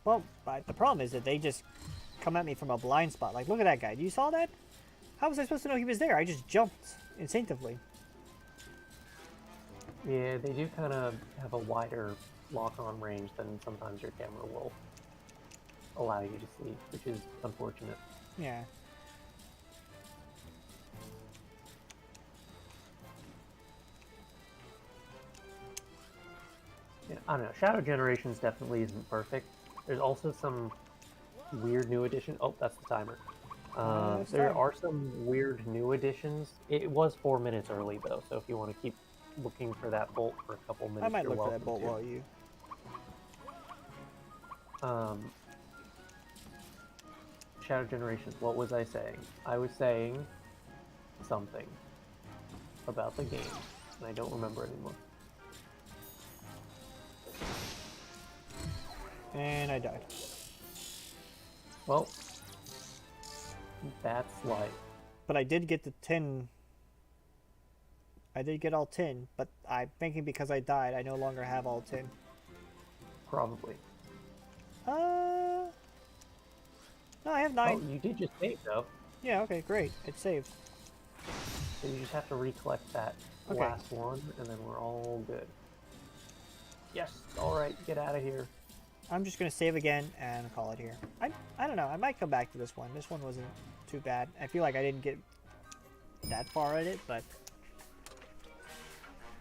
Well, the problem is that they just come at me from a blind spot. Like, look at that guy. You saw that? How was I supposed to know he was there? I just jumped instinctively. Yeah, they do kind of have a wider lock-on range than sometimes your camera will allow you to see, which is unfortunate. Yeah. Yeah, I don't know. Shadow Generations definitely isn't perfect. There's also some weird new addition. Oh, that's the timer. There are some weird new additions. It was 4 minutes early though, so if you want to keep looking for that bolt for a couple minutes, I might you're look for that bolt welcome to. while you. Shadow Generations, what was I saying? I was saying something about the game, and I don't remember anymore. And I died. Well, that's life. But I did get the 10. I did get all 10, but I'm thinking because I died, I no longer have all 10. Probably. No, I have 9. Oh, you did just save though. Yeah, okay, great. It's saved. So you just have to recollect that last one, and then we're all good. Yes, alright, get out of here. I'm just going to save again and call it here. I don't know, I might come back to this one. This one wasn't too bad. I feel like I didn't get that far at it, but...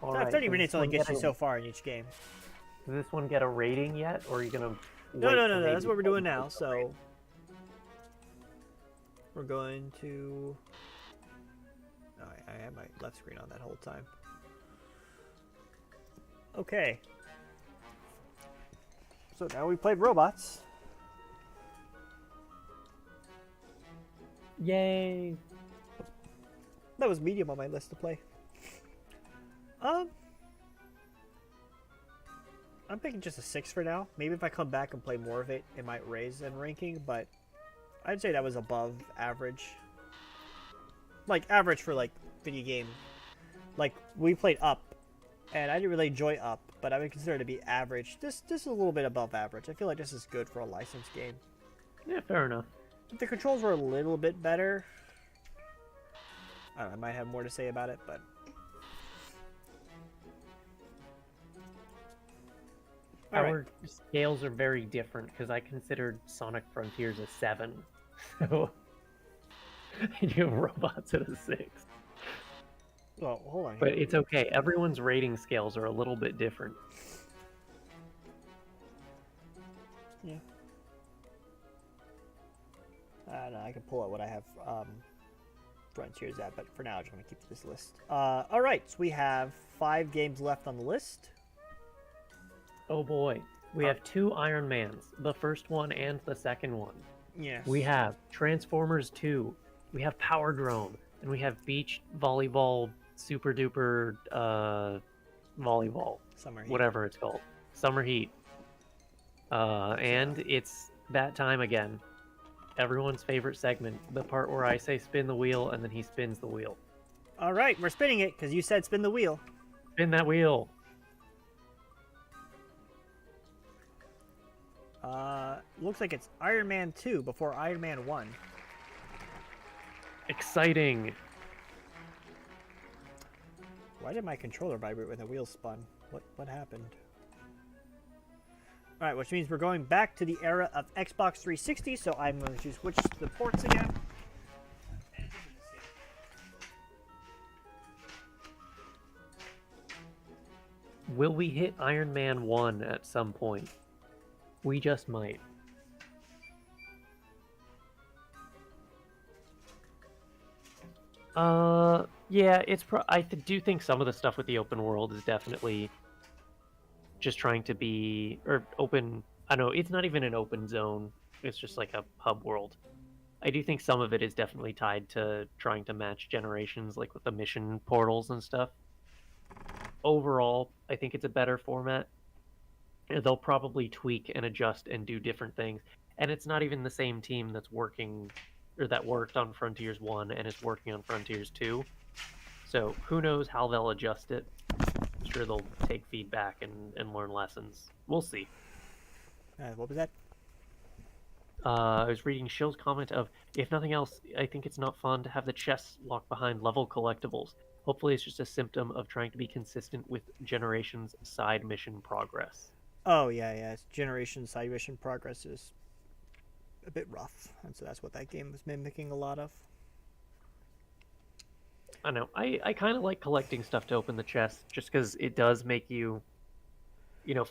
Alright, 30 minutes only gets you so far in each game. Does this one get a rating yet, or are you gonna... No, that's what we're doing now, so... We're going to... Oh, I had my left screen on that whole time. Okay. So now we played robots. Yay! That was medium on my list to play. I'm picking just a 6 for now. Maybe if I come back and play more of it, it might raise in ranking, but I'd say that was above average. Like, average for, like, video game. Like, we played Up, and I didn't really enjoy Up, but I would consider it to be average. This is a little bit above average. I feel like this is good for a licensed game. Yeah, fair enough. If the controls were a little bit better, I don't know, I might have more to say about it, but all right. Our scales are very different because I considered Sonic Frontiers a 7. So you have robots at a 6. Well, hold on. But it's okay. Everyone's rating scales are a little bit different. Yeah. No, I can pull out what I have Frontiers at, but for now I'm just going to keep this list. All right, so we have 5 games left on the list. Oh boy. We have 2 Iron Mans, the first one and the second one. Yes. We have Transformers 2. We have Power Drone. And we have Beach Volleyball Super Duper Volleyball. Summer Heat. Whatever it's called. Summer Heat. And it's that time again. Everyone's favorite segment. The part where I say spin the wheel and then he spins the wheel. All right, we're spinning it because you said spin the wheel. Spin that wheel. Looks like it's Iron Man 2 before Iron Man 1. Exciting. Why did my controller vibrate when the wheel spun? What happened? All right, which means we're going back to the era of Xbox 360, so I'm going to switch the ports again. Will we hit Iron Man 1 at some point? We just might. Yeah, I do think some of the stuff with the open world is definitely just trying to be, or open, I don't know, it's not even an open zone, it's just like a hub world. I do think some of it is definitely tied to trying to match generations, like with the mission portals and stuff. Overall, I think it's a better format. They'll probably tweak and adjust and do different things. And it's not even the same team that's working, or that worked on Frontiers 1 and is working on Frontiers 2. So who knows how they'll adjust it. I'm sure they'll take feedback and learn lessons. We'll see. What was that? I was reading Shill's comment of, if nothing else, I think it's not fun to have the chests locked behind level collectibles. Hopefully it's just a symptom of trying to be consistent with Generation's side mission progress. Oh, yeah. Generation side mission progress is a bit rough, and so that's what that game was mimicking a lot of. I know. I kind of like collecting stuff to open the chest, just because it does make you,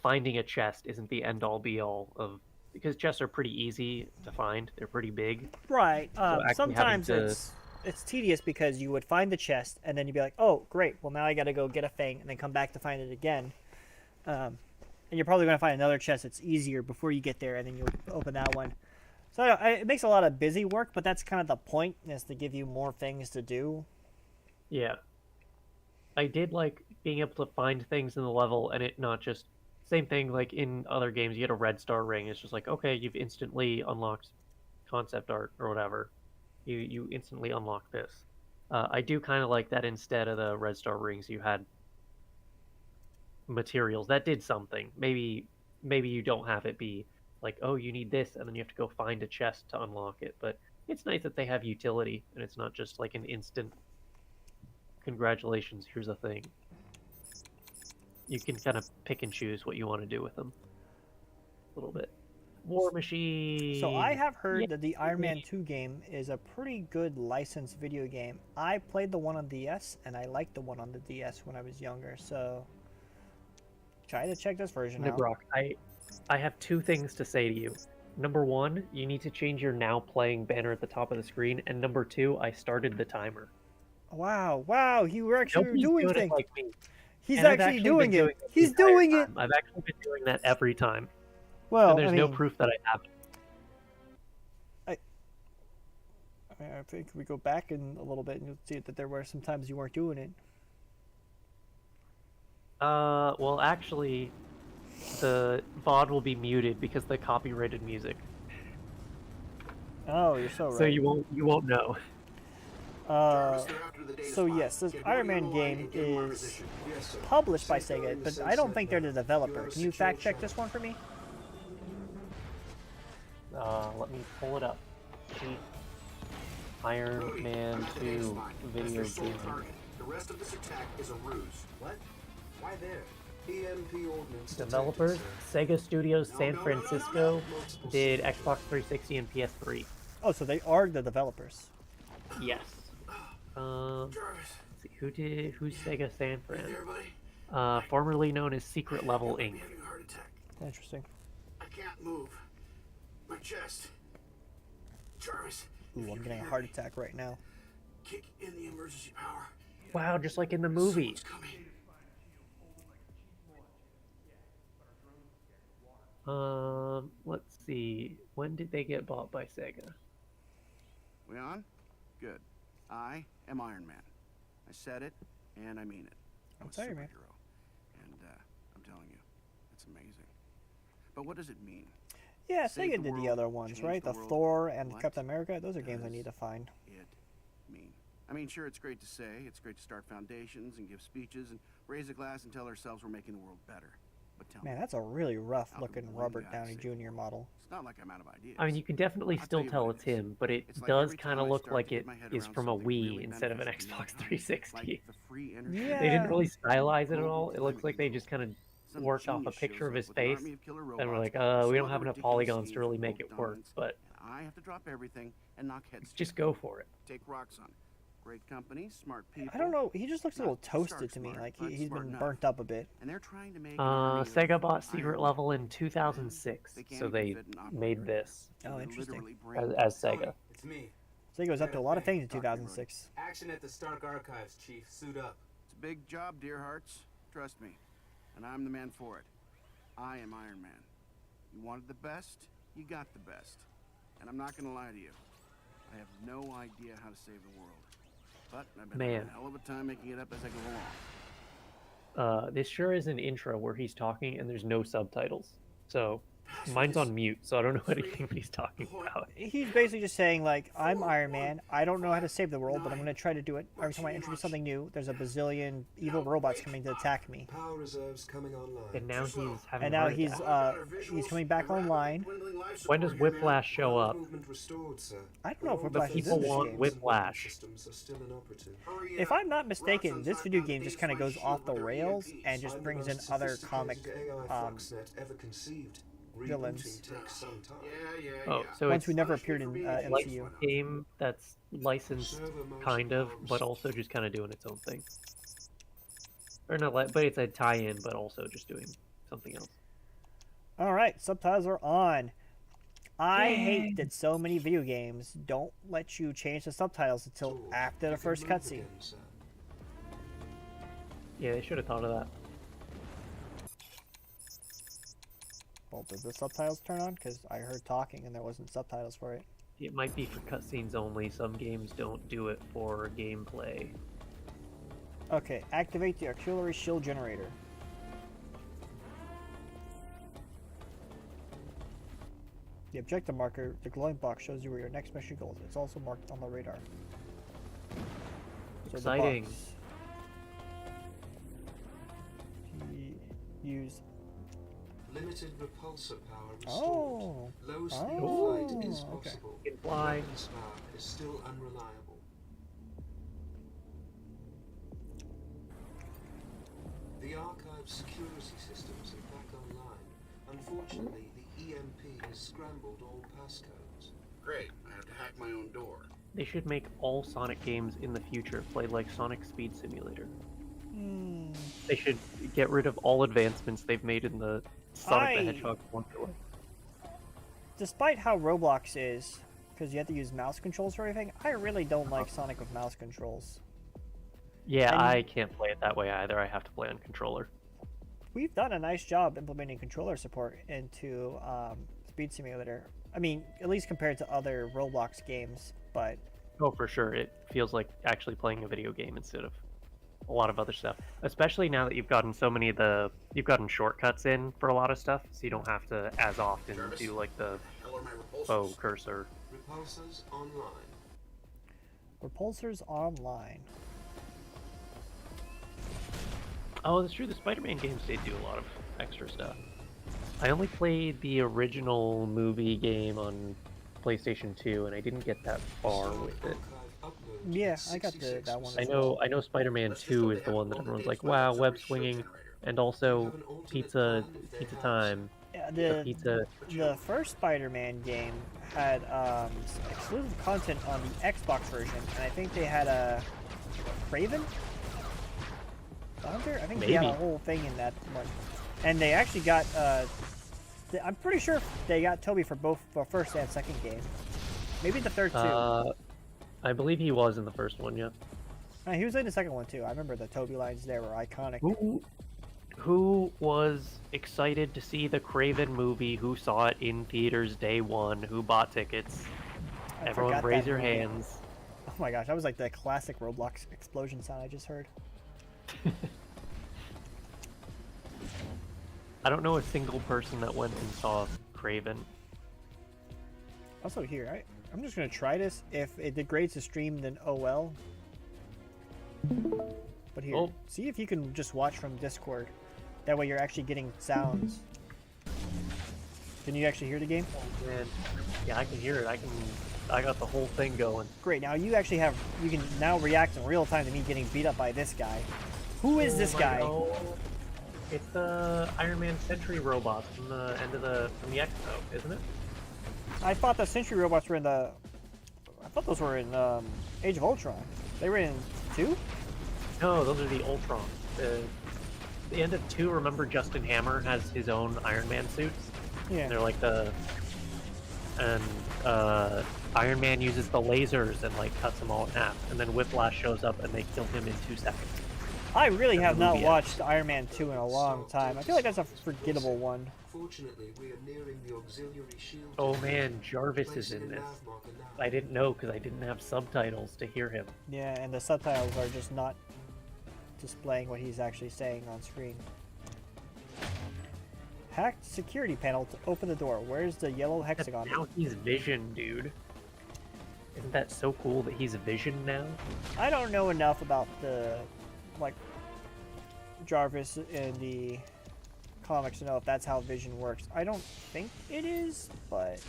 finding a chest isn't the end-all be-all of, because chests are pretty easy to find. They're pretty big. Right. So Sometimes it's tedious because you would find the chest, and then you'd be like, oh, great, well, now I got to go get a thing, and then come back to find it again. And you're probably going to find another chest that's easier before you get there, and then you'll open that one. So it makes a lot of busy work, but that's kind of the point, is to give you more things to do. Yeah. I did like being able to find things in the level, and it not just... Same thing, like in other games, you get a red star ring. It's just like, okay, you've instantly unlocked concept art or whatever. You instantly unlock this. I do kind of like that instead of the red star rings, you had materials. That did something. Maybe you don't have it be like, oh, you need this, and then you have to go find a chest to unlock it. But it's nice that they have utility, and it's not just like an instant, congratulations, here's a thing. You can kind of pick and choose what you want to do with them. A little bit. War Machine! So I have heard that the Iron Man 2 game is a pretty good licensed video game. I played the one on DS, and I liked the one on the DS when I was younger, so try to check this version out. Nibroc, I have 2 things to say to you. Number 1, you need to change your now playing banner at the top of the screen, and number 2, I started the timer. Wow, you were actually doing things. Like me. He's actually doing it. He's doing it. I've actually been doing that every time. Well, and there's no proof that I haven't. I think we go back in a little bit and you'll see that there were some times you weren't doing it. Well, actually, the VOD will be muted because of the copyrighted music. Oh, you're so right. So you won't know. So yes, this Iron Man game is published by Sega, but I don't think they're the developer. Can you fact check this one for me? Let me pull it up. Cheat. Iron Man 2 video game. The rest of this attack is a ruse. What? Why there? EMP ordnance. Developers, Sega Studios San Francisco did Xbox 360 and PS3. Oh, so they are the developers. Yes. Let's see, who's Sega San Fran? Formerly known as Secret Level Inc. Having a heart attack. Interesting. I can't move. My chest. Jarvis. Ooh, I'm getting a heart attack right now. Kick in the emergency power. Wow, just like in the movie. Someone's coming. Let's see. When did they get bought by Sega? We on? Good. I am Iron Man. I said it, and I mean it. I'm a That's Iron Man. superhero, and I'm telling you, it's amazing. But what does it mean? Yeah, Save Sega the did the world, other ones, change right? the The world. Thor and What Captain America. Those are games I does need to find. It mean? I mean, sure, it's great to say. It's great to start foundations and give speeches and raise a glass and tell ourselves we're making the world better. But tell Man, me, that's a really rough How looking come one Robert guy Downey saved Jr. model. it's not like I'm out of ideas. I mean, you can definitely I'll still tell you tell what it's it is. him, but it It's like does every kind time of I look start like to get it my head is around from a something Wii really instead of an beneficial to Xbox mankind, 360. like the free energy Yeah. They didn't really stylize it at global all. It looks like they climate just kind of Some worked off a genius picture shows of up his with an face, army of killer and we're robots like, or we some don't have other enough ridiculous polygons scheme to really for make world it work, dominance, but and I have to drop everything and knock heads just together. go for it. Take Roxxon. Great company, smart people. I don't know. He just looks a little Not stark toasted to me. smart, Like but he's smart been enough. burnt up a bit. And they're trying to make an army of Sega bought Iron Secret Man. Level in 2006, They can't so even they fit an made operator. this Oh, They interesting. literally as brain- Sega. It's me. Sega was up to a lot of things in 2006. Action at the Stark Archives, Chief. Suit up. It's a big job, dear hearts. Trust me. And I'm the man for it. I am Iron Man. You wanted the best, you got the best. And I'm not gonna lie to you. I have no idea how to save the world. But I've been having Man. a hell of a time making it up as I go along. This sure is an intro where he's talking and there's no subtitles. So mine's on mute, so I don't know anything he's talking about. He's basically just saying, like, I'm Iron Man. I don't know how to save the world, but I'm going to try to do it. Every time I introduce something new, there's a bazillion evil robots coming to attack me. Power reserves coming online. And now he's having And a now heart he's attack. coming back online. When does Whiplash show up? Movement restored, sir. I don't know if But Whiplash is in people this want game. Whiplash. Systems are still inoperative. If I'm not mistaken, this video game just kind of goes off the rails and just I'm the brings in most other comic sophisticated AI Fluxnet ever conceived. villains. Rebooting takes some time. Oh, so ones it's we never appeared in like MCU. a game that's licensed, kind of, but also just kind of doing its own thing. Or not, but it's a tie-in, but also just doing something else. All right, subtitles are on. I hate that so many video games don't let you change the subtitles until after the first cutscene. Yeah, they should have thought of that. Well, did the subtitles turn on? Because I heard talking and there wasn't subtitles for it. It might be for cutscenes only. Some games don't do it for gameplay. Okay, activate the artillery shield generator. The objective marker, the glowing box, shows you where your next mission goes. It's also marked on the radar. So the Exciting. box. Use. Limited repulsor power restored. Oh. Low speed Oh, flight is okay. possible. You can fly. Weapons power is still unreliable. The archive's security systems are back online. Unfortunately, the EMP has scrambled all passcodes. Great. I have to hack my own door. They should make all Sonic games in the future play like Sonic Speed Simulator. They should get rid of all advancements they've made in the Sonic the Hedgehog formula. Despite how Roblox is, because you have to use mouse controls for everything, I really don't like Sonic with mouse controls. Yeah, And- I can't play it that way either. I have to play on controller. We've done a nice job implementing controller support into Speed Simulator. I mean, at least compared to other Roblox games, but Oh, for sure. It feels like actually playing a video game instead of a lot of other stuff. Especially now that you've gotten you've gotten shortcuts in for a lot of stuff, so you don't have to as often do like the Hell are my repulsors? bow cursor. Repulsors online. Repulsors online. Oh, that's true. The Spider-Man games did do a lot of extra stuff. I only played the original movie game on PlayStation 2, and I didn't get that far with it. Yeah, I got that one. I know Spider-Man 2 is the one that everyone's like, wow, web swinging, and also pizza time. Yeah, The pizza. the first Spider-Man game had exclusive content on the Xbox version, and I think they had a Craven Hunter. I think they had a whole thing in that one, and they actually got. I'm pretty sure they got Toby for both the first and second game. Maybe the third too. I believe he was in the first one, yeah. He was in the second one too. I remember the Toby lines there were iconic. Who was excited to see the Craven movie? Who saw it in theaters day one? Who bought tickets? Everyone raise your hands. Oh my gosh, that was like the classic Roblox explosion sound I just heard. I don't know a single person that went and saw Craven. Also here, I'm just gonna try this. If it degrades the stream, then oh well. But here, see if you can just watch from Discord. That way you're actually getting sounds. Can you actually hear the game? Oh man, yeah, I can hear it. I got the whole thing going. Great. Now you actually you can now react in real time to me getting beat up by this guy. Who is this guy? It's the Iron Man Sentry robots from the end of from the Expo, isn't it? I thought the Sentry robots were in I thought those were in Age of Ultron. They were in 2? No, those are the Ultron. The end of 2, remember Justin Hammer has his own Iron Man suits? Yeah. And they're like Iron Man uses the lasers and like cuts them all in half. And then Whiplash shows up and they kill him in 2 seconds. I really have not watched Iron Man 2 in a long time. I feel like that's a forgettable one. Fortunately, we are nearing the auxiliary shield. Oh man, Jarvis is in this. I didn't know because I didn't have subtitles to hear him. Yeah, and the subtitles are just not displaying what he's actually saying on screen. Hacked security panel to open the door. Where's the yellow hexagon? Now he's Vision, dude. Isn't that so cool that he's Vision now? I don't know enough about the Jarvis in the comics to know if that's how Vision works. I don't think it is, but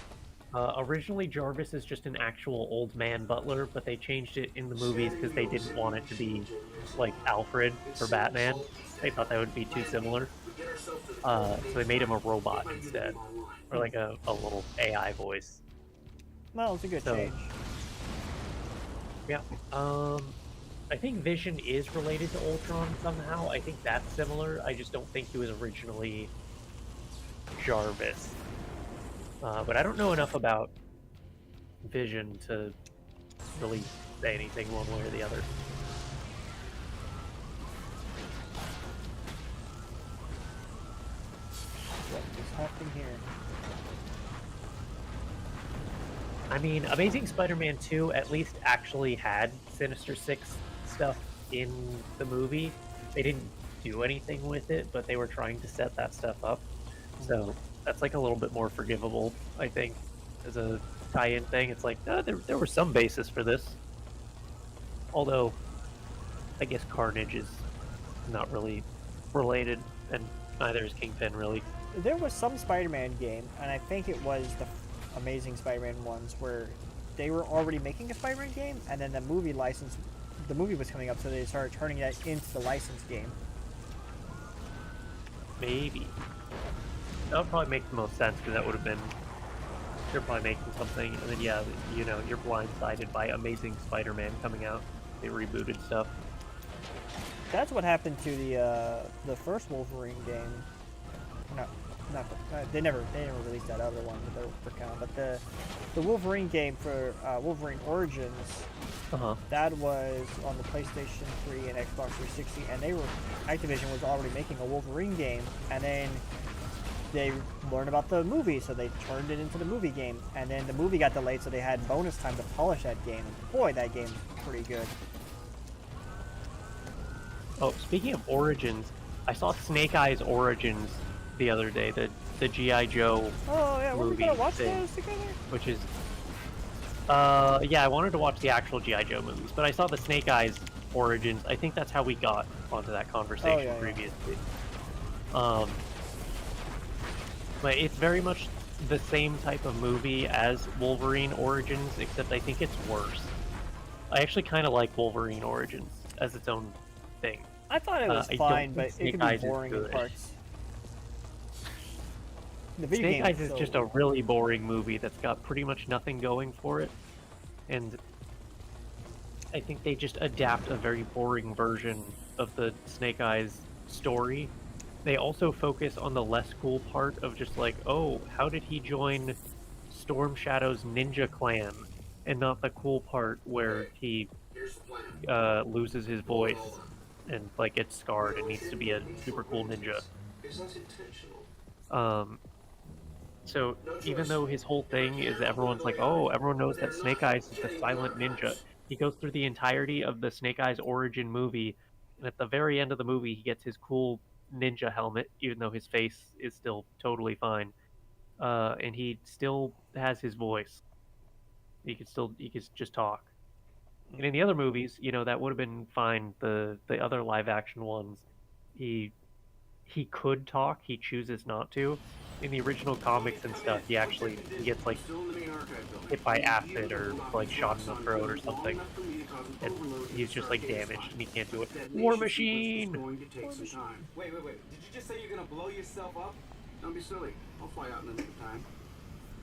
originally Jarvis is just an actual old man butler, but they changed it in the movies because they didn't want it to be like Alfred for Batman. They thought that would be too similar. So they made him a robot instead, or like a little AI voice. Well, it's a good change. Yeah. I think Vision is related to Ultron somehow. I think that's similar. I just don't think he was originally Jarvis. But I don't know enough about Vision to really say anything one way or the other. What is happening here? I mean, Amazing Spider-Man 2 at least actually had Sinister Six stuff in the movie. They didn't do anything with it, but they were trying to set that stuff up. So that's like a little bit more forgivable, I think, as a tie-in thing. It's like, there was some basis for this. Although, I guess Carnage is not really related, and neither is Kingpin, really. There was some Spider-Man game, and I think it was the Amazing Spider-Man ones, where they were already making a Spider-Man game, and then the movie was coming up, so they started turning that into the licensed game. Maybe. That would probably make the most sense, because that would have been... They're probably making something, and then, yeah, you know, you're blindsided by Amazing Spider-Man coming out. They rebooted stuff. That's what happened to the first Wolverine game. No, they never released that other one that they were working on. But the Wolverine game for Wolverine Origins, that was on the PlayStation 3 and Xbox 360, and Activision was already making a Wolverine game, and then they learned about the movie, so they turned it into the movie game, and then the movie got delayed, so they had bonus time to polish that game. And boy, that game's pretty good. Oh, speaking of Origins, I saw Snake Eyes Origins the other day, the G.I. Joe movie. We gonna watch thing, those together? which is, yeah, I wanted to watch the actual G.I. Joe movies, but I saw the Snake Eyes Origins. I think that's how we got onto that conversation previously. But it's very much the same type of movie as Wolverine Origins, except I think it's worse. I actually kind of like Wolverine Origins as its own thing. I thought it was I don't fine, think but it Snake could be Eyes is boring in good. parts. The video Snake game Eyes is just a really boring movie that's got pretty much nothing going for it, and I think they just adapt a very boring version of the Snake Eyes story. They also focus on the less cool part of just like, oh, how did he join Storm Shadow's ninja clan, and not the cool part where he loses his voice and like gets scarred and needs to be a super cool ninja. Is that intentional? So even though his whole thing is everyone's like, oh, everyone knows that Snake Eyes is the silent ninja, he goes through the entirety of the Snake Eyes origin movie, and at the very end of the movie, he gets his cool ninja helmet, even though his face is still totally fine, and he still has his voice. He could just talk. And in the other movies, that would have been fine. The other live action ones, he could talk. He chooses not to. In the original comics and stuff, he gets like hit by acid or like shot in the throat or something, and he's just like damaged and he can't do it. War Machine. Wait. Did you just say you're gonna blow yourself up? Don't be silly. I'll fly out in the nick of time.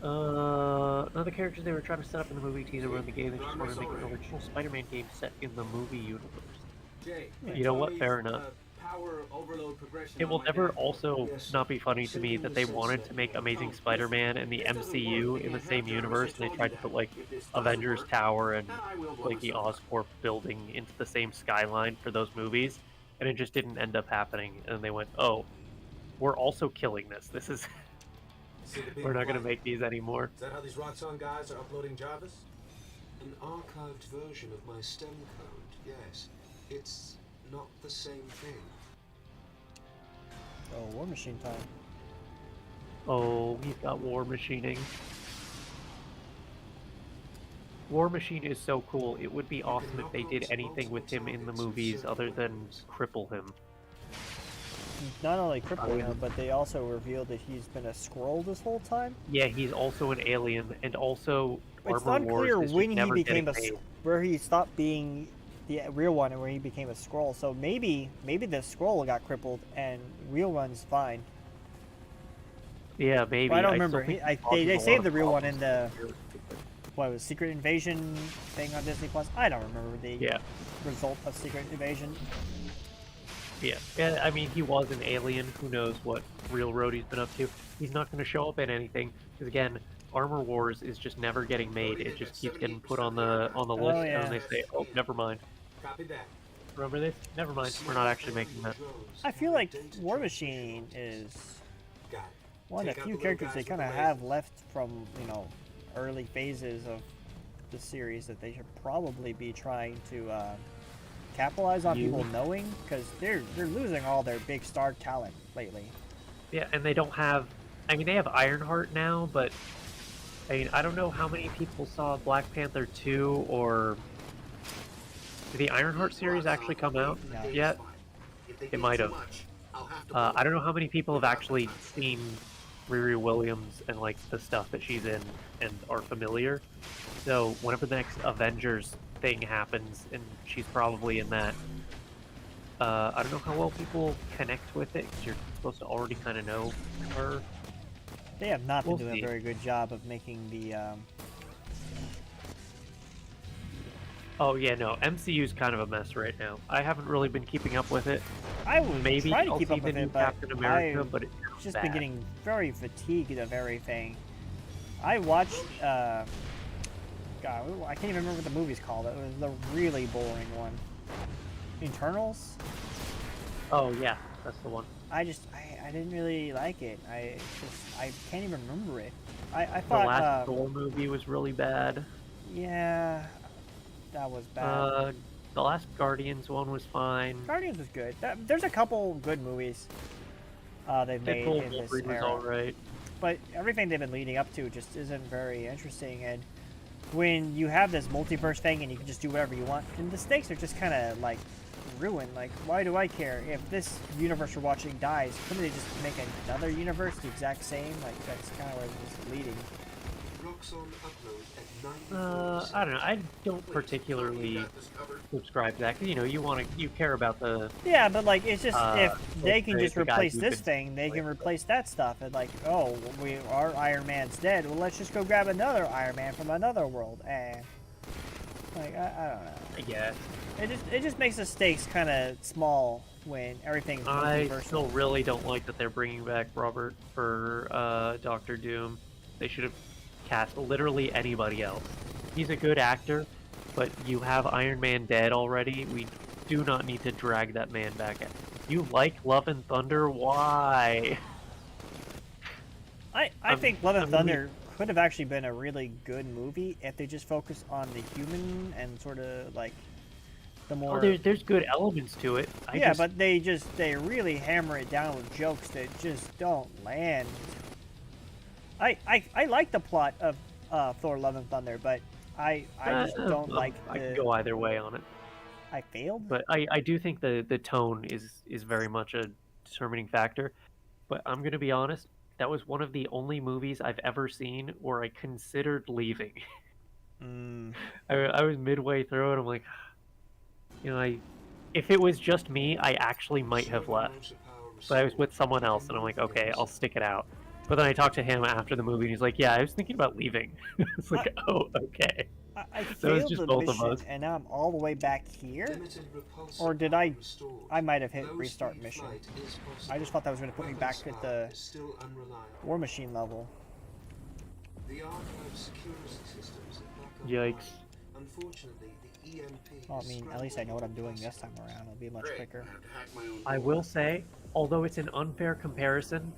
None of the characters they were trying to set up in the movie teaser were in the game. They just wanted to make an original Spider-Man game set in the movie universe. You know what? Fair enough. It will never also not be funny to me that they wanted to make Amazing Spider-Man and the MCU in the same universe, and they tried to put like Avengers Tower and like the Oscorp building into the same skyline for those movies, and it just didn't end up happening. And they went, "Oh, we're also killing this. This is we're not going to make these anymore." Is that how these Roxxon guys are uploading Jarvis? An archived version of my STEM code, yes. It's not the same thing. Oh, War Machine time. Oh, he's got War Machining. War Machine is so cool. It would be awesome if they did anything with him in the movies other than cripple him. Not only cripple him, but they also revealed that he's been a Skrull this whole time. Yeah, he's also an alien, and also It's Armor unclear Wars is when just he never became getting made. where he stopped being the real one and where he became a Skrull. So maybe the Skrull got crippled and real one's fine. Yeah, maybe. Well, I don't still remember. think They a saved lot the of real one in problems. the Secret Invasion thing on Disney Plus. I don't remember the result of Secret Invasion. Yeah, I mean, he was an alien. Who knows what real Rhodey's been up to? He's not going to show up in anything because again, Armor Wars is just never getting made. It just keeps getting put on the list, yeah. and they say, "Oh, never mind." Copy that. Remember this? Never mind. We're not actually making that. I feel like War Machine is Got it. one of the few characters they kind of have left from early phases of the series that they should probably be trying to capitalize on people knowing, because they're losing all their big star talent lately. Yeah, and they don't have. I mean, they have Ironheart now, but I mean, I don't know how many people saw Black Panther 2 or. Did the Ironheart series actually come out yet? It might have. I don't know how many people have actually seen Riri Williams and like the stuff that she's in and are familiar. So whenever the next Avengers thing happens, and she's probably in that, I don't know how well people connect with it because you're supposed to already kind of know her. They have not been We'll doing see. a very good job of making the. Oh yeah, no, MCU's kind of a mess right now. I haven't really been keeping up with it. I was Maybe trying to I'll keep see up the with new it, but Captain America, I've but it's just bad. been getting very fatigued of everything. I watched. God, I can't even remember what the movie's called. It was the really boring one. Internals. Oh yeah, that's the one. I didn't really like it. I can't even remember it. I The thought last Thor movie was really bad. yeah, that was bad. The last Guardians one was fine. Guardians was good. There's a couple good movies they've made Deadpool in this Wolverine was era, alright. but everything they've been leading up to just isn't very interesting. And when you have this multiverse thing and you can just do whatever you want, and the stakes are just kind of like ruined. Like, why do I care if this universe we're watching dies? Couldn't they just make another universe the exact same? Like, that's kind of where this is leading. I don't know. I don't particularly subscribe to that because you care about the Yeah, but like it's just if they can just the guys replace who've this been thing, they can like- replace that stuff. And like, oh, our Iron Man's dead. Well, let's just go grab another Iron Man from another world. Like I don't know. I guess. It just makes the stakes kind of small when everything's I multiversal. still really don't like that they're bringing back Robert for Doctor Doom. They should have cast literally anybody else. He's a good actor, but you have Iron Man dead already. We do not need to drag that man back. You like Love and Thunder? Why? I think Love and Thunder could have actually been a really good movie if they just focused on the human and sort of like the more. Oh, there's good elements to it. But they really hammer it down with jokes that just don't land. I like the plot of Thor: Love and Thunder, but I just don't like. I can go either way on it. I failed. But I do think the tone is very much a determining factor. But I'm gonna be honest, that was one of the only movies I've ever seen where I considered leaving. I was midway through it. I'm like, if it was just me, I actually might have left. But I was with someone else, and I'm like, okay, I'll stick it out. But then I talked to him after the movie, and he's like, yeah, I was thinking about leaving. It's like, oh, okay. I So it's failed just the both of mission, us. and now I'm all the way back here? Or did I might have hit restart mission. I just thought that was going to put me back at the War Machine level. Yikes. Well, I mean, at least I know what I'm doing this time around. It'll be much quicker. I will say, although it's an unfair comparison,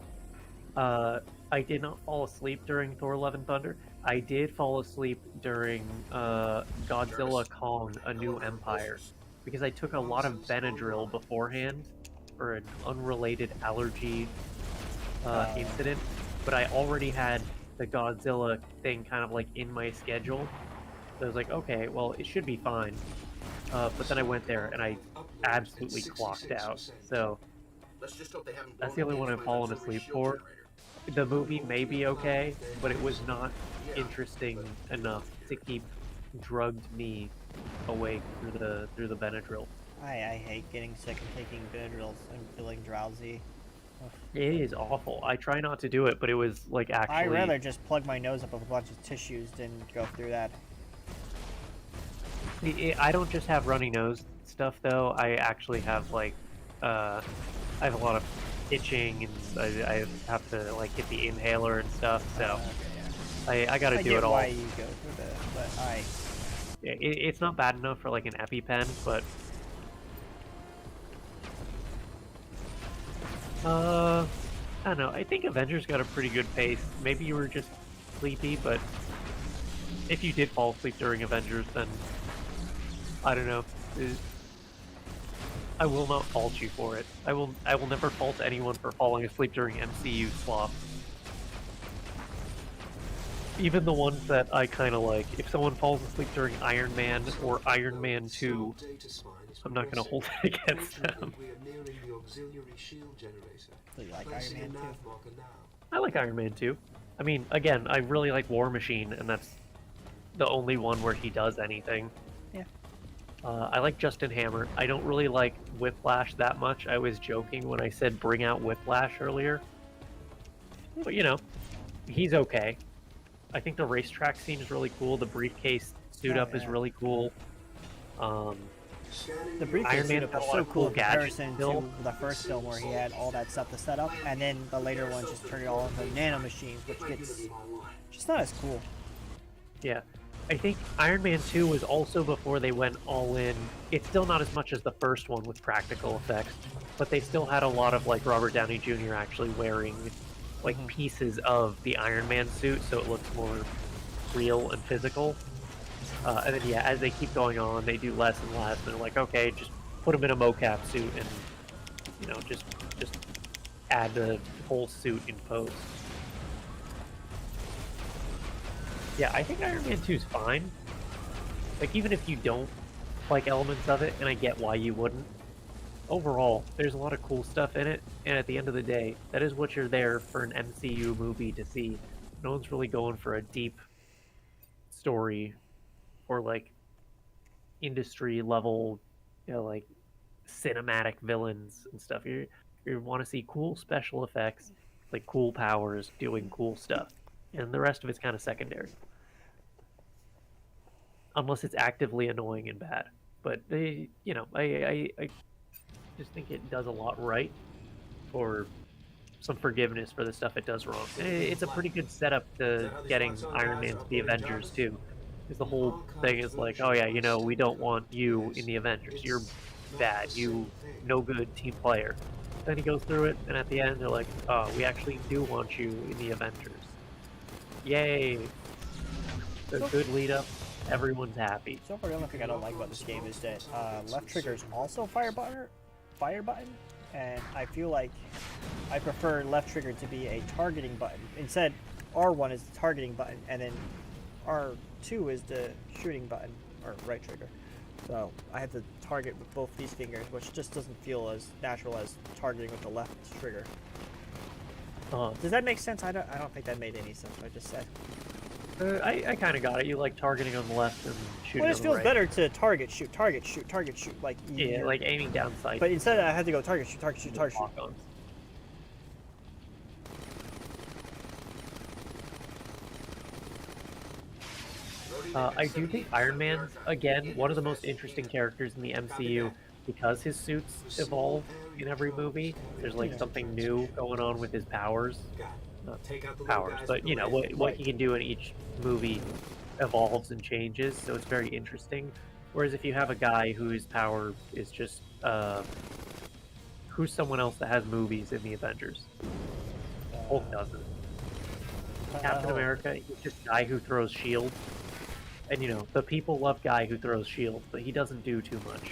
I did not fall asleep during Thor: Love and Thunder. I did fall asleep during Godzilla Kong: A New Empire because I took a lot of Benadryl beforehand for an unrelated allergy incident, but I already had the Godzilla thing kind of like in my schedule. So I was like, okay, well, it should be fine. But then I went there and I absolutely clocked out. So that's the only one I've fallen asleep for. The movie may be okay, but it was not interesting enough to keep drugged me awake through the Benadryl. I hate getting sick and taking Benadryls and feeling drowsy. Ugh. It is awful. I try not to do it, but it was like actually. I'd rather just plug my nose up with a bunch of tissues than go through that. I don't just have runny nose stuff though. I actually have like, I have a lot of itching, and I have to like hit the inhaler and stuff. So I got to do it all. I get why you go through that, but it's not bad enough for like an EpiPen, but I don't know. I think Avengers got a pretty good pace. Maybe you were just sleepy, but if you did fall asleep during Avengers, then I don't know. I will not fault you for it. I will never fault anyone for falling asleep during MCU slop. Even the ones that I kind of like. If someone falls asleep during Iron Man or Iron Man 2, I'm not going to hold it against them. So you like Iron Man 2? I like Iron Man 2. I mean, again, I really like War Machine, and that's the only one where he does anything. Yeah. I like Justin Hammer. I don't really like Whiplash that much. I was joking when I said bring out Whiplash earlier. But, he's okay. I think the racetrack scene is really cool. The briefcase suit-up is really cool. The briefcase Iron Man suit-up had a was lot so of cool cool in gadgets comparison still. to the first film where he had all that stuff to set up, and then the later one just turned it all into nanomachines, which gets just not as cool. Yeah. I think Iron Man 2 was also before they went all in. It's still not as much as the first one with practical effects, but they still had a lot of like Robert Downey Jr. actually wearing like pieces of the Iron Man suit, so it looks more real and physical. And then yeah, as they keep going on, they do less and less. And they're like, okay, just put him in a mocap suit and just add the whole suit in post. Yeah, I think Iron Man 2 is fine. Like, even if you don't like elements of it, and I get why you wouldn't, overall, there's a lot of cool stuff in it, and at the end of the day, that is what you're there for an MCU movie to see. No one's really going for a deep story or like industry level, like cinematic villains and stuff. You want to see cool special effects, like cool powers doing cool stuff, and the rest of it's kind of secondary, unless it's actively annoying and bad. But I just think it does a lot right for some forgiveness for the stuff it does wrong. It's a pretty good setup to getting Iron Man to the Avengers too. Because the whole thing is like, oh yeah, we don't want you in the Avengers. You're bad. You no good team player. Then he goes through it, and at the end they're like, oh, we actually do want you in the Avengers. Yay! A good lead up. Everyone's happy. So far, the only thing I don't like about this game is that left trigger is also fire button, and I feel like I prefer left trigger to be a targeting button. Instead, R1 is the targeting button, and then R2 is the shooting button, or right trigger. So I have to target with both these fingers, which just doesn't feel as natural as targeting with the left trigger. Does that make sense? I don't think that made any sense what I just said. I kind of got it. You like targeting on the left and shooting Well, it on just the feels right. better to target, shoot, target, shoot, target, shoot. Like Yeah, like aiming down sight. But instead, I had to go target, shoot, target, shoot, target, shoot. Lock-ons. I do think Iron Man's, again, one of the most interesting characters in the MCU because his suits evolve in every movie. There's like something new going on with his powers. Not powers, but what he can do in each movie evolves and changes, so it's very interesting. Whereas if you have a guy whose power is just who's someone else that has movies in the Avengers? Hulk doesn't. Captain America, he's just a guy who throws shields. And the people love guy who throws shields, but he doesn't do too much.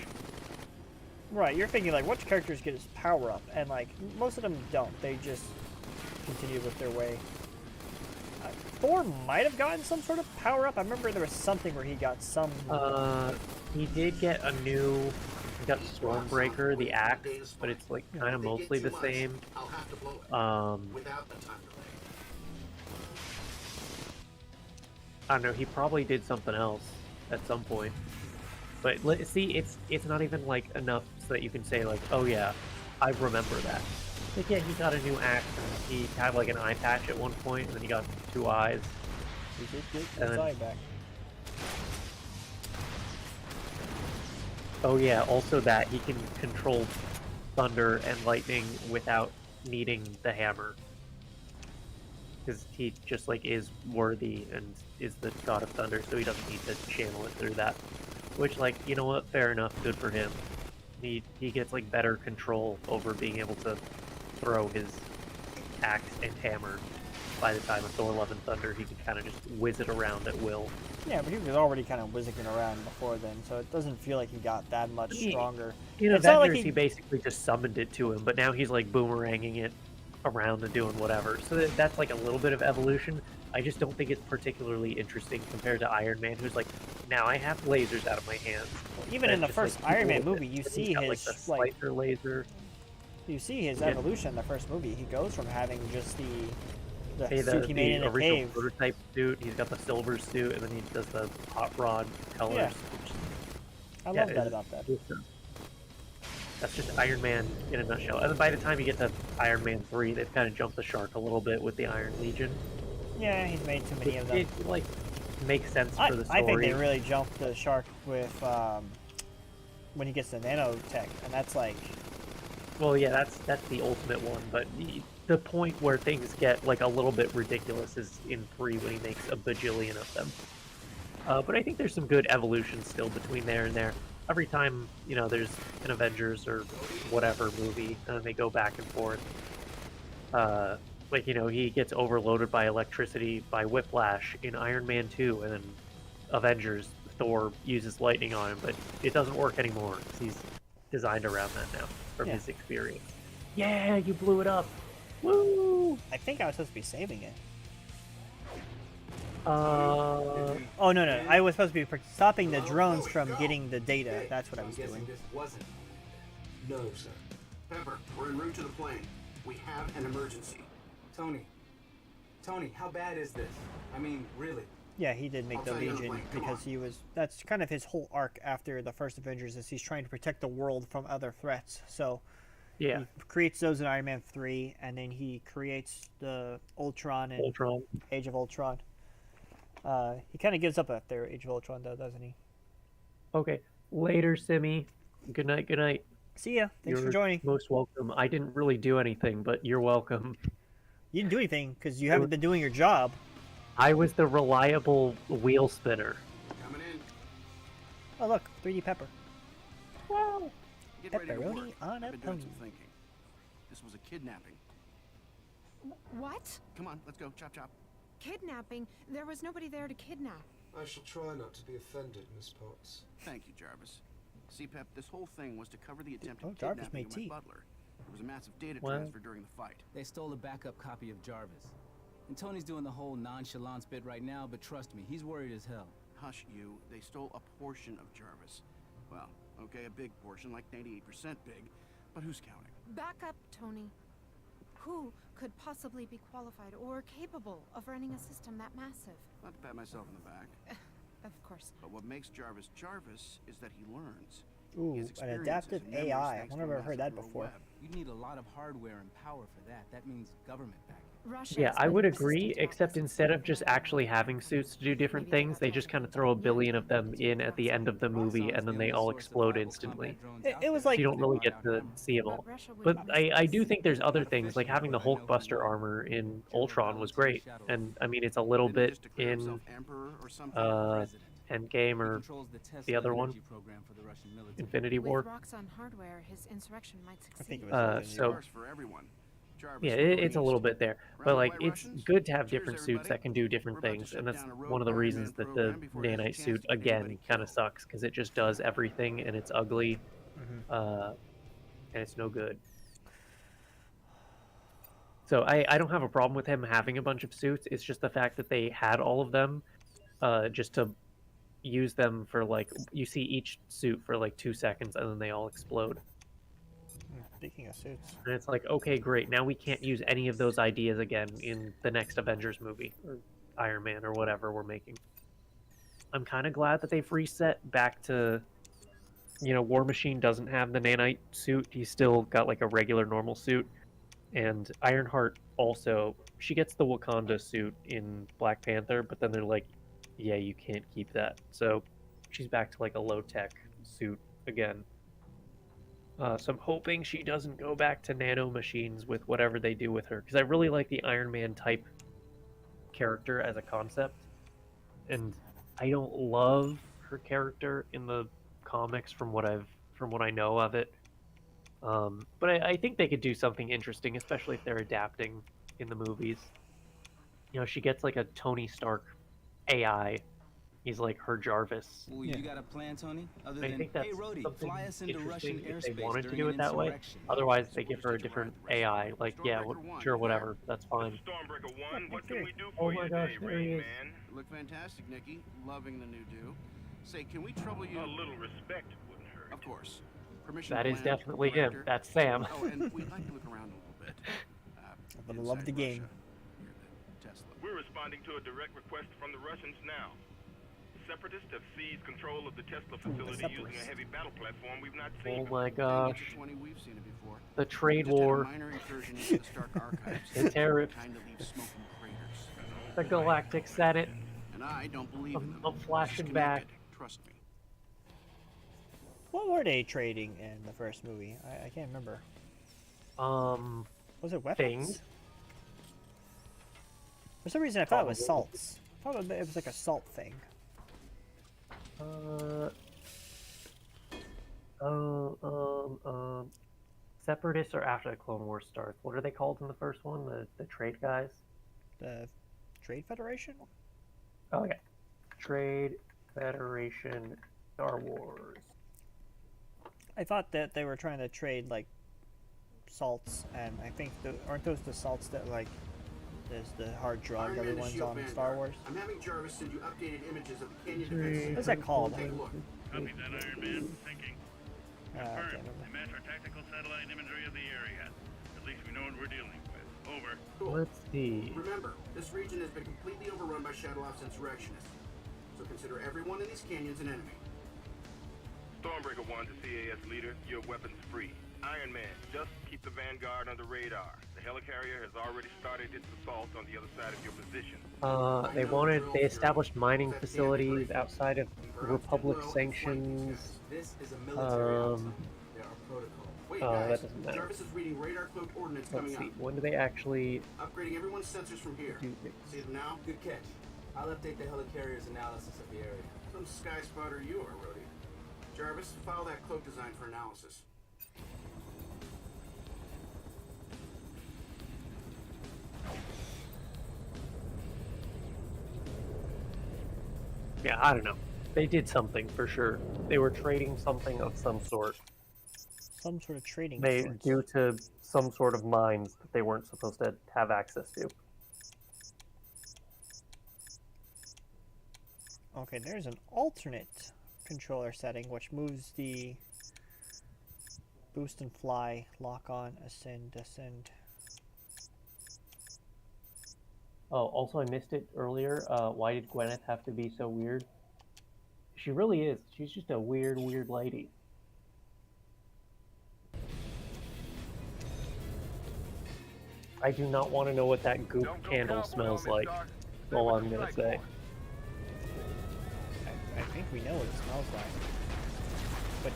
Right, you're thinking like which characters get his power up, and like most of them don't. They just continue with their way. Thor might have gotten some sort of power up. I remember there was something where he got some. He did get a new. He got Stormbreaker, the axe, but it's like kind of mostly the same. I don't know. He probably did something else at some point. But see, it's not even like enough so that you can say like, oh yeah, I remember that. Like yeah, he got a new axe. And he had like an eye patch at one point, and then he got 2 eyes. He did get his eye back. Oh yeah, also that he can control thunder and lightning without needing the hammer. Because he just like is worthy and is the god of thunder, so he doesn't need to channel it through that. Which, like, you know what? Fair enough. Good for him. He gets like better control over being able to throw his axe and hammer. By the time of Thor: Love and Thunder, he can kind of just whiz it around at will. Yeah, but he was already kind of whizzing it around before then, so it doesn't feel like he got that much stronger. In It's Avengers, not like he basically just summoned it to him, but now he's like boomeranging it around and doing whatever. So that's like a little bit of evolution. I just don't think it's particularly interesting compared to Iron Man, who's like, now I have lasers out of my hands. Well, even in the first Iron Man movie, you see got, his like the slicer laser. You see his evolution in the first movie. He goes from having just the Hey, suit he made in a original cave. prototype suit. He's got the silver suit, and then he does the hot rod colors. Yeah. I love that about that. That's just Iron Man in a nutshell. And then by the time you get to Iron Man 3, they've kind of jumped the shark a little bit with the Iron Legion. Yeah, he's made too many of them. It like makes sense for the story. I think they really jumped the shark with when he gets the nanotech, and that's like. Well, yeah, that's the ultimate one, but the point where things get like a little bit ridiculous is in 3 when he makes a bajillion of them. But I think there's some good evolution still between there and there. Every time, there's an Avengers or whatever movie, and they go back and forth. He gets overloaded by electricity by Whiplash in Iron Man 2, and then Avengers, Thor uses lightning on him, but it doesn't work anymore because he's designed around that now from his experience. Yeah, you blew it up. Woo! I think I was supposed to be saving it. Oh no! I was supposed to be stopping the drones from getting the data. That's what I was doing. No, sir. Pepper, we're en route to the plane. We have an emergency. Tony, how bad is this? I mean, really? Yeah, he did make I'll the tell you on the Legion plane. Come because on. he was. That's kind of his whole arc after the first Avengers is he's trying to protect the world from other threats. So Yeah, he creates those in Iron Man 3, and then he creates the Ultron in Ultron. Age of Ultron. He kind of gives up after Age of Ultron, though, doesn't he? Okay, later, Simi. Good night. Good night. See ya. Thanks for You're joining. most welcome. I didn't really do anything, but you're welcome. You didn't do anything because you haven't been doing your job. I was the reliable wheel spinner. Coming in. Oh, look, 3D Pepper. Wow. Get ready to Pepperoni work. on a I've been doing pony. some thinking. This was a kidnapping. What? Come on, let's go. Chop chop. Kidnapping? There was nobody there to kidnap. I shall try not to be offended, Miss Potts. Thank you, Jarvis. See, Pep, this whole thing was to cover the attempted Oh, Jarvis kidnapping made of my tea. butler. There was a massive data What? transfer during the fight. They stole a backup copy of Jarvis. And Tony's doing the whole nonchalance bit right now, but trust me, he's worried as hell. Hush, you. They stole a portion of Jarvis. Well, okay, a big portion, like 98% big, but who's counting? Back up, Tony. Who could possibly be qualified or capable of running a system that massive? Not to pat myself in the back, Of course. but what makes Jarvis Jarvis is that he learns. Ooh, He has an experiences adaptive and memories AI. I thanks to wonder a if I've heard massive that neural before. web. You need a lot of hardware and power for that. That means government backing. Russia Yeah, is I would building agree, systems except weapons instead of for just the world. actually having suits to do different Maybe things, that's they why just they're kind of doing throw a it. billion of them in at the end of the movie, and then they all explode instantly. It was So like you don't really get to see them all. But Russia But wouldn't I risk do this. think there's other things, like having the Hulkbuster armor in Ultron was great. And, I mean, it's a little Didn't he bit just declare in himself emperor or something? Endgame He or controls the Tesla the other one, energy program for the Russian military. Infinity With War. rocks on hardware, his insurrection might I succeed. think it was Infinity So- War. Works for everyone. Jarvis, Yeah, we're going it's a little east. bit there. Round But, the like, way, it's Russians? good to have Cheers, different suits everybody. that can do different We're about to things. shut And that's down a rogue one of the Iron reasons Man that the program before it has a nanite chance suit, to get again, anybody kind of killed. sucks, because it just does everything, and it's ugly, Mhm. and it's no good. So I don't have a problem with him having a bunch of suits. It's just the fact that they had all of them, just to use them for, like, you see each suit for like 2 seconds and then they all explode. Speaking of suits. And it's like, okay, great. Now we can't use any of those ideas again in the next Avengers movie or Iron Man or whatever we're making. I'm kind of glad that they've reset back to, you know, War Machine doesn't have the nanite suit. He's still got like a regular normal suit. And Ironheart also, she gets the Wakanda suit in Black Panther, but then they're like, yeah, you can't keep that. So she's back to like a low-tech suit again. So I'm hoping she doesn't go back to nano machines with whatever they do with her, because I really like the Iron Man type character as a concept, and I don't love her character in the comics from what I know of it. But I think they could do something interesting, especially if they're adapting in the movies. You know, she gets like a Tony Stark AI. He's like her Jarvis. Well, Yeah. you got a plan, Tony? Other I than, think that's hey, Rhodey, something fly us into Russian interesting if they airspace wanted to during do an it that way. insurrection. Otherwise, So they we'll give just her a take a different ride the rest of AI. the Like, way. yeah, Stormbreaker 1, sure, you whatever, got that's fine. Stormbreaker 1, what here. can we do Oh for my you gosh, today, there he Rain is. Man? You look fantastic, Nikki. Loving the new do. Say, can we trouble you? A little respect wouldn't hurt. Of course. Permission That is granted, definitely him. Director. That's Sam. Oh, and we'd like to look around a little bit. I love the Inside game. Russia, near the Tesla. We're responding to a direct request from the Russians now. Separatists have seized control of the Tesla facility using a separatists. heavy battle platform we've not seen Oh before. my Dang, gosh. it's a 20, we've seen it before. The We trade just had a war. minor incursion into the Stark archives. The tariffs. Kind of leaves smoking craters. The Galactic Senate. And I don't believe in them. I'm flashing Disconnected. back. Trust me. What were they trading in the first movie? I can't remember. Was it weapons? Things. For some reason, I thought it was Probably. salts. I thought it was like a salt thing. Separatists are after the Clone Wars starts. What are they called in the first one? The trade guys? The Trade Federation? Oh, yeah. Trade Federation Star Wars. I thought that they were trying to trade like salts, and I think aren't those the salts that like there's the hard drug Iron Man to everyone's Shield on Vanguard. Star Wars? I'm having Jarvis send you updated images of the Canyon Defense What's Center. that called? Take a look. Copy that, Iron Man. Thinking. Okay, They match our tactical satellite imagery of the area. At least we know what we're dealing with. Over. Cool. Let's see. Remember, this region has been completely overrun by Shadowlops insurrectionists. So consider everyone in these canyons an enemy. Stormbreaker 1 to CAS leader, your weapons free. Iron Man, just keep the Vanguard under radar. The helicarrier has already started its assault on the other side of your position. They established mining facilities outside of Republic sanctions. This is a military outside. There are protocols. Wait, guys, that doesn't matter. Jarvis is reading radar cloaked ordnance Let's coming see. up. When do they actually Upgrading everyone's sensors from here. do this? See them now? Good catch. I'll update the helicarrier's analysis of the area. Some sky spotter you are, Rhodey. Jarvis, file that cloak design for analysis. Yeah, I don't know. They did something for sure. They were trading something of some sort. Some sort of trading. Due to some sort of mines that they weren't supposed to have access to. Okay, there's an alternate controller setting which moves the boost and fly, lock on, ascend, descend. Oh, also I missed it earlier. Why did Gwyneth have to be so weird? She really is. She's just a weird, weird lady. I do not want to know what that goop candle smells like. That's all I'm gonna say. I think we know what it smells like. But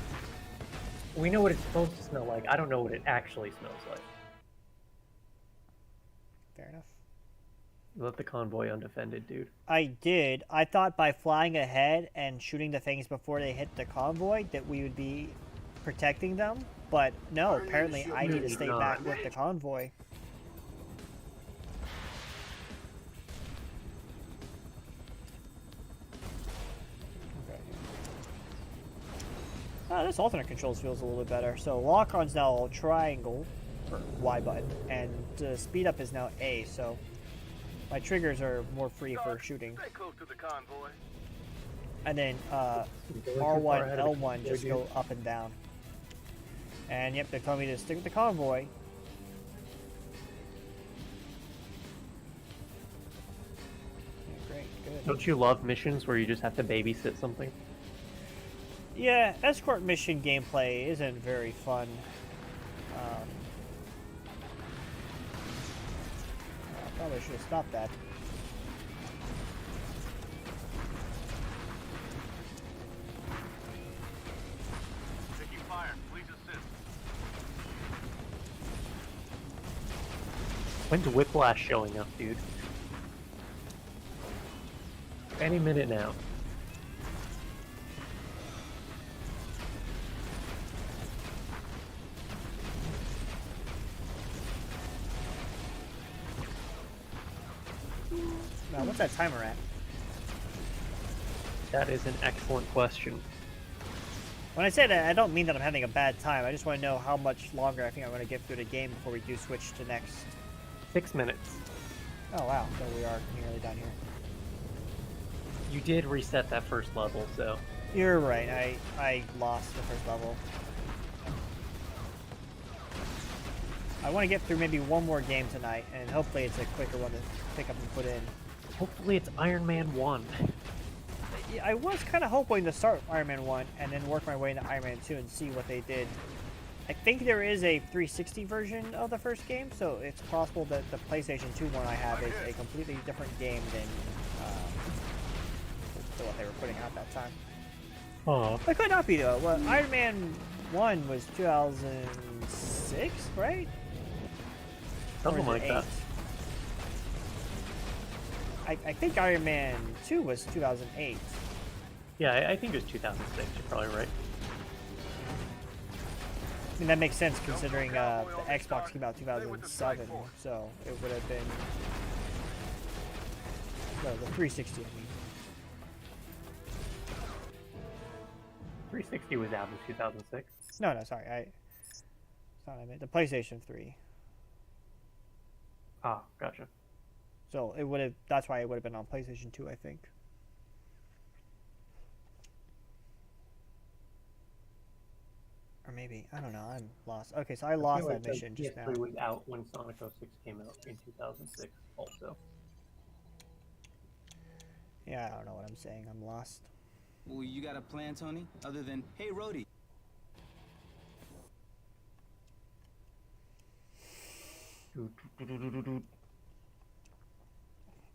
we know what it's supposed to smell like. I don't know what it actually smells like. Fair enough. You left the convoy undefended, dude. I did. I thought by flying ahead and shooting the things before they hit the convoy that we would be protecting them. But no, apparently I need to stay back with the convoy. This alternate controls feels a little bit better. So lock-on's now triangle, or Y button, and speed up is now A, so my triggers are more free for shooting. Stay close to the convoy. And then R1, L1 just go up and down. And yep, they're telling me to stick with the convoy. Yeah, great, good. Don't you love missions where you just have to babysit something? Yeah, escort mission gameplay isn't very fun. I probably should have stopped that. Taking fire. Please assist. When's Whiplash showing up, dude? Any minute now. Now, what's that timer at? That is an excellent question. When I say that, I don't mean that I'm having a bad time. I just want to know how much longer I think I'm going to get through the game before we do switch to next. 6 minutes. Oh, wow. So we are nearly done here. You did reset that first level, so... You're right. I lost the first level. I want to get through maybe one more game tonight, and hopefully it's a quicker one to pick up and put in. Hopefully it's Iron Man 1. I was kind of hoping to start Iron Man 1 and then work my way into Iron Man 2 and see what they did. I think there is a 360 version of the first game, so it's possible that the PlayStation 2 one I have is a completely different game than what they were putting out that time. Oh. It could not be, though. Well, Iron Man 1 was 2006, right? Something like that. I think Iron Man 2 was 2008. Yeah, I think it was 2006. You're probably right. I mean, that makes sense considering the Xbox came out 2007, so it would have been... No, the 360, I mean. 360 was out in 2006. No, sorry. It's not what I meant. The PlayStation 3. Ah, gotcha. So it would have. That's why it would have been on PlayStation 2, I think. Or maybe, I don't know, I'm lost. Okay, so I lost that mission just now. PS3 was out when Sonic 06 came out in 2006 also. Yeah, I don't know what I'm saying. I'm lost. Well, you got a plan, Tony? Other than, hey, Rhodey.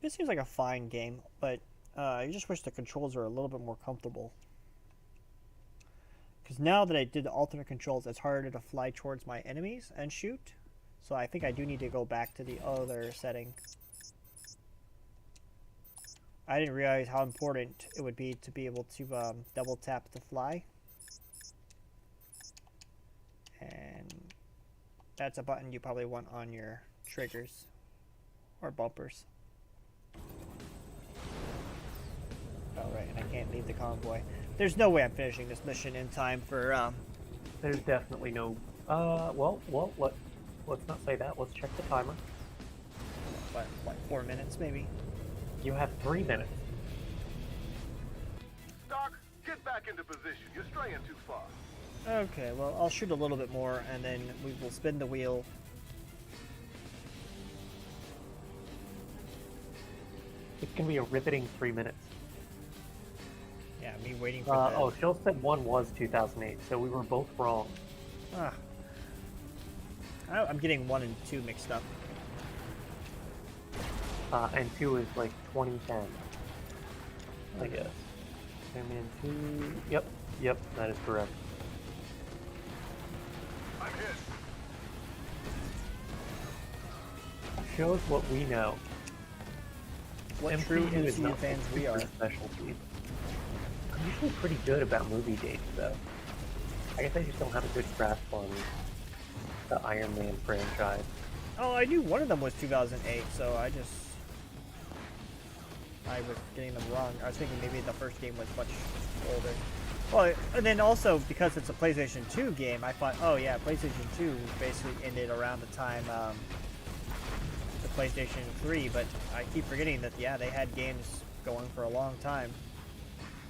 This seems like a fine game, but I just wish the controls were a little bit more comfortable. Because now that I did the alternate controls, it's harder to fly towards my enemies and shoot. So I think I do need to go back to the other setting. I didn't realize how important it would be to be able to double tap to fly. And that's a button you probably want on your triggers or bumpers. Oh, right, and I can't leave the convoy. There's no way I'm finishing this mission in time for, There's definitely no... well, let's not say that. Let's check the timer. What, like 4 minutes, maybe? You have 3 minutes. Doc, get back into position. You're straying too far. Okay, well, I'll shoot a little bit more, and then we will spin the wheel. It's gonna be a riveting 3 minutes. Yeah, me waiting for Oh, Shill said 1 was 2008, so we were both wrong. Ah. I'm getting 1 and 2 mixed up. And 2 is like 2010, I guess. Iron Man 2... Yep, that is correct. I'm hit. Shows what we know. What true MCU fans we are. Specialty. I'm usually pretty good about movie dates, though. I guess I just don't have a good grasp on the Iron Man franchise. Oh, I knew one of them was 2008, so I was getting them wrong. I was thinking maybe the first game was much older. Well, and then also, because it's a PlayStation 2 game, I thought, oh yeah, PlayStation 2 basically ended around the time the PlayStation 3, but I keep forgetting that, yeah, they had games going for a long time.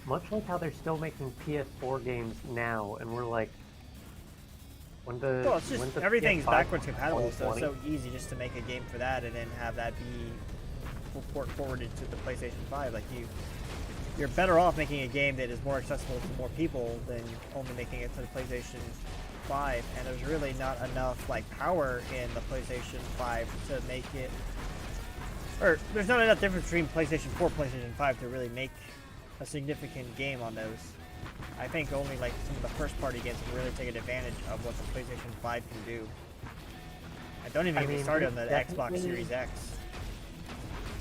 Much like how they're still making PS4 games now, and we're like, well, it's just everything's backwards compatible, so it's so easy just to make a game for that and then have that be port forwarded to the PlayStation 5. Like you're better off making a game that is more accessible to more people than only making it to the PlayStation 5. And there's really not enough like power in the PlayStation 5 to make it, or there's not enough difference between PlayStation 4 and PlayStation 5 to really make a significant game on those. I think only like some of the first party games can really take advantage of what the PlayStation 5 can do. I don't even get started on the Xbox Series X.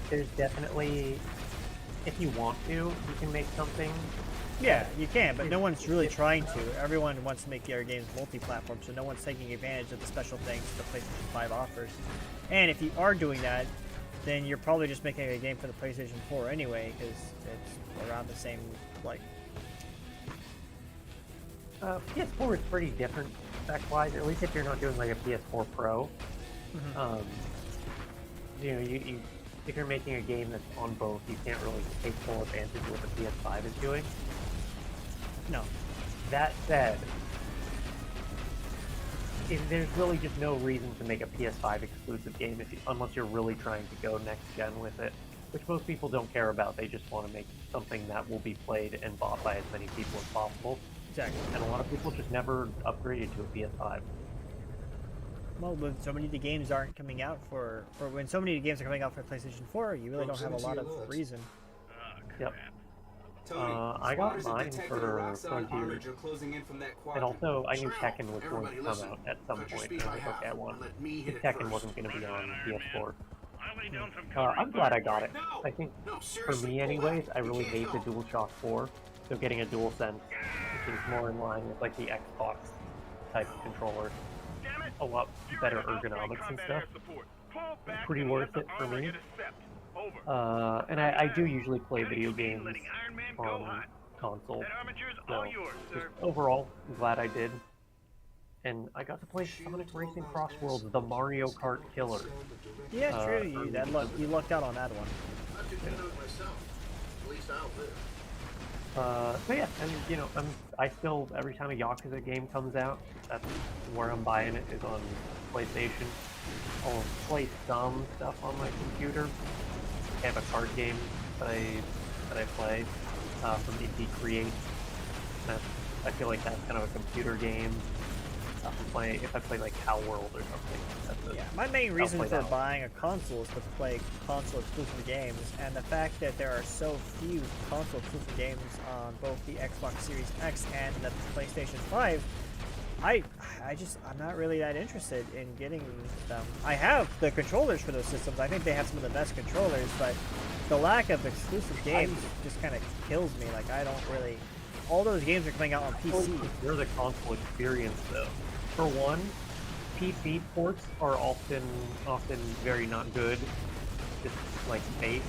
There's definitely, if you want to, you can make something. Yeah, you can, but no one's really trying to. Everyone wants to make their games multi-platform, so no one's taking advantage of the special things the PlayStation 5 offers. And if you are doing that, then you're probably just making a game for the PlayStation 4 anyway, because it's around the same, like... PS4 is pretty different spec-wise, at least if you're not doing like a PS4 Pro. Mm-hmm. You know, if you're making a game that's on both, you can't really take full advantage of what the PS5 is doing. No. That said, there's really just no reason to make a PS5 exclusive game unless you're really trying to go next gen with it, which most people don't care about. They just want to make something that will be played and bought by as many people as possible. Exactly. And a lot of people just never upgraded to a PS5. Well, when so many of the games aren't coming out for when so many games are coming out for PlayStation 4, you really don't have a lot of reason. Yep. I got mine for Frontier. And also, I knew Tekken was going to come out at some point, and I was like, okay, I want it. Tekken wasn't going to be on PS4. I'm glad I got it. I think, for me anyways, I really hate the DualShock 4, so getting a DualSense, which is more in line with like the Xbox type of controller, a lot better ergonomics and stuff. Pretty worth it for me. And I do usually play video games on console, so just overall, I'm glad I did. And I got to play Sonic Racing Cross Worlds, the Mario Kart killer. Yeah, true. You lucked out on that one. So yeah, and I still every time a Yakuza game comes out, that's where I'm buying it is on PlayStation. I'll play some stuff on my computer. I have a card game that I play from Indie Create. That's, I feel like that's kind of a computer game. If I play like Hell World or something. Yeah, my main reason for buying a console is to play console exclusive games, and the fact that there are so few console exclusive games on both the Xbox Series X and the PlayStation 5, I'm not really that interested in getting them. I have the controllers for those systems. I think they have some of the best controllers, but the lack of exclusive games just kind of kills me. Like, I don't really... All those games are coming out on PC. You're the console experience, though. For one, PC ports are often very not good. Just like base.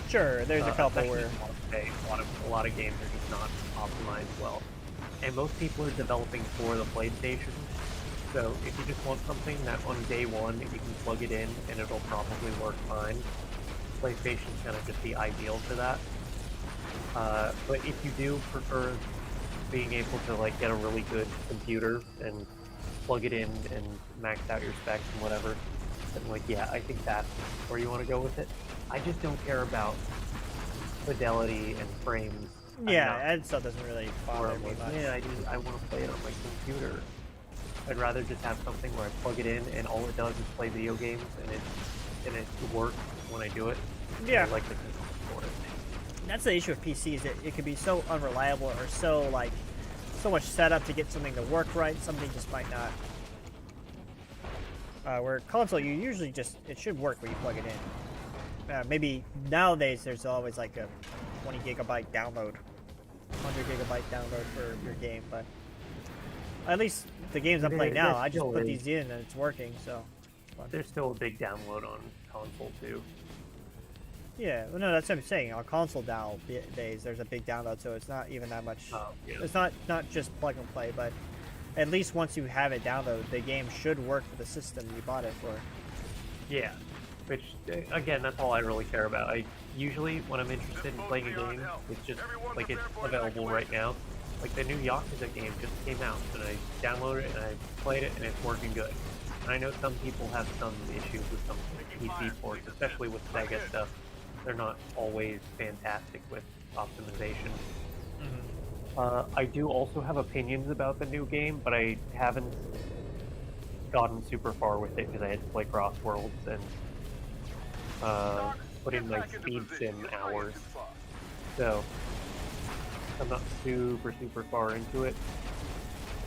Sure, there's a couple where a lot of games are just not optimized well, and most people are developing for the PlayStation. So if you just want something that on day one you can plug it in and it'll probably work fine, PlayStation's kind of just the ideal for that. But if you do prefer being able to like get a really good computer and plug it in and max out your specs and whatever, then like yeah, I think that's where you want to go with it. I just don't care about fidelity and frames. Yeah, that stuff doesn't really bother me much. Yeah, I want to play it on my computer. I'd rather just have something where I plug it in and all it does is play video games and it works when I do it. Yeah. I like the control for it. That's the issue with PCs. It can be so unreliable or so much setup to get something to work right. Something just might not. Where console, you usually it should work when you plug it in. Maybe nowadays there's always like a 20 gigabyte download, 100 gigabyte download for your game, but at least the games I'm playing now, I just put these in and it's working. So there's still a big download on console too. Yeah, well, no, that's what I'm saying. On console nowadays, there's a big download, so it's not even that much. Yeah. It's not just plug and play, but at least once you have it downloaded, the game should work for the system you bought it for. Yeah, which again, that's all I really care about. I usually, when I'm interested in playing a game, it's just like it's available right now. Like the new Yakuza game just came out, and I downloaded it and I played it, and it's working good. And I know some people have some issues with some PC ports, especially with Sega stuff. They're not always fantastic with optimization. I do also have opinions about the new game, but I haven't gotten super far with it because I had to play Cross Worlds and put in my speed sim hours. So I'm not super far into it.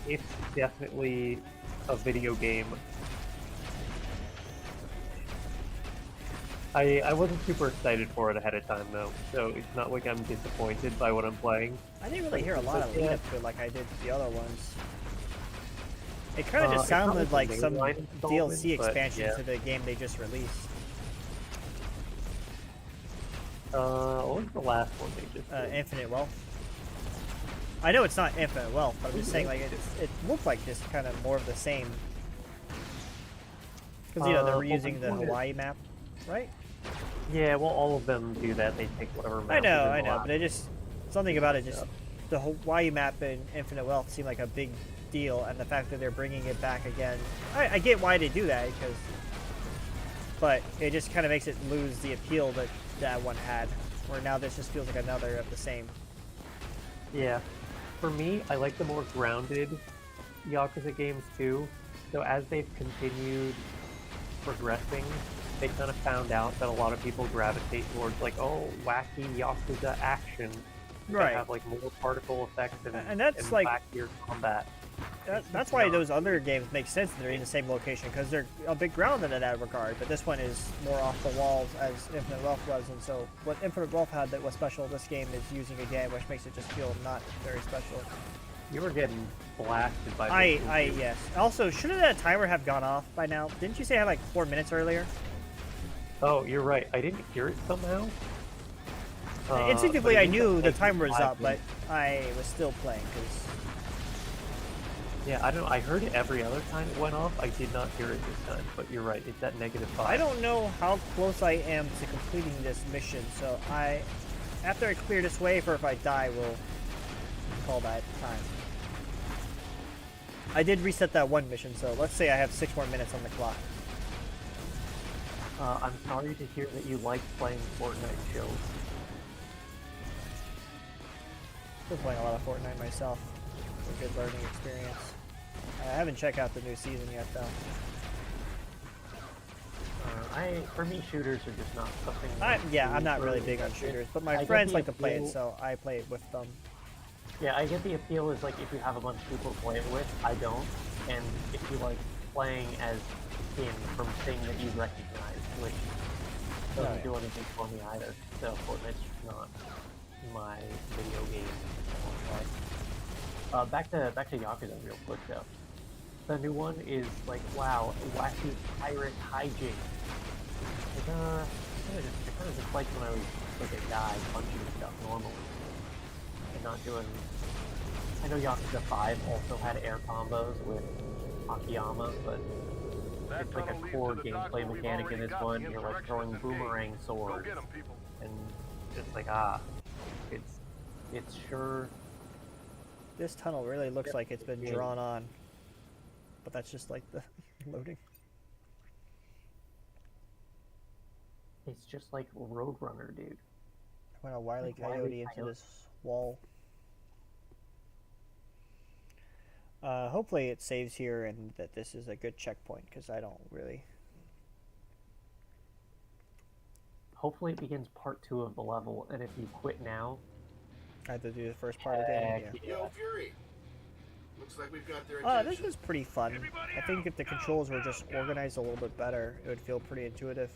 It's definitely a video game. I wasn't super excited for it ahead of time though, so it's not like I'm disappointed by what I'm playing. I didn't really hear a lot of lead up to it like I did the other ones. It kind of just sounded like some DLC expansion to the game they just released. What was the last one they just did? Infinite Wealth. I know it's not Infinite Wealth, but I'm just saying like it looked like just kind of more of the same. Because they're reusing the Hawaii map, right? Yeah, well, all of them do that. They take whatever map. I know, but it just something about it. Just the Hawaii map in Infinite Wealth seemed like a big deal, and the fact that they're bringing it back again, I get why they do that, but it just kind of makes it lose the appeal that that one had. Where now this just feels like another of the same. Yeah, for me, I like the more grounded Yakuza games too. So as they've continued progressing, they kind of found out that a lot of people gravitate towards like, oh, wacky Yakuza action. Right. Have like more particle effects and that's like wackier combat. That's why those other games make sense that they're in the same location, because they're a bit grounded in that regard. But this one is more off the walls, as Infinite Wealth was, and so what Infinite Wealth had that was special, this game is using again, which makes it just feel not very special. You were getting blasted by. Yes. Also, shouldn't that timer have gone off by now? Didn't you say I had like 4 minutes earlier? Oh, you're right. I didn't hear it somehow. Instinctively, I knew the timer was up, but I was still playing because. Yeah, I don't know. I heard it every other time it went off. I did not hear it this time, but you're right. It's at -5. I don't know how close I am to completing this mission, so after I clear this wave, or if I die, we'll recall that time. I did reset that one mission, so let's say I have 6 more minutes on the clock. I'm sorry to hear that you like playing Fortnite, Chills. I've been playing a lot of Fortnite myself. It's a good learning experience. I haven't checked out the new season yet, though. For me, shooters are just not something. I'm not really big on shooters, but my friends like to play it, so I play it with them. Yeah, I get the appeal is like if you have a bunch of people to play it with. I don't, and if you like playing as Kim from Thing that you recognize, which doesn't do anything for me either. So Fortnite's just not my video game. Back to Yakuza real quick though. The new one is like, wow, wacky pirate hijinks. It kind of just like when I was like a guy punching stuff normally and not doing. I know Yakuza 5 also had air combos with Akiyama, but it's like a core gameplay mechanic in this one. You're like throwing boomerang swords, and just like it's sure. This tunnel really looks like it's been drawn on, but that's just like the loading. It's just like Roadrunner, dude. I went a Wile E. Coyote into this wall. Hopefully it saves here and that this is a good checkpoint, because I don't really... Hopefully it begins part 2 of the level, and if you quit now... I have to do the first part of the game, yeah. Yo, Fury! Looks like we've got their attention. This was pretty fun. I think if the controls were just organized a little bit better, it would feel pretty intuitive.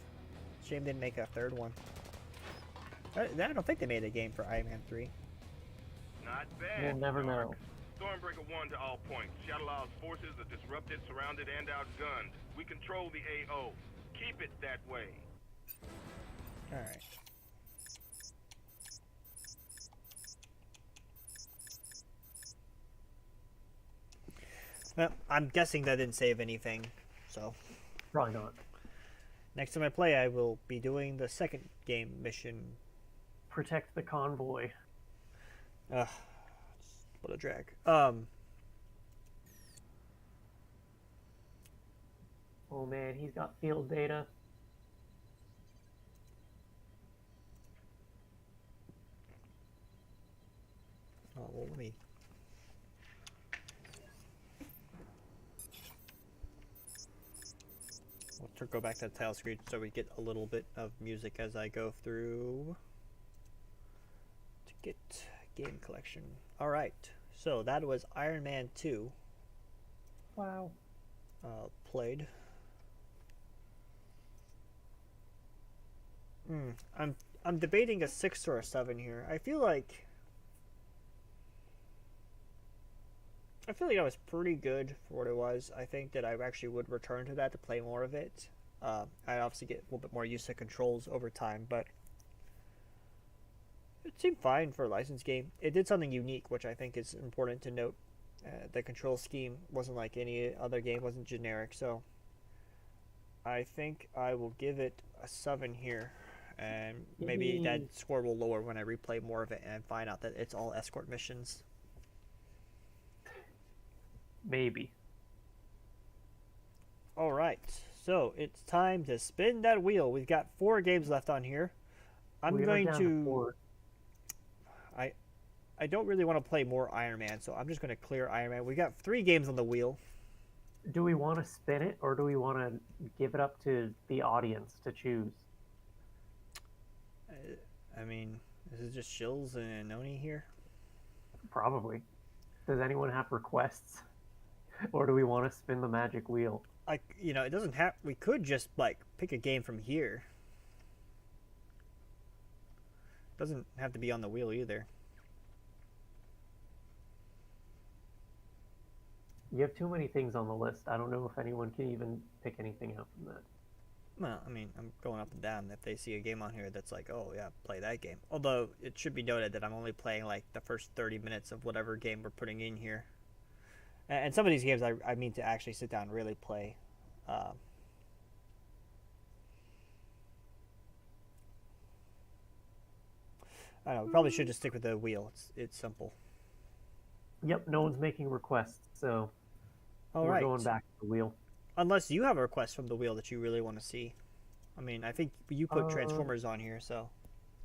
Shame they didn't make a third one. I don't think they made a game for Iron Man 3. Not bad. We'll never know. Stormbreaker 1 to all points. Shadowlaw's forces are disrupted, surrounded, and outgunned. We control the AO. Keep it that way. Alright. Well, I'm guessing that didn't save anything, so... Probably not. Next time I play, I will be doing the second game mission. Protect the convoy. Ugh. What a drag. Oh man, he's got field data. Oh, well, let me... We'll go back to the title screen so we get a little bit of music as I go through to get game collection. Alright, so that was Iron Man 2. Wow. Played. I'm debating a 6 or a 7 here. I feel like that was pretty good for what it was. I think that I actually would return to that to play more of it. I obviously get a little bit more used to controls over time, but it seemed fine for a licensed game. It did something unique, which I think is important to note. The control scheme wasn't like any other game, wasn't generic, so I think I will give it a 7 here. And maybe that score will lower when I replay more of it and find out that it's all escort missions. Maybe. Alright, so it's time to spin that wheel. We've got 4 games left on here. I'm going to... I don't really want to play more Iron Man, so I'm just going to clear Iron Man. We got 3 games on the wheel. Do we want to spin it, or do we want to give it up to the audience to choose? I mean, this is just Shills and Noni here. Probably. Does anyone have requests? Or do we want to spin the magic wheel? It doesn't have... We could just, pick a game from here. Doesn't have to be on the wheel either. You have too many things on the list. I don't know if anyone can even pick anything out from that. Well, I mean, I'm going up and down. If they see a game on here that's like, oh, yeah, play that game. Although, it should be noted that I'm only playing, the first 30 minutes of whatever game we're putting in here. And some of these games I mean to actually sit down and really play. I don't know, we probably should just stick with the wheel. It's simple. Yep, no one's making requests, so All we're right. going back to the wheel. Unless you have a request from the wheel that you really want to see. I mean, I think you put Transformers on here, so.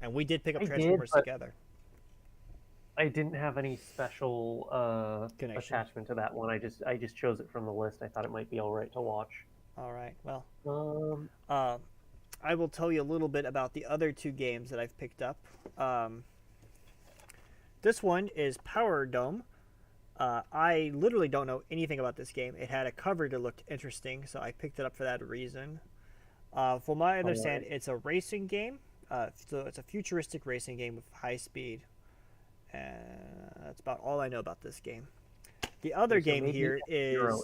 And we did pick up I did, Transformers but together. I didn't have any special Connection. attachment to that one. I just chose it from the list. I thought it might be all right to watch. All right. Well, Um, I will tell you a little bit about the other two games that I've picked up. This one is Power Dome. I literally don't know anything about this game. It had a cover that looked interesting, so I picked it up for that reason. From my understanding, it's a racing game. So it's a futuristic racing game with high speed. That's about all I know about this game. The other game here is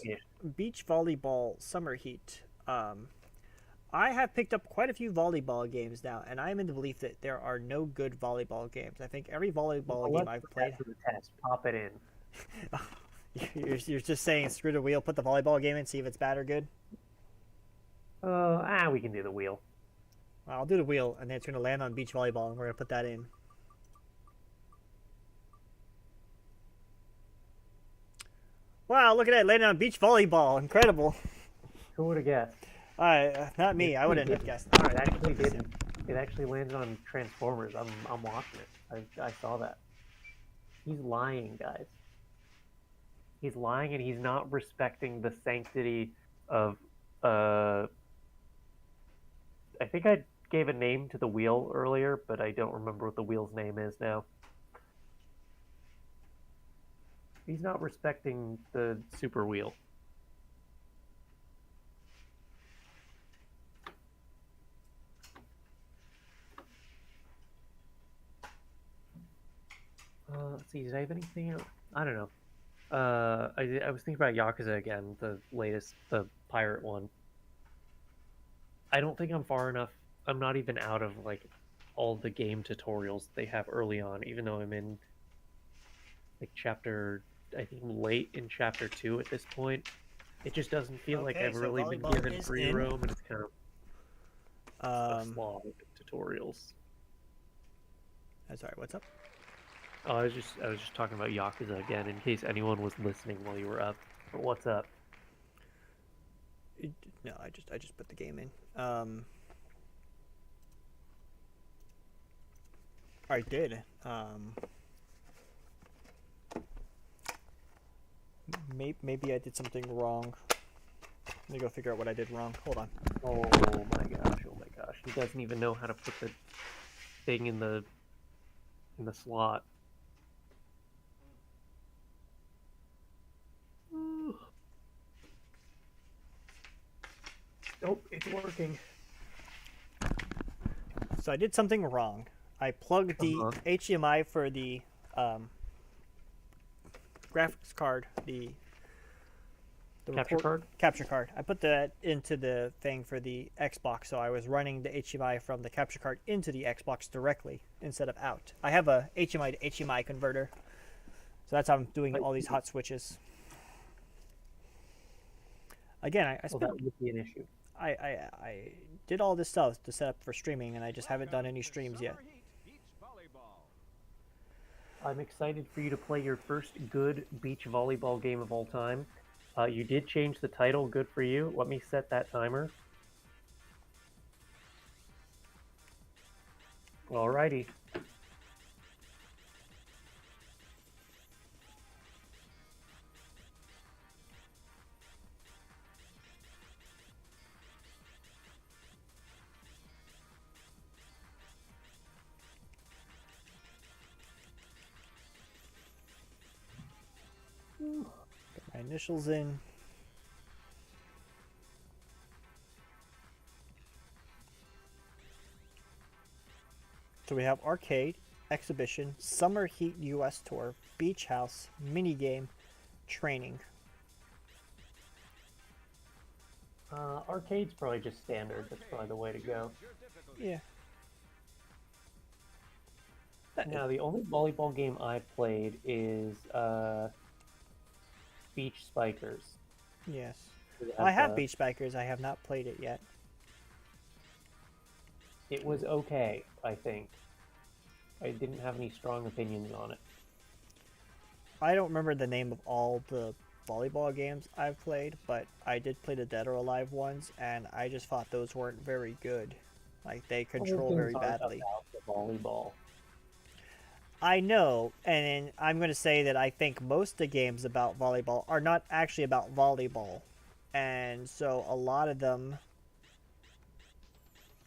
Beach Volleyball Summer Heat. I have picked up quite a few volleyball games now, and I'm in the belief that there are no good volleyball games. I think every volleyball game I've played. The test. Pop it in. You're just saying screw the wheel, put the volleyball game in, see if it's bad or good? We can do the wheel. I'll do the wheel, and then it's going to land on beach volleyball, and we're going to put that in. Wow, look at that, landing on beach volleyball. Incredible. Who would have guessed? Not me. I wouldn't have guessed. All right, It actually didn't. It actually landed on Transformers. I'm watching it. I saw that. He's lying, guys. He's lying, and he's not respecting the sanctity of. I think I gave a name to the wheel earlier, but I don't remember what the wheel's name is now. He's not respecting the super wheel. Let's see, did I have anything else? I don't know. I was thinking about Yakuza again, the latest, the pirate one. I don't think I'm far enough. I'm not even out of like all the game tutorials they have early on, even though I'm in like I think late in chapter 2 at this point. It just doesn't feel like I've really been given free roam, and it's kind of a slog of tutorials. Sorry, what's up? Oh, I was just talking about Yakuza again, in case anyone was listening while you were up. But what's up? No, I just put the game in. I did. Maybe I did something wrong. Let me go figure out what I did wrong. Hold on. Oh my gosh! Oh my gosh! He doesn't even know how to put the thing in the slot. Nope, it's working. So I did something wrong. I plugged the HDMI for the graphics card, the capture card. I put that into the thing for the Xbox, so I was running the HDMI from the capture card into the Xbox directly instead of out. I have a HDMI to HDMI converter, so that's how I'm doing all these hot switches. Again, I spent, that would be an issue. I did all this stuff to set up for streaming, and I just haven't done any streams yet. I'm excited for you to play your first good beach volleyball game of all time. You did change the title. Good for you. Let me set that timer. Alrighty. Get my initials in. So we have Arcade, Exhibition, Summer Heat US Tour, Beach House, Minigame, Training. Arcade's probably just standard. That's probably the way to go. Yeah. Now, the only volleyball game I've played is Beach Spikers. Yes. I have Beach Spikers. I have not played it yet. It was okay, I think. I didn't have any strong opinions on it. I don't remember the name of all the volleyball games I've played, but I did play the Dead or Alive ones, and I just thought those weren't very good. Like, they control very badly. About the volleyball. I know, and I'm going to say that I think most of the games about volleyball are not actually about volleyball. And so a lot of them...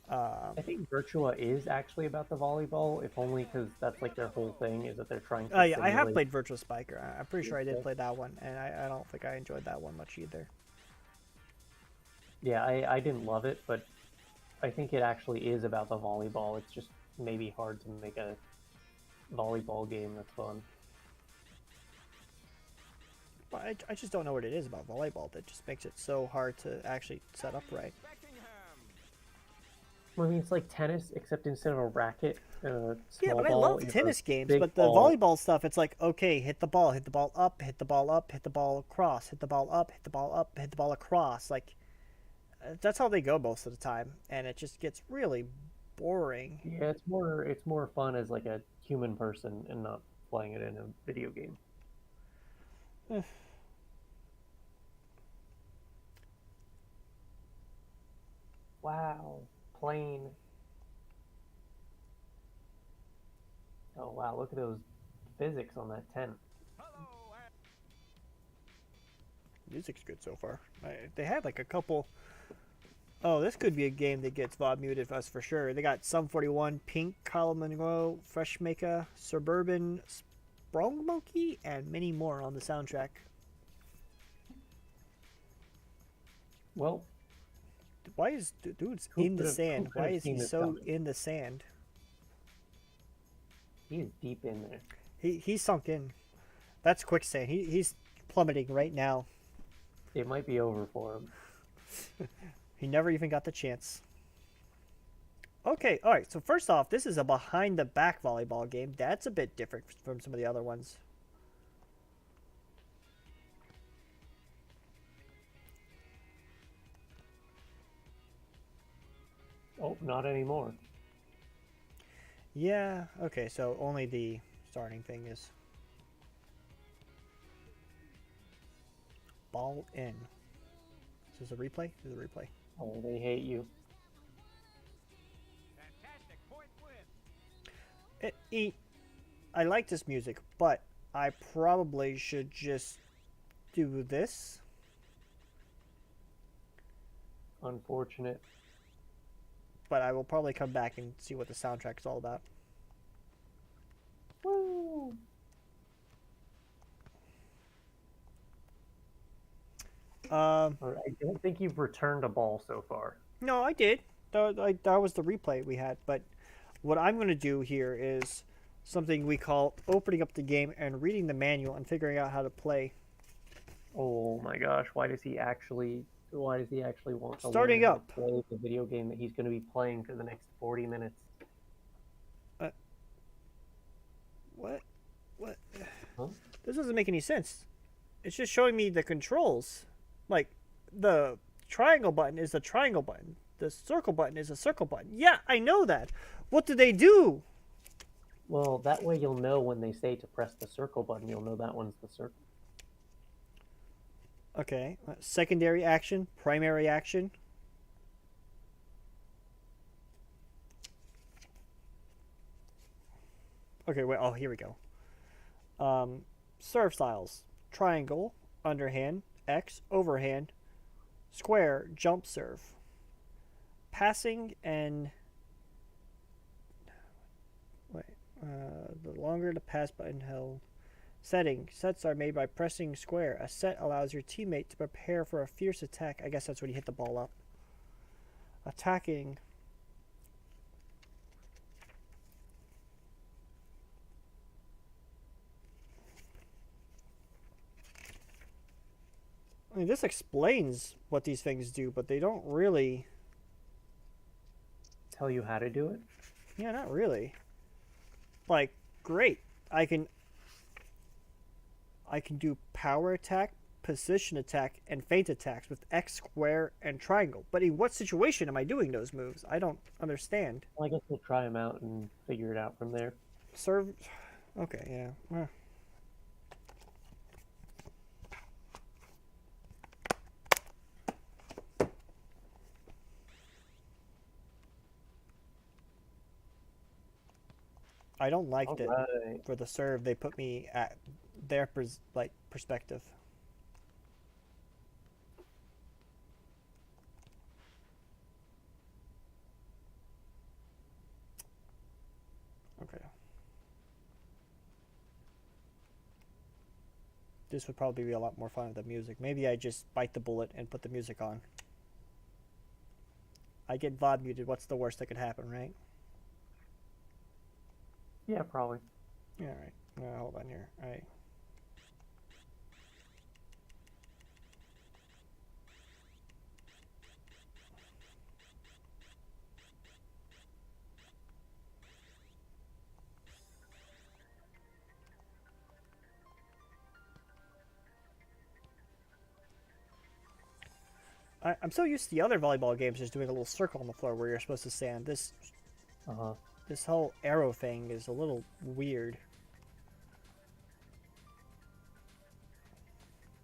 I think Virtua is actually about the volleyball, if only because that's like their whole thing, is that they're trying to yeah, I have played Virtua Spiker. I'm pretty sure I did stuff. play that one, and I don't think I enjoyed that one much either. Yeah, I didn't love it, but I think it actually is about the volleyball. It's just maybe hard to make a volleyball game that's fun. But I just don't know what it is about volleyball that just makes it so hard to actually set up right. I mean, it's like tennis, except instead of a racket, Yeah, but I love tennis games, but the ball. volleyball stuff, it's like, okay, hit the ball up, hit the ball up, hit the ball across, hit the ball up, hit the ball up, hit the ball across. Like, that's how they go most of the time, and it just gets really boring. Yeah, it's more fun as like a human person and not playing it in a video game. Wow, plane. Oh wow, look at those physics on that tent. Music's good so far. They had like a couple... Oh, this could be a game that gets VOD muted for us for sure. They got Sum 41, Pink, Kyle Monroe, Freshmaker, Suburban, Sprung Monkey, and many more on the soundtrack. Well, why is dude's in the sand? Why is he so in the sand? He is deep in there. He's sunk in. That's quicksand. He's plummeting right now. It might be over for him. He never even got the chance. Okay, all right. So first off, this is a behind-the-back volleyball game. That's a bit different from some of the other ones. Oh, not anymore. Yeah, okay, so only the starting thing is... Ball in. Is this a replay? This is a replay. Oh, they hate you. I like this music, but I probably should just do this. Unfortunate. But I will probably come back and see what the soundtrack is all about. Woo! I don't think you've returned a ball so far. No, I did. That was the replay we had. But what I'm going to do here is something we call opening up the game and reading the manual and figuring out how to play. Oh my gosh! Why does he actually want to Starting learn how up to play the video game that he's going to be playing for the next 40 minutes? What? Huh? This doesn't make any sense. It's just showing me the controls. Like, the triangle button is a triangle button. The circle button is a circle button. Yeah, I know that. What do they do? Well, that way you'll know when they say to press the circle button, you'll know that one's the circle. Okay. Secondary action, primary action. Okay, wait. Oh, here we go. Serve styles. Triangle, underhand, X, overhand, square, jump serve. Passing and... Wait. The longer the pass button held. Setting. Sets are made by pressing square. A set allows your teammate to prepare for a fierce attack. I guess that's when you hit the ball up. Attacking. I mean, this explains what these things do, but they don't really... Tell you how to do it? Yeah, not really. Like, great. I can do power attack, position attack, and feint attacks with X, square, and triangle. But in what situation am I doing those moves? I don't understand. Well, I guess we'll try them out and figure it out from there. Serve... Okay, yeah. I don't like All that right. for the serve they put me at their perspective. Okay. This would probably be a lot more fun with the music. Maybe I just bite the bullet and put the music on. I get VOD muted. What's the worst that could happen, right? Yeah, probably. Yeah, all right. Hold on here. All right. I'm so used to the other volleyball games just doing a little circle on the floor where you're supposed to stand. This whole arrow thing is a little weird.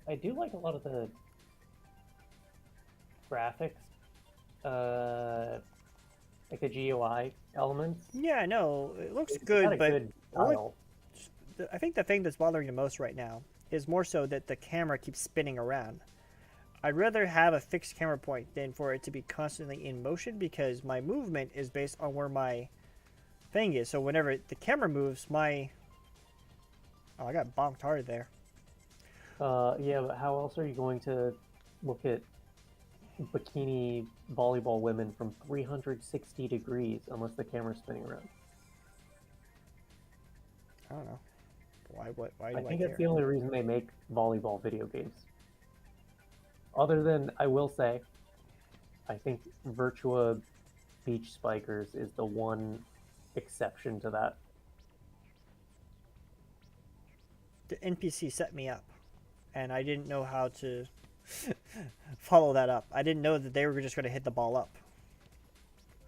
I do like a lot of the graphics, like the GUI elements. Yeah, I know. It looks It's good, got a but good style. I think the thing that's bothering the most right now is more so that the camera keeps spinning around. I'd rather have a fixed camera point than for it to be constantly in motion because my movement is based on where my thing is. So whenever the camera moves, my... Oh, I got bonked hard there. Yeah, but how else are you going to look at bikini volleyball women from 360 degrees unless the camera's spinning around? I don't know. Why do I I think care? that's the only reason they make volleyball video games. Other than, I will say, I think Virtua Beach Spikers is the one exception to that. The NPC set me up, and I didn't know how to follow that up. I didn't know that they were just going to hit the ball up.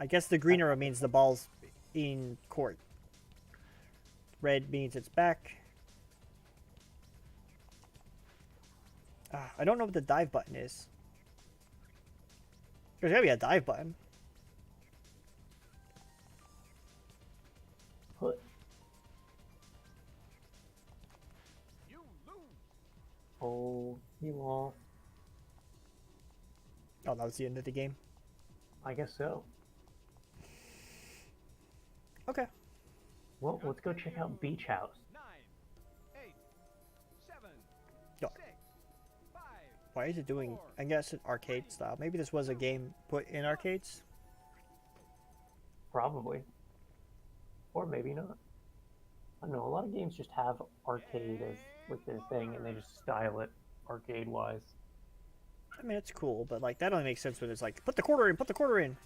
I guess the green arrow means the ball's in court. Red means it's back. I don't know what the dive button is. There's gotta be a dive button. Put. You lose. Oh, he lost. Oh, that was the end of the game? I guess so. Okay. Well, let's go check out Beach House. 9, 8, 7, Yo. 6, 5. Why is it doing... I guess it's arcade style. Maybe this was a game put in arcades? Probably. Or maybe not. I don't know, a lot of games just have arcade as like their thing and they just style it arcade-wise. I mean, it's cool, but like that only makes sense when it's like, put the quarter in, put the quarter in.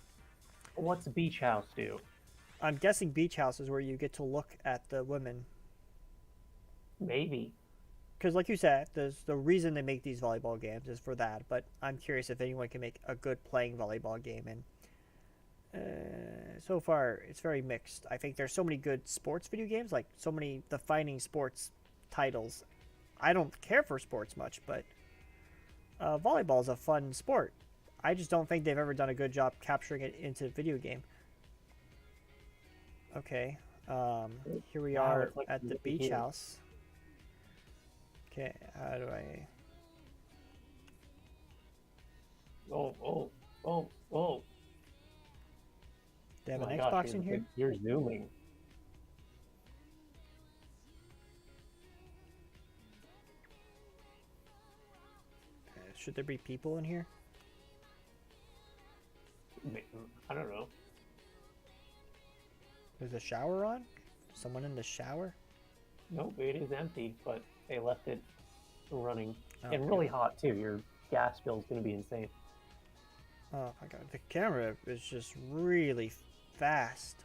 What's Beach House do? I'm guessing Beach House is where you get to look at the women. Maybe. Because like you said, the reason they make these volleyball games is for that, but I'm curious if anyone can make a good playing volleyball game, and so far it's very mixed. I think there's so many good sports video games, like so many defining sports titles. I don't care for sports much, but volleyball is a fun sport. I just don't think they've ever done a good job capturing it into a video game. Okay, here we are like at the beach house. Okay, how do I... Oh. They have Oh an my Xbox gosh, in here? You're zooming. Should there be people in here? I don't know. There's a shower on? Someone in the shower? Nope, it is empty, but they left it running. Oh, And really hot, too. Your gas bill's going to be insane. Oh my god, the camera is just really fast.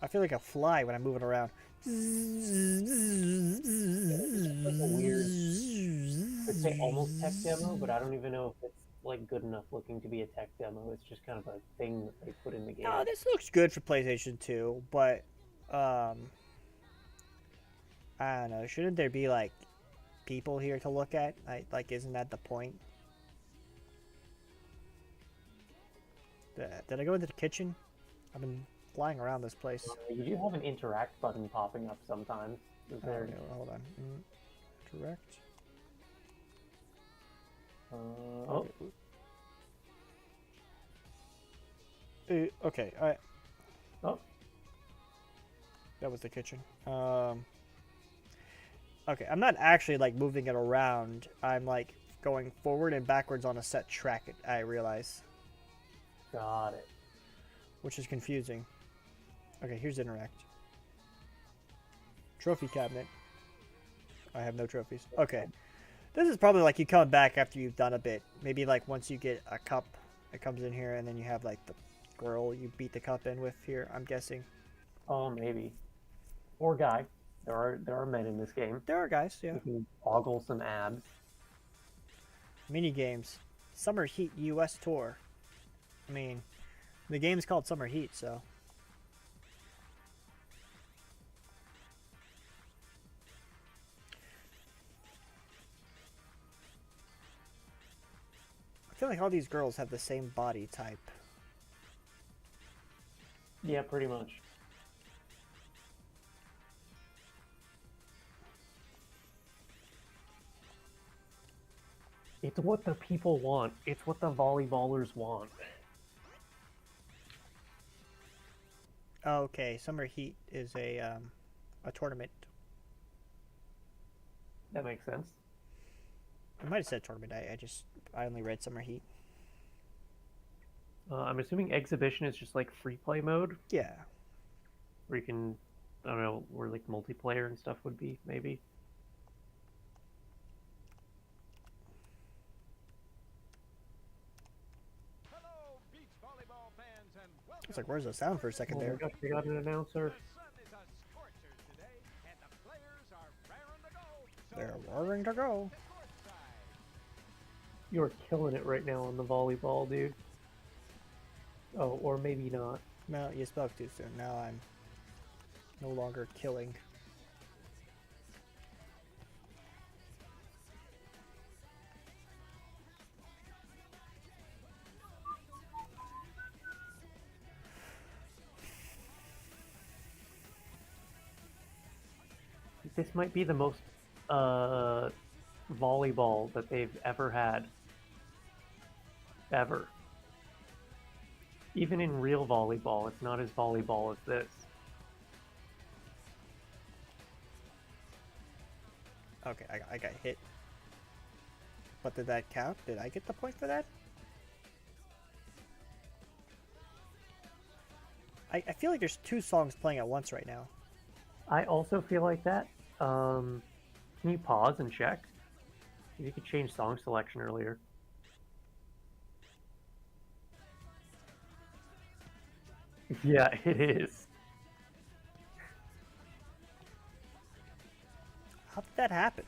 I feel like a fly when I'm moving around. It's like a weird, I'd say almost tech demo, but I don't even know if it's like good enough looking to be a tech demo. It's just kind of a thing that they put in the game. Oh, this looks good for PlayStation 2, but I don't know. Shouldn't there be like people here to look at? Like, isn't that the point? Did I go into the kitchen? I've been flying around this place. You do have an interact button popping up sometimes. Is there? Okay, hold on. Direct. Oh. Okay. Oh. That was the kitchen. Okay, I'm not actually like moving it around. I'm like going forward and backwards on a set track. I realize. Got it. Which is confusing. Okay, here's interact. Trophy cabinet. I have no trophies. Okay. This is probably like you come back after you've done a bit. Maybe like once you get a cup, it comes in here, and then you have like the girl you beat the cup in with here, I'm guessing. Oh, maybe. Or guy. There are men in this game. There are guys, yeah. You can ogle some abs. Mini games. Summer Heat US Tour. I mean, the game's called Summer Heat, so. I feel like all these girls have the same body type. Yeah, pretty much. It's what the people want. It's what the volleyballers want. Okay, Summer Heat is a tournament. That makes sense. I might have said tournament. I only read Summer Heat. I'm assuming exhibition is just like free play mode. Yeah. Where you can, I don't know, where like multiplayer and stuff would be, maybe. It's like, where's the sound for a second there? We got an announcer. They're raring to go. You're killing it right now on the volleyball, dude. Oh, or maybe not. No, you spoke too soon. Now I'm no longer killing. This might be the most volleyball that they've ever had. Ever. Even in real volleyball, it's not as volleyball as this. Okay, I got hit. But did that count? Did I get the point for that? I feel like there's two songs playing at once right now. I also feel like that. Can you pause and check? You could change song selection earlier. Yeah, it is. How did that happen?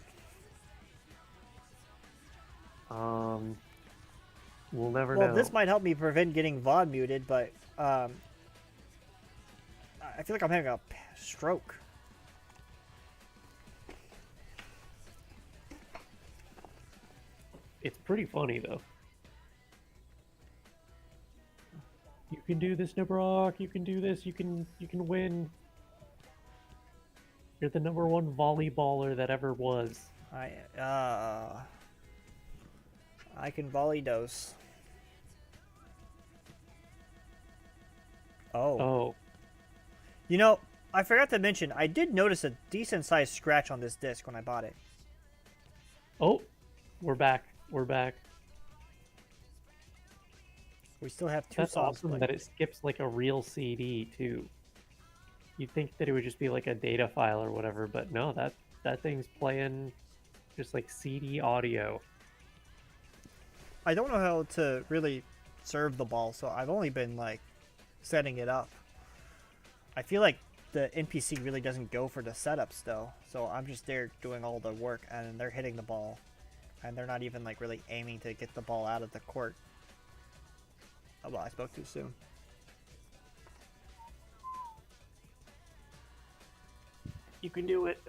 We'll never know. Well, this might help me prevent getting VOD muted, but I feel like I'm having a stroke. It's pretty funny though. You can do this, Nibroc. You can do this. You can win. You're the #1 volleyballer that ever was. I can volley dose. Oh. You know, I forgot to mention, I did notice a decent sized scratch on this disc when I bought it. Oh, we're back. We're back. We still have two That's songs. awesome that it skips like a real CD too. You'd think that it would just be like a data file or whatever, but no, that thing's playing just like CD audio. I don't know how to really serve the ball, so I've only been like setting it up. I feel like the NPC really doesn't go for the setups though, so I'm just there doing all the work and they're hitting the ball. And they're not even like really aiming to get the ball out of the court. Oh, well, I spoke too soon. You can do it.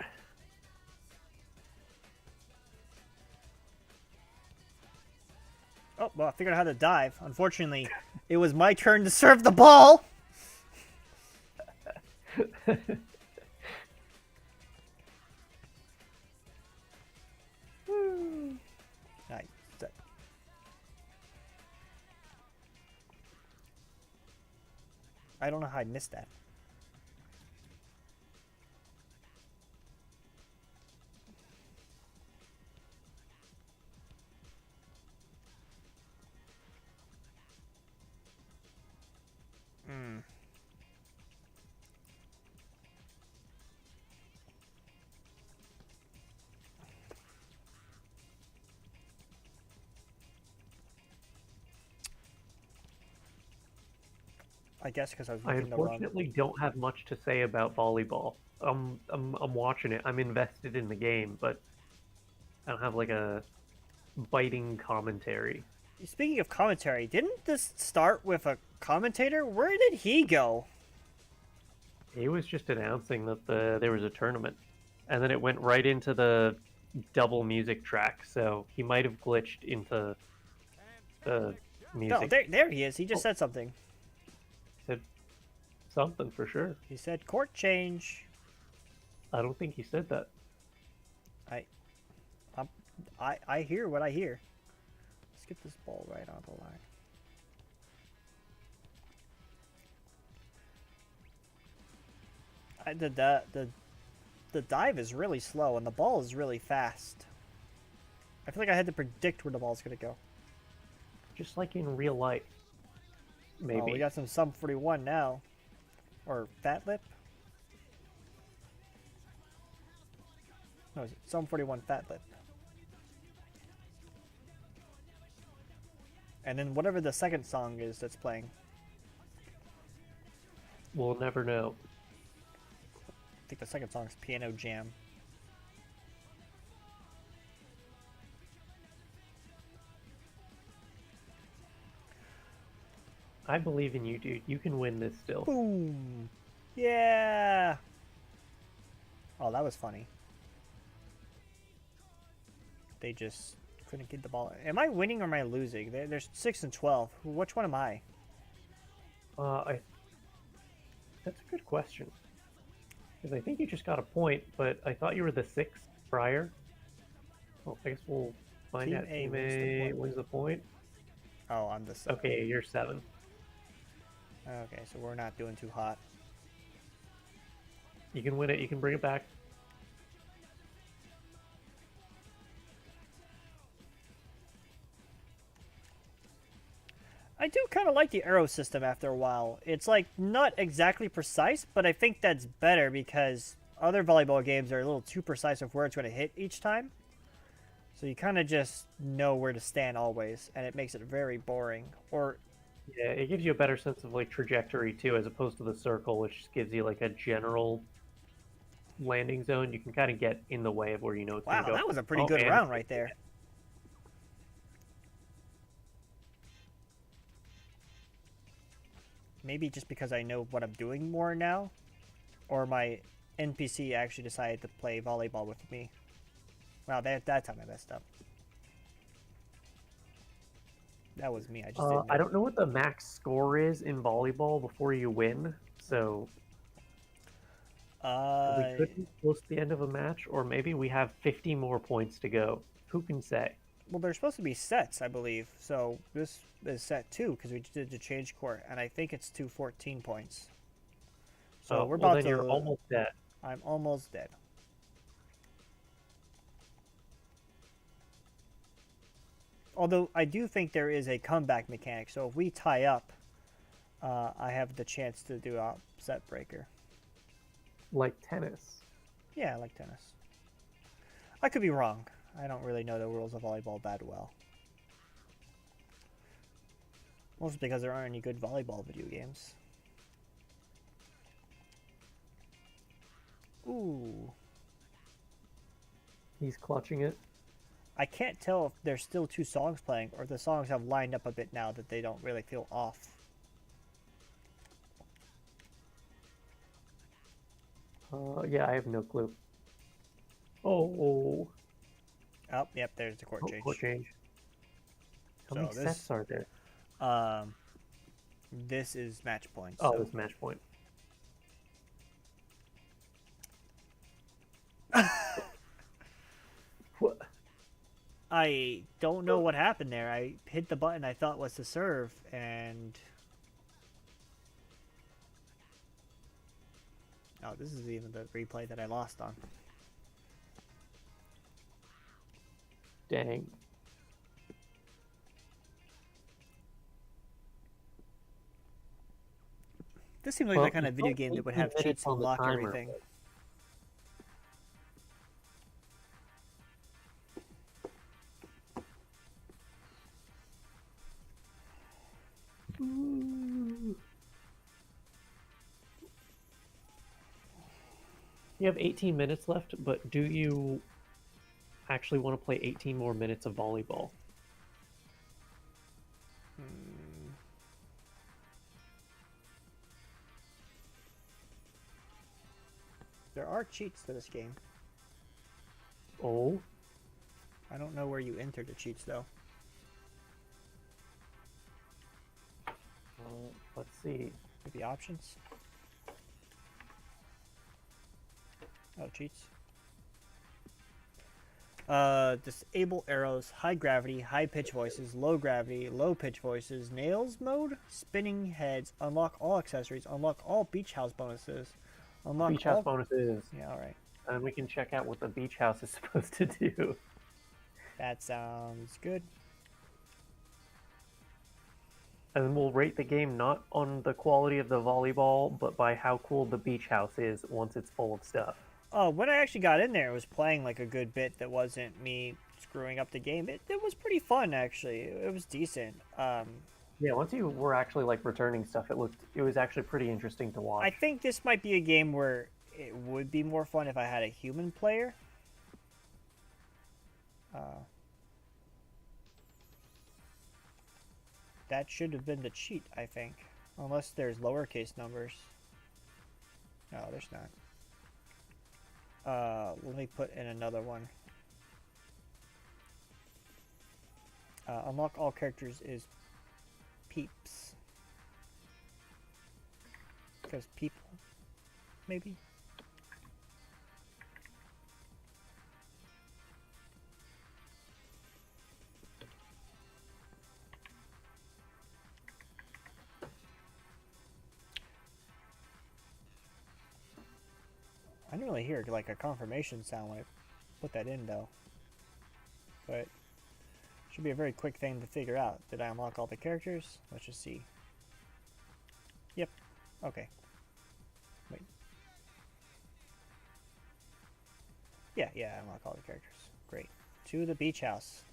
Oh, well, I figured out how to dive. Unfortunately, it was my turn to serve the ball. Nice. I don't know how I missed that. Hmm. I guess because I was I looking the wrong. unfortunately don't have much to say about volleyball. I'm watching it. I'm invested in the game, but I don't have like a biting commentary. Speaking of commentary, didn't this start with a commentator? Where did he go? He was just announcing that there was a tournament, and then it went right into the double music track. So he might have glitched into the No, music. there he is. He just said something. Said something for sure. He said court change. I don't think he said that. I hear what I hear. Let's get this ball right on the line. The dive is really slow and the ball is really fast. I feel like I had to predict where the ball's gonna go. Just like in real life. Maybe. Oh, we got some Sum 41 now. Or Fat Lip? No, Sum 41 Fat Lip. And then whatever the second song is that's playing. We'll never know. I think the second song is Piano Jam. I believe in you, dude. You can win this still. Boom! Yeah! Oh, that was funny. They just couldn't get the ball. Am I winning or am I losing? There's 6 and 12. Which one am I? That's a good question. Because I think you just got a point, but I thought you were the 6th prior. Well, I guess we'll find out. Team A wins the point. Oh, I'm the 7. Okay, you're 7. Okay, so we're not doing too hot. You can win it. You can bring it back. I do kind of like the arrow system after a while. It's like not exactly precise, but I think that's better because other volleyball games are a little too precise of where it's going to hit each time. So you kind of just know where to stand always, and it makes it very boring. Or yeah, it gives you a better sense of like trajectory too, as opposed to the circle, which just gives you like a general landing zone. You can kind of get in the way of where you know it's going to go. Wow, that was a pretty good round right there. Maybe just because I know what I'm doing more now, or my NPC actually decided to play volleyball with me. Wow, that time I messed up. That was me. I just didn't know. I don't know what the max score is in volleyball before you win, so we could be close to the end of a match, or maybe we have 50 more points to go. Who can say? Well, they're supposed to be sets, I believe. So this is set 2 because we did the change court, and I think it's 214 points. So we're about then to. You're almost dead. I'm almost dead. Although I do think there is a comeback mechanic, so if we tie up, I have the chance to do a set breaker. Like tennis. Yeah, like tennis. I could be wrong. I don't really know the rules of volleyball that well. Mostly because there aren't any good volleyball video games. Ooh. He's clutching it. I can't tell if there's still 2 songs playing or if the songs have lined up a bit now that they don't really feel off. Yeah, I have no clue. Oh, Yep, there's the court change. Court change. How many sets are there? This is match points. Oh, so. this match point. I don't know what happened there. I hit the button I thought was to serve, and... Oh, this is even the replay that I lost on. Dang. This seems like Well, that kind of video game that would have 18 cheats to minutes on the unlock timer. everything. You have 18 minutes left, but do you actually want to play 18 more minutes of volleyball? There are cheats to this game. Oh? I don't know where you enter the cheats, though. Let's see. Maybe options? Oh, cheats. Disable arrows, high gravity, high pitch voices, low gravity, low pitch voices, nails mode, spinning heads, unlock all accessories, unlock all beach house bonuses, unlock Beach house bonuses. Yeah, alright. And we can check out what the beach house is supposed to do. That sounds good. And then we'll rate the game not on the quality of the volleyball, but by how cool the beach house is once it's full of stuff. Oh, when I actually got in there, it was playing like a good bit that wasn't me screwing up the game. It was pretty fun, actually. It was decent. Yeah, once you were actually like returning stuff, it was actually pretty interesting to watch. I think this might be a game where it would be more fun if I had a human player. That should have been the cheat, I think. Unless there's lowercase numbers. No, there's not. Let me put in another one. Unlock all characters is peeps. Because people, maybe? I didn't really hear like a confirmation sound when I put that in, though. But should be a very quick thing to figure out. Did I unlock all the characters? Let's just see. Yep. Okay. Wait. Yeah, I unlock all the characters. Great. To the beach house.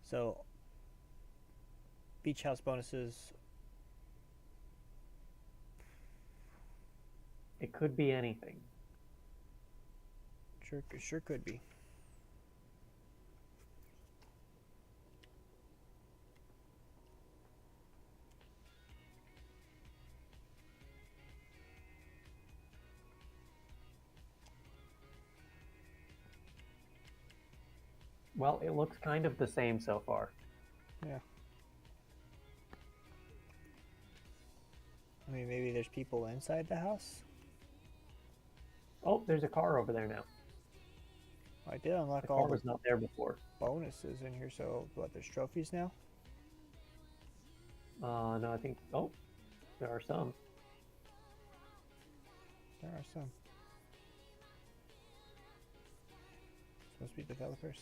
So, beach house bonuses. It could be anything. Sure could be. Well, it looks kind of the same so far. Yeah. I mean, maybe there's people inside the house? Oh, there's a car over there now. I did unlock The all car the was not there before. bonuses in here, so what, there's trophies now? No, I think... Oh, there are some. There are some. Supposed to be developers.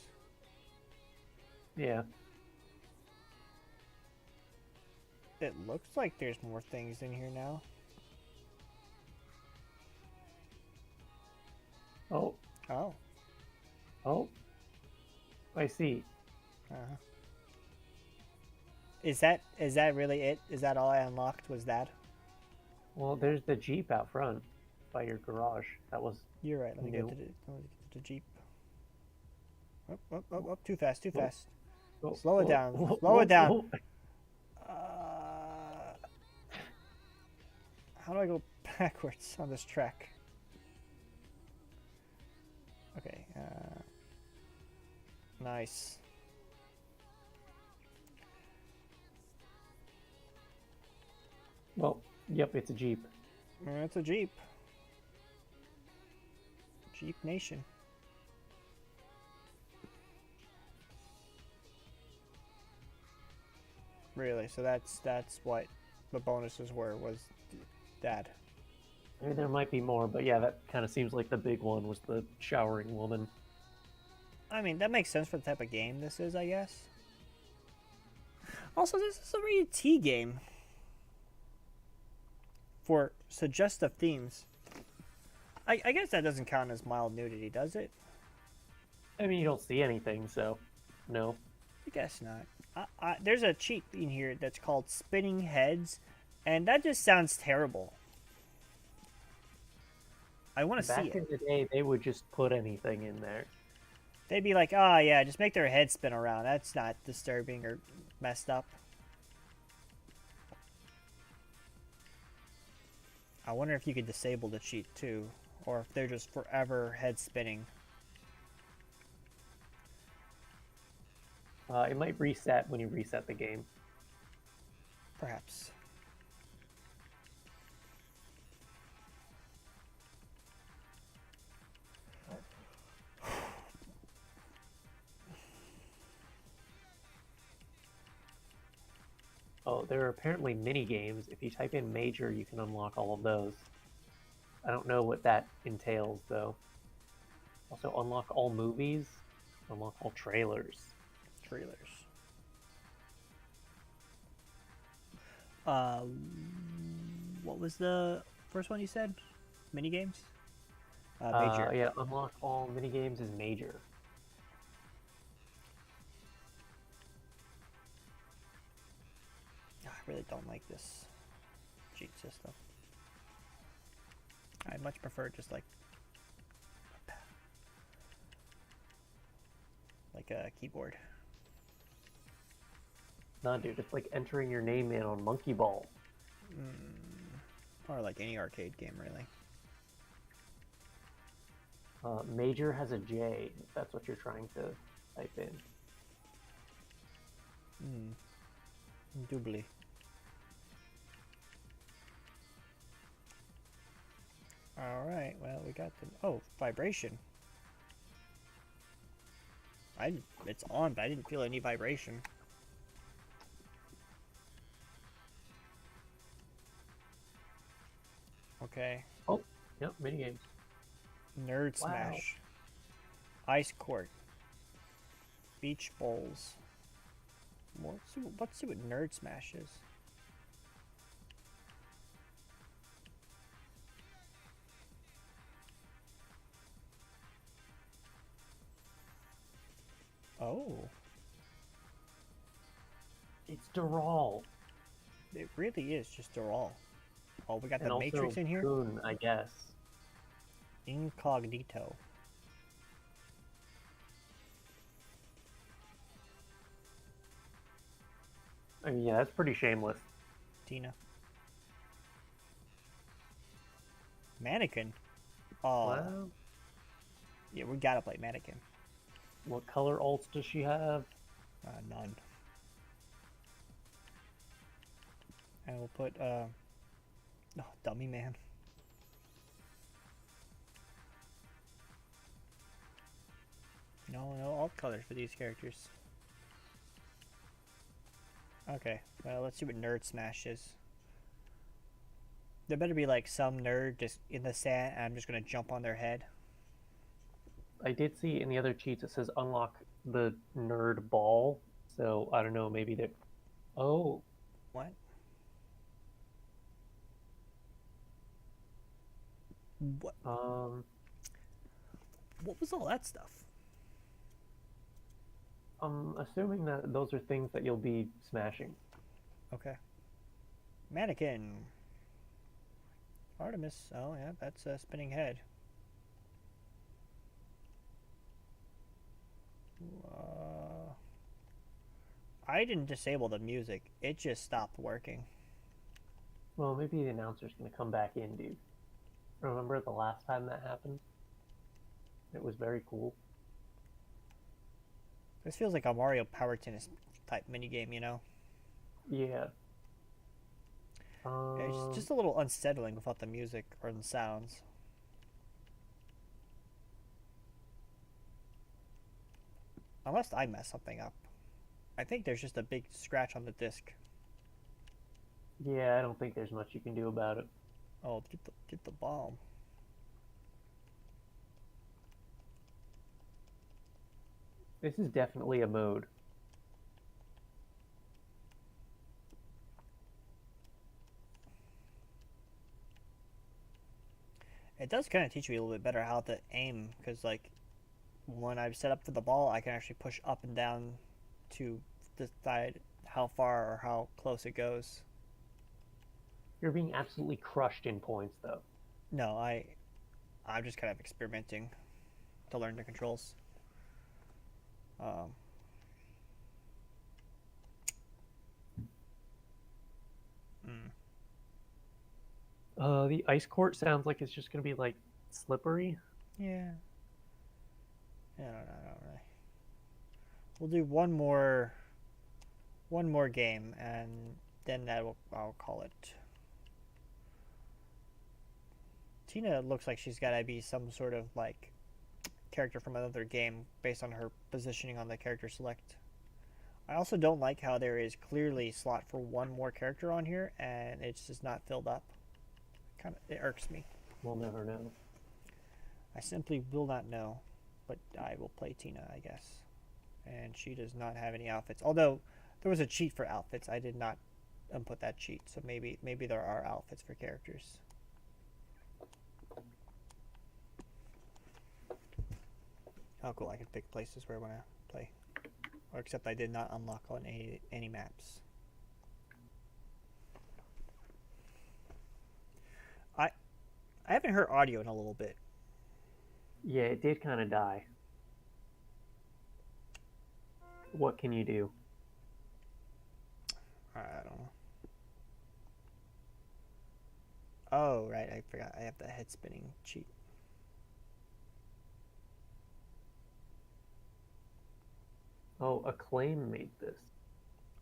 Yeah. It looks like there's more things in here now. Oh. Oh. Oh. I see. Uh-huh. Is that really it? Is that all I unlocked was that? Well, there's the Jeep out front by your garage. That was You're right. Let me get to the Jeep. Oh, too fast, too fast. Slow it down. Slow it down. How do I go backwards on this track? Okay. Nice. Well, yep, it's a Jeep. It's a Jeep. Jeep Nation. Really? So that's what the bonuses were, was that. I mean, there might be more, but yeah, that kind of seems like the big one was the showering woman. I mean, that makes sense for the type of game this is, I guess. Also, this is a rated T game for suggestive themes. I guess that doesn't count as mild nudity, does it? I mean, you don't see anything, so no. I guess not. There's a cheat in here that's called spinning heads, and that just sounds terrible. I want to see it. Back in the day, they would just put anything in there. They'd be like, oh yeah, just make their head spin around. That's not disturbing or messed up. I wonder if you could disable the cheat too, or if they're just forever head spinning. It might reset when you reset the game. Perhaps. Oh, there are apparently mini games. If you type in major, you can unlock all of those. I don't know what that entails, though. Also, unlock all movies, unlock all trailers. What was the first one you said? Mini games? Major. Yeah, unlock all mini games is major. I really don't like this cheat system. I'd much prefer just like a keyboard. Nah, dude, it's like entering your name in on Monkey Ball. Or like any arcade game, really. Major has a J, if that's what you're trying to type in. Doubly. Alright, well, we got the... Oh, vibration. It's on, but I didn't feel any vibration. Okay. Oh, yep, minigames. Nerd Wow. Smash. Ice Court. Beach Bowls. Let's see what Nerd Smash is. Oh. It's Dural. It really is just Dural. Oh, we got And the also Matrix in here? Goon, I guess. Incognito. I mean, yeah, that's pretty shameless. Tina. Mannequin. Oh. Wow. Yeah, we gotta play Mannequin. What color alts does she have? None. And we'll put, oh, Dummy Man. No alt colors for these characters. Okay, well, let's see what Nerd Smash is. There better be like some nerd just in the sand and I'm just gonna jump on their head. I did see in the other cheats it says unlock the nerd ball, so I don't know, maybe they... Oh. What? What? What was all that stuff? I'm assuming that those are things that you'll be smashing. Okay. Mannequin. Artemis. Oh, yeah, that's a spinning head. I didn't disable the music. It just stopped working. Well, maybe the announcer's going to come back in, dude. Remember the last time that happened? It was very cool. This feels like a Mario Power Tennis type minigame, you know? Yeah. It's just a little unsettling without the music or the sounds. Unless I mess something up. I think there's just a big scratch on the disc. Yeah, I don't think there's much you can do about it. Oh, get the bomb. This is definitely a mode. It does kind of teach me a little bit better how to aim, because like when I've set up for the ball, I can actually push up and down to decide how far or how close it goes. You're being absolutely crushed in points, though. No, I'm just kind of experimenting to learn the controls. The ice court sounds like it's just gonna be like slippery. Yeah. Yeah, no, really. We'll do one more game, and then I'll call it. Tina looks like she's gotta be some sort of like character from another game based on her positioning on the character select. I also don't like how there is clearly slot for one more character on here, and it's just not filled up. It irks me. We'll never know. I simply will not know, but I will play Tina, I guess. And she does not have any outfits. Although there was a cheat for outfits, I did not input that cheat, so maybe there are outfits for characters. Oh, cool! I can pick places where I want to play, or except I did not unlock on any maps. I haven't heard audio in a little bit. Yeah, it did kind of die. What can you do? I don't know. Oh, right, I forgot. I have the head spinning cheat. Oh, Acclaim made this.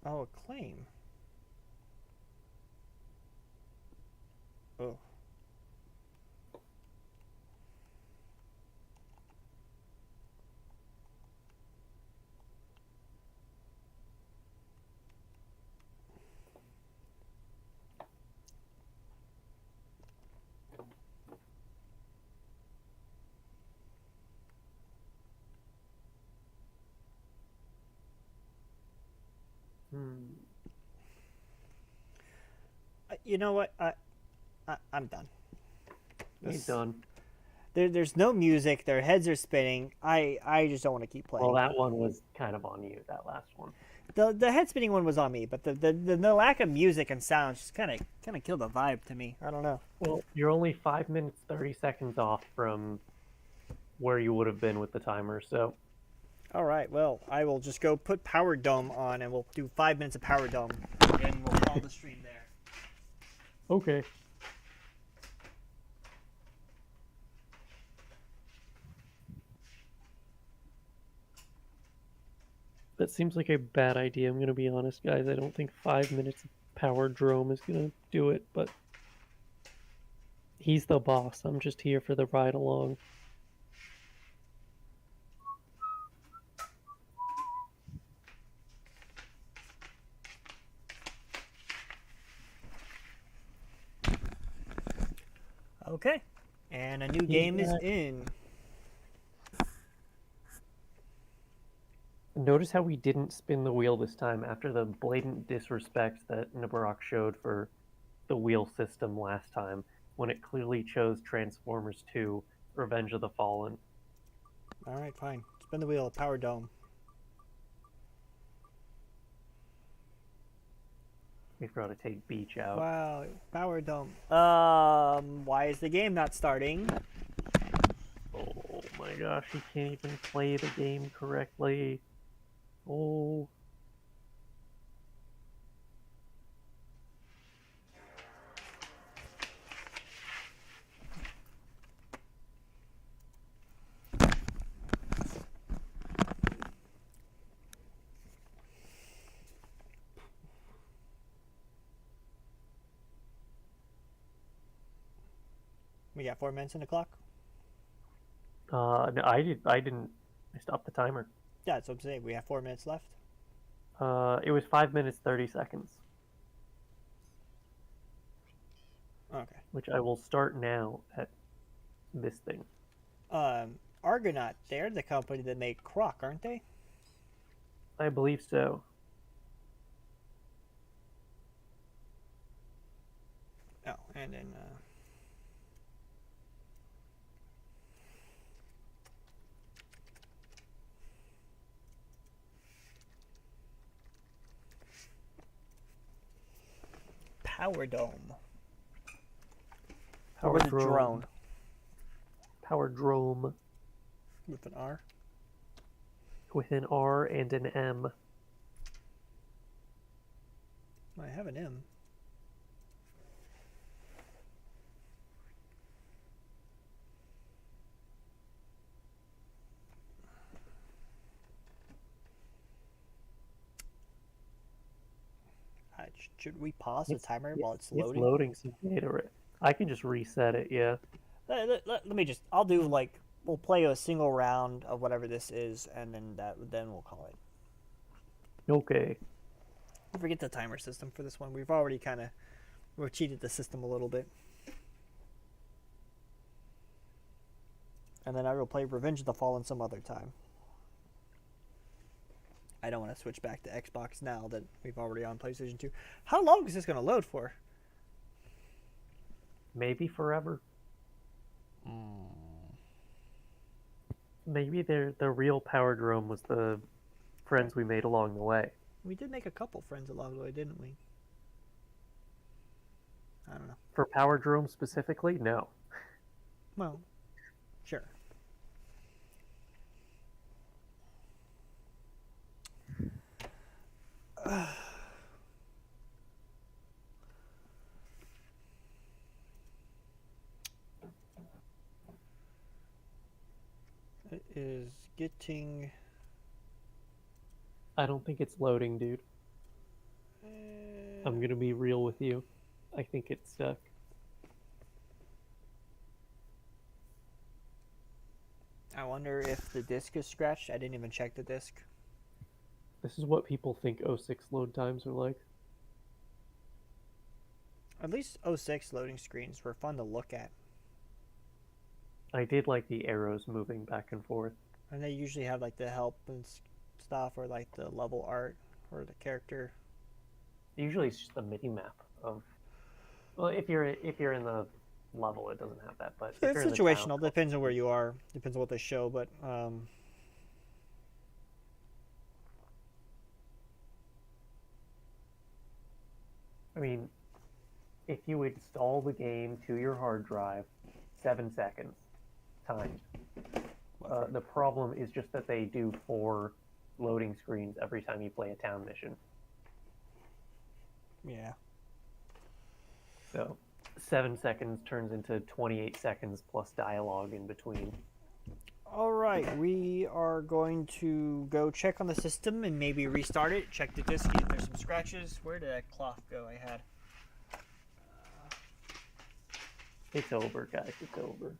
Oh, Acclaim. Oh. You know what? I'm done. He's done. There's no music. Their heads are spinning. I just don't want to keep playing. Well, that one was kind of on you. That last one. The head spinning one was on me, but the lack of music and sound just kind of killed the vibe to me. I don't know. Well, you're only 5 minutes 30 seconds off from where you would have been with the timer, so. All right. Well, I will just go put Power Dome on, and we'll do 5 minutes of Power Dome, and we'll call the stream there. Okay. That seems like a bad idea. I'm going to be honest, guys. I don't think 5 minutes of Power Drome is going to do it, but he's the boss. I'm just here for the ride along. Okay. And a new game is in. Notice how we didn't spin the wheel this time after the blatant disrespect that Nibroc showed for the wheel system last time, when it clearly chose Transformers 2, Revenge of the Fallen. Alright, fine. Spin the wheel, Power Dome. We forgot to take Beach out. Wow, Power Dome. Why is the game not starting? Oh my gosh, he can't even play the game correctly. Oh. We got 4 minutes on the clock. No, I didn't. I stopped the timer. Yeah, that's what I'm saying. We have 4 minutes left. It was 5 minutes 30 seconds, Okay. which I will start now at this thing. Argonaut, they're the company that make Croc, aren't they? I believe so. Oh, and then Power Dome. Power Or the Drome. drone. Power Drome. With an R? With an R and an M. I have an M. Should we pause the timer while it's loading? It's loading some data. I can just reset it, yeah. Let me just, I'll do like, we'll play a single round of whatever this is, and then we'll call it. Okay. Forget the timer system for this one. We've already we've cheated the system a little bit. And then I will play Revenge of the Fallen some other time. I don't want to switch back to Xbox now that we've already on PlayStation 2. How long is this going to load for? Maybe forever. Maybe the real Power Drome was the friends we made along the way. We did make a couple friends along the way, didn't we? I don't know. For Power Drome specifically, no. Well, sure. It is getting... I don't think it's loading, dude. I'm gonna be real with you. I think it's stuck. I wonder if the disc is scratched. I didn't even check the disc. This is what people think 06 load times are like. At least 06 loading screens were fun to look at. I did like the arrows moving back and forth. And they usually have like the help and stuff, or like the level art, or the character. Usually it's just a mini map of. Well, if you're in the level, it doesn't have that. But It's situational. Depends on where you are. Depends on what they show. But I mean, if you install the game to your hard drive, 7 seconds timed. The problem is just that they do 4 loading screens every time you play a town mission. Yeah. So 7 seconds turns into 28 seconds plus dialogue in between. all right, we are going to go check on the system and maybe restart it. Check the disk if there's some scratches. Where did that cloth go? I had. It's over, guys. It's over.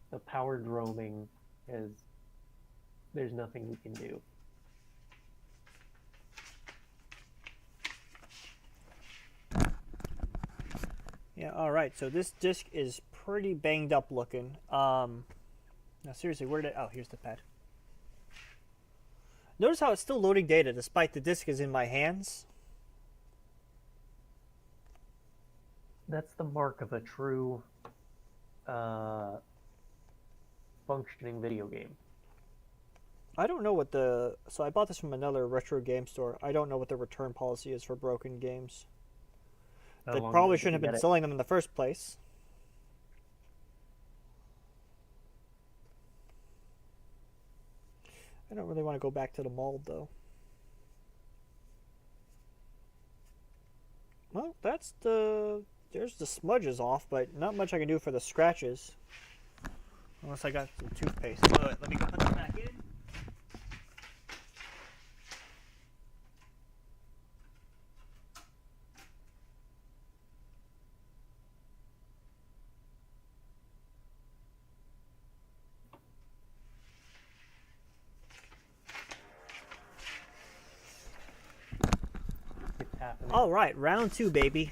The power droming is... There's nothing we can do. Yeah, all right. So this disc is pretty banged up looking. Now, seriously, where did... Oh, here's the pad. Notice how it's still loading data despite the disc is in my hands. That's the mark of a true functioning video game. I don't know what the... So I bought this from another retro game store. I don't know what the return policy is for broken games. They probably shouldn't have been selling them in the first place. I don't really want to go back to the mold, though. Well, that's the... There's the smudges off, but not much I can do for the scratches. Unless I got some toothpaste. Let me go put that back in. happening. All right, round 2, baby.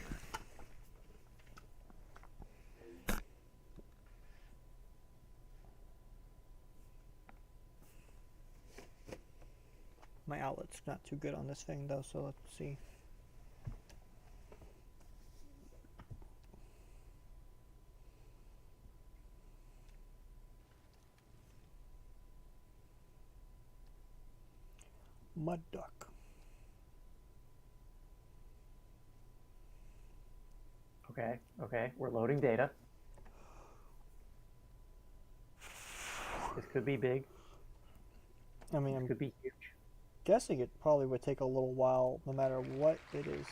My outlet's not too good on this thing, though, so let's see. Mud duck. Okay, we're loading data. This could be big. I mean, This I'm could be huge. guessing it probably would take a little while, no matter what it is.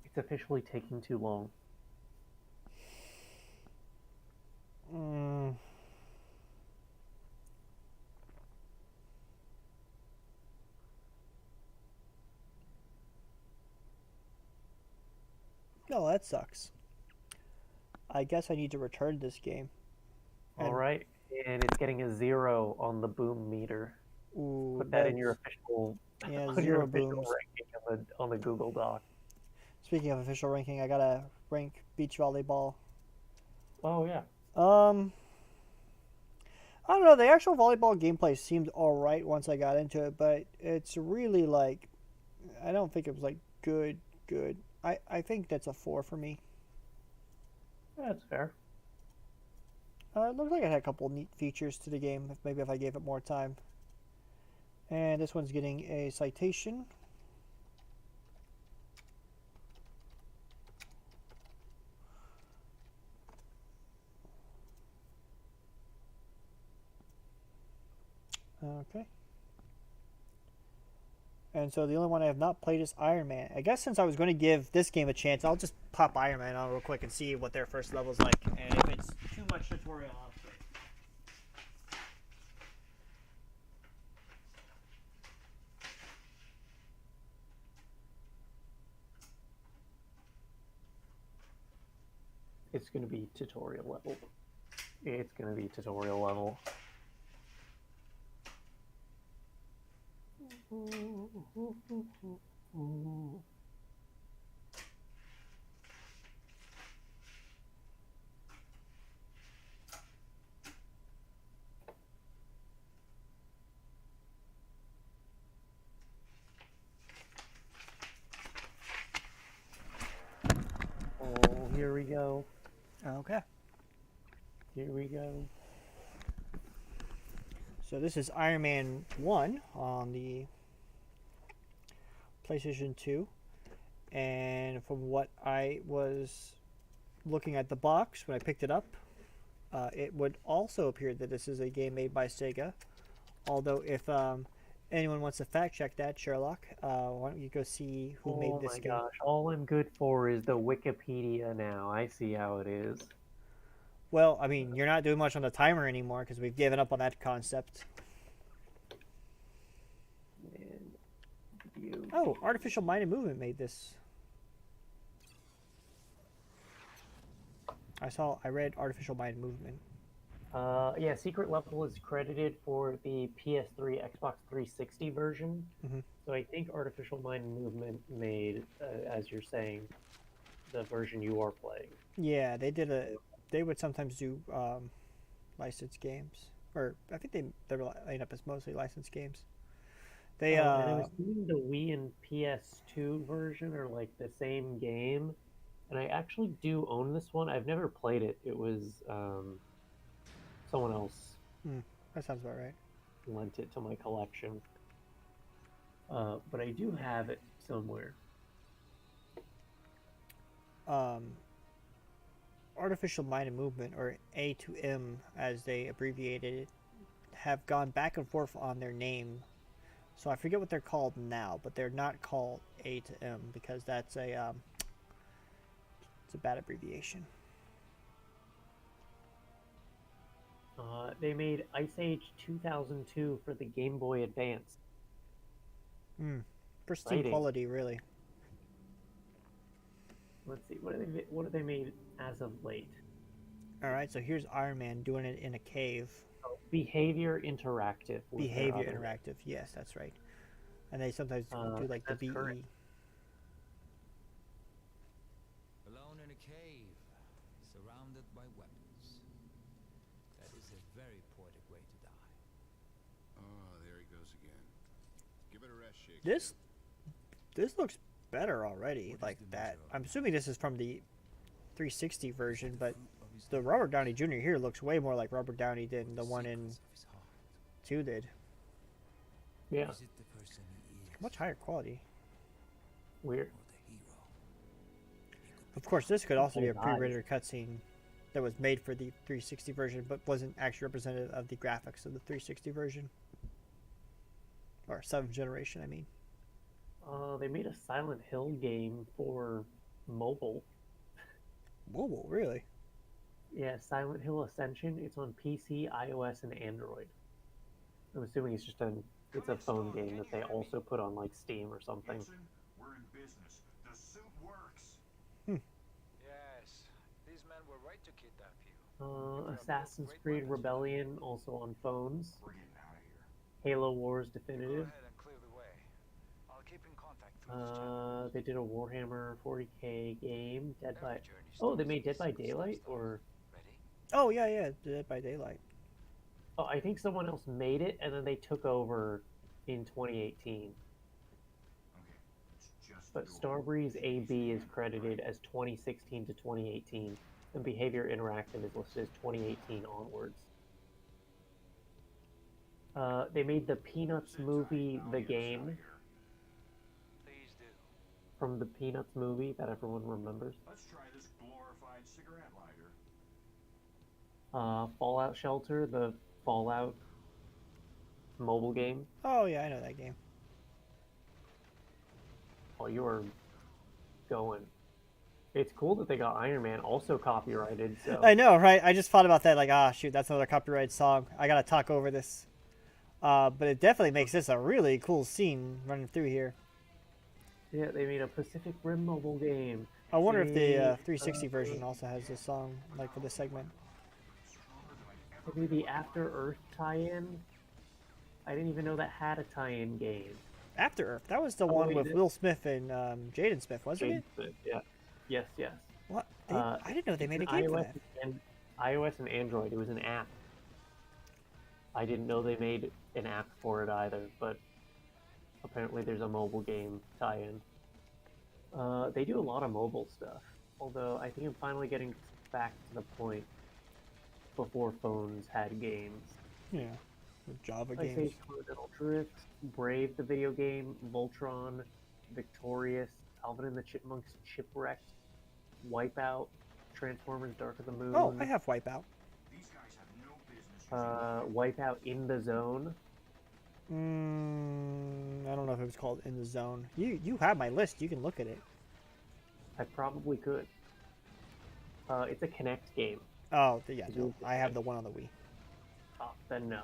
It's officially taking too long. Oh, that sucks. I guess I need to return this game. All right, and it's getting a 0 on the boom meter. Ooh, Put that in your official, yeah, on your 0 official booms. ranking on the Google Doc. Speaking of official ranking, I gotta rank beach volleyball. Oh yeah. I don't know. The actual volleyball gameplay seemed all right once I got into it, but it's really like, I don't think it was like good. I think that's a 4 for me. That's fair. It looked like it had a couple neat features to the game. Maybe if I gave it more time. And this one's getting a citation. Okay. And so the only one I have not played is Iron Man. I guess since I was going to give this game a chance, I'll just pop Iron Man on real quick and see what their first level's like. And if it's too much tutorial, I'll skip. It's going to be tutorial level. It's going to be tutorial level. Oh, here we go. Okay. Here we go. So this is Iron Man 1 on the PlayStation 2. And from what I was looking at the box when I picked it up, it would also appear that this is a game made by Sega. Although if anyone wants to fact check that, Sherlock, why don't you go see who made this game? Oh my gosh, all I'm good for is the Wikipedia now. I see how it is. Well, I mean, you're not doing much on the timer anymore because we've given up on that concept. Oh, Artificial Mind and Movement made this. I read Artificial Mind and Movement. Yeah, Secret Level is credited for the PS3, Xbox 360 version. So I think Artificial Mind and Movement made, as you're saying, the version you are playing. Yeah, they would sometimes do licensed games, or I think they were lined up as mostly licensed games. They and I was doing the Wii and PS2 version are like the same game, and I actually do own this one. I've never played it. It was someone else. That sounds about right. Lent it to my collection, but I do have it somewhere. Artificial Mind and Movement, or A2M as they abbreviated it, have gone back and forth on their name. So I forget what they're called now, but they're not called A2M because that's it's a bad abbreviation. They made Ice Age 2002 for the Game Boy Advance. Pristine Exciting. quality, really. Let's see, what have they made as of late? All right, so here's Iron Man doing it in a cave. Behavior Interactive. Was their Behavior other name. Interactive. Yes, that's right. And they sometimes do like the That's BE. current. Alone in a cave, surrounded by weapons. That is a very poetic way to die. Oh, there he goes again. Give it a rest, Shake. This looks better already. Like that. I'm assuming this is from the 360 version, but the Robert Downey Jr. here looks way more like Robert Downey than the one in 2 did. Yeah. Is it the person he is, Much higher quality. Weird. or the hero? Of course, this could also be a Oh, nice. pre-rendered cutscene that was made for the 360 version, but wasn't actually representative of the graphics of the 360 version. Or 7th generation, I mean. They made a Silent Hill game for mobile. Mobile, really? Yeah, Silent Hill Ascension. It's on PC, iOS, and Android. I'm assuming it's a phone game that they also put on like Steam or something. We're in business. The suit works. Yes, these men were right to kidnap you. Assassin's Creed Rebellion also on phones. We're getting out of here. Halo Wars Go Definitive. ahead and clear the way. I'll keep in contact through this channel. They did a Warhammer 40k game. Dead by. Every journey Oh, they starts made with Dead by a simple Daylight, stop. or Ready? Oh, yeah, Dead by Daylight. oh, I think someone else made it, and then they took over in 2018. Okay. It's just But a door. Starbreeze AB is credited as 2016 to 2018, and Behavior Interactive is listed as 2018 onwards. They made the Peanuts movie, The Game, Please do. from the Peanuts movie that everyone remembers. Let's try this glorified cigarette lighter. Fallout Shelter, the Fallout mobile game. Oh, yeah, I know that game. While you were going. It's cool that they got Iron Man also copyrighted, so... I know, right? I just thought about that, like, ah, shoot, that's another copyrighted song. I gotta talk over this. But it definitely makes this a really cool scene running through here. Yeah, they made a Pacific Rim mobile game. I wonder if the They, 360 version also has this song, like, for this segment. Maybe the After Earth tie-in? I didn't even know that had a tie-in game. After Earth, that was the Oh, one wait, with it- Will Smith and Jaden Smith, wasn't it? Yeah. Yes, yes. What? I didn't know they made a it's game for iOS that. and iOS and Android. It was an app. I didn't know they made an app for it either, but apparently there's a mobile game tie-in. They do a lot of mobile stuff, although I think I'm finally getting back to the point before phones had games. Yeah, with Java I games. say Continental Drift, Brave the video game, Voltron, Victorious, Alvin and the Chipmunks Shipwrecked, Wipeout, Transformers Dark of the Moon. Oh, I have Wipeout. These guys have no business. Wipeout in the Zone. I don't know if it was called In the Zone. You have my list. You can look at it. I probably could. It's a Kinect game. Oh, yeah, no, I have the one on the Wii. Oh, then no.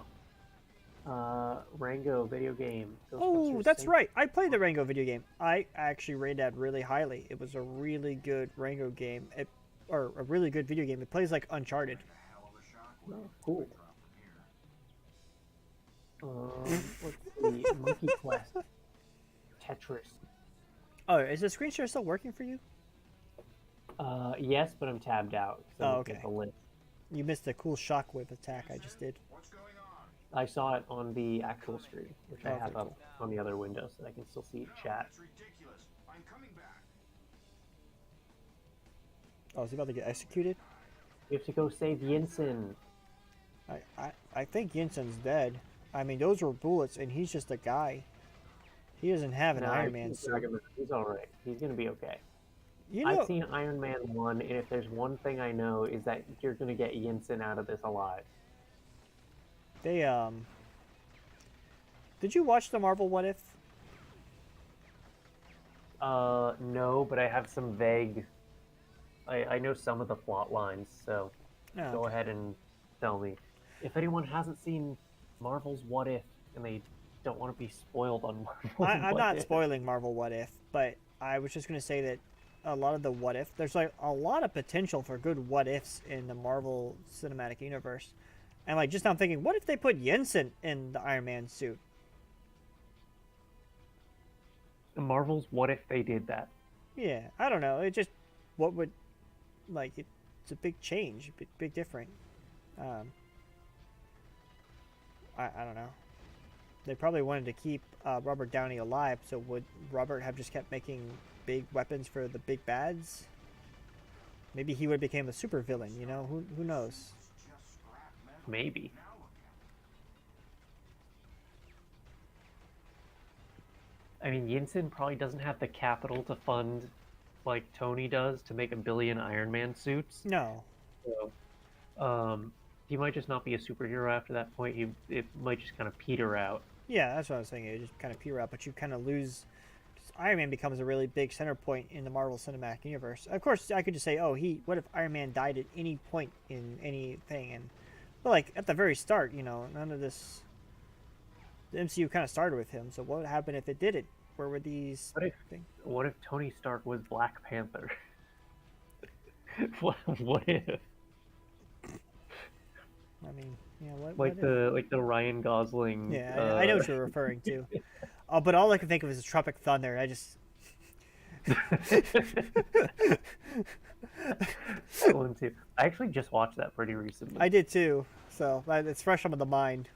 Rango video game. Oh, Ghostbusters that's Sync- right. I played the Rango video game. I actually rated that really highly. It was a really good Rango game. Or a really good video game. It plays like Uncharted. Oh, cool. Let's see. Monkey Quest. Tetris. Oh, is the screen share still working for you? Yes, but I'm tabbed out. So Oh, I'm looking okay. at the list. You missed the cool shockwave attack I just did. I saw it on the actual screen, which I Okay, have up on the other window, so I can still see chat. That's ridiculous. I'm coming back. Oh, is he about to get executed? We have to go save Yinsen. I think Yinsen's dead. I mean, those were bullets, and he's just a guy. He doesn't have an Nah, Iron Man suit. He's alright. He's gonna be okay. You know, I've seen Iron Man 1, and if there's one thing I know is that you're gonna get Yinsen out of this alive. they, Did you watch the Marvel What If? No, but I have some vague... I know some of the plot lines, so Oh, go okay. ahead and tell me. If anyone hasn't seen Marvel's What If, and they don't want to be spoiled on Marvel's I'm What not If, spoiling Marvel What If, but I was just going to say that a lot of the What If, there's like a lot of potential for good What Ifs in the Marvel Cinematic Universe. And like just now I'm thinking, what if they put Jensen in the Iron Man suit? Marvel's what if they did that? Yeah, I don't know. It just what would like it's a big change, big different. I don't know. They probably wanted to keep Robert Downey alive, so would Robert have just kept making big weapons for the big bads? Maybe he would have became a super villain, you know? Who knows? Maybe. I mean, Yinsen probably doesn't have the capital to fund like Tony does to make 1 billion Iron Man suits. No. So, he might just not be a superhero after that point. It might just kind of peter out. Yeah, that's what I was saying. It just kind of peter out, but you kind of lose. Iron Man becomes a really big center point in the Marvel Cinematic Universe. Of course, I could just say, oh, what if Iron Man died at any point in anything? But like at the very start, you know, none of this. The MCU kind of started with him. So what would happen if it didn't? Where were these? What if Tony Stark was Black Panther? what if? I mean, yeah, what? Like the Ryan Gosling. Yeah, I know what you're referring to. But all I can think of is Tropic Thunder. I just. That one too. I actually just watched that pretty recently. I did too, so it's fresh on the mind.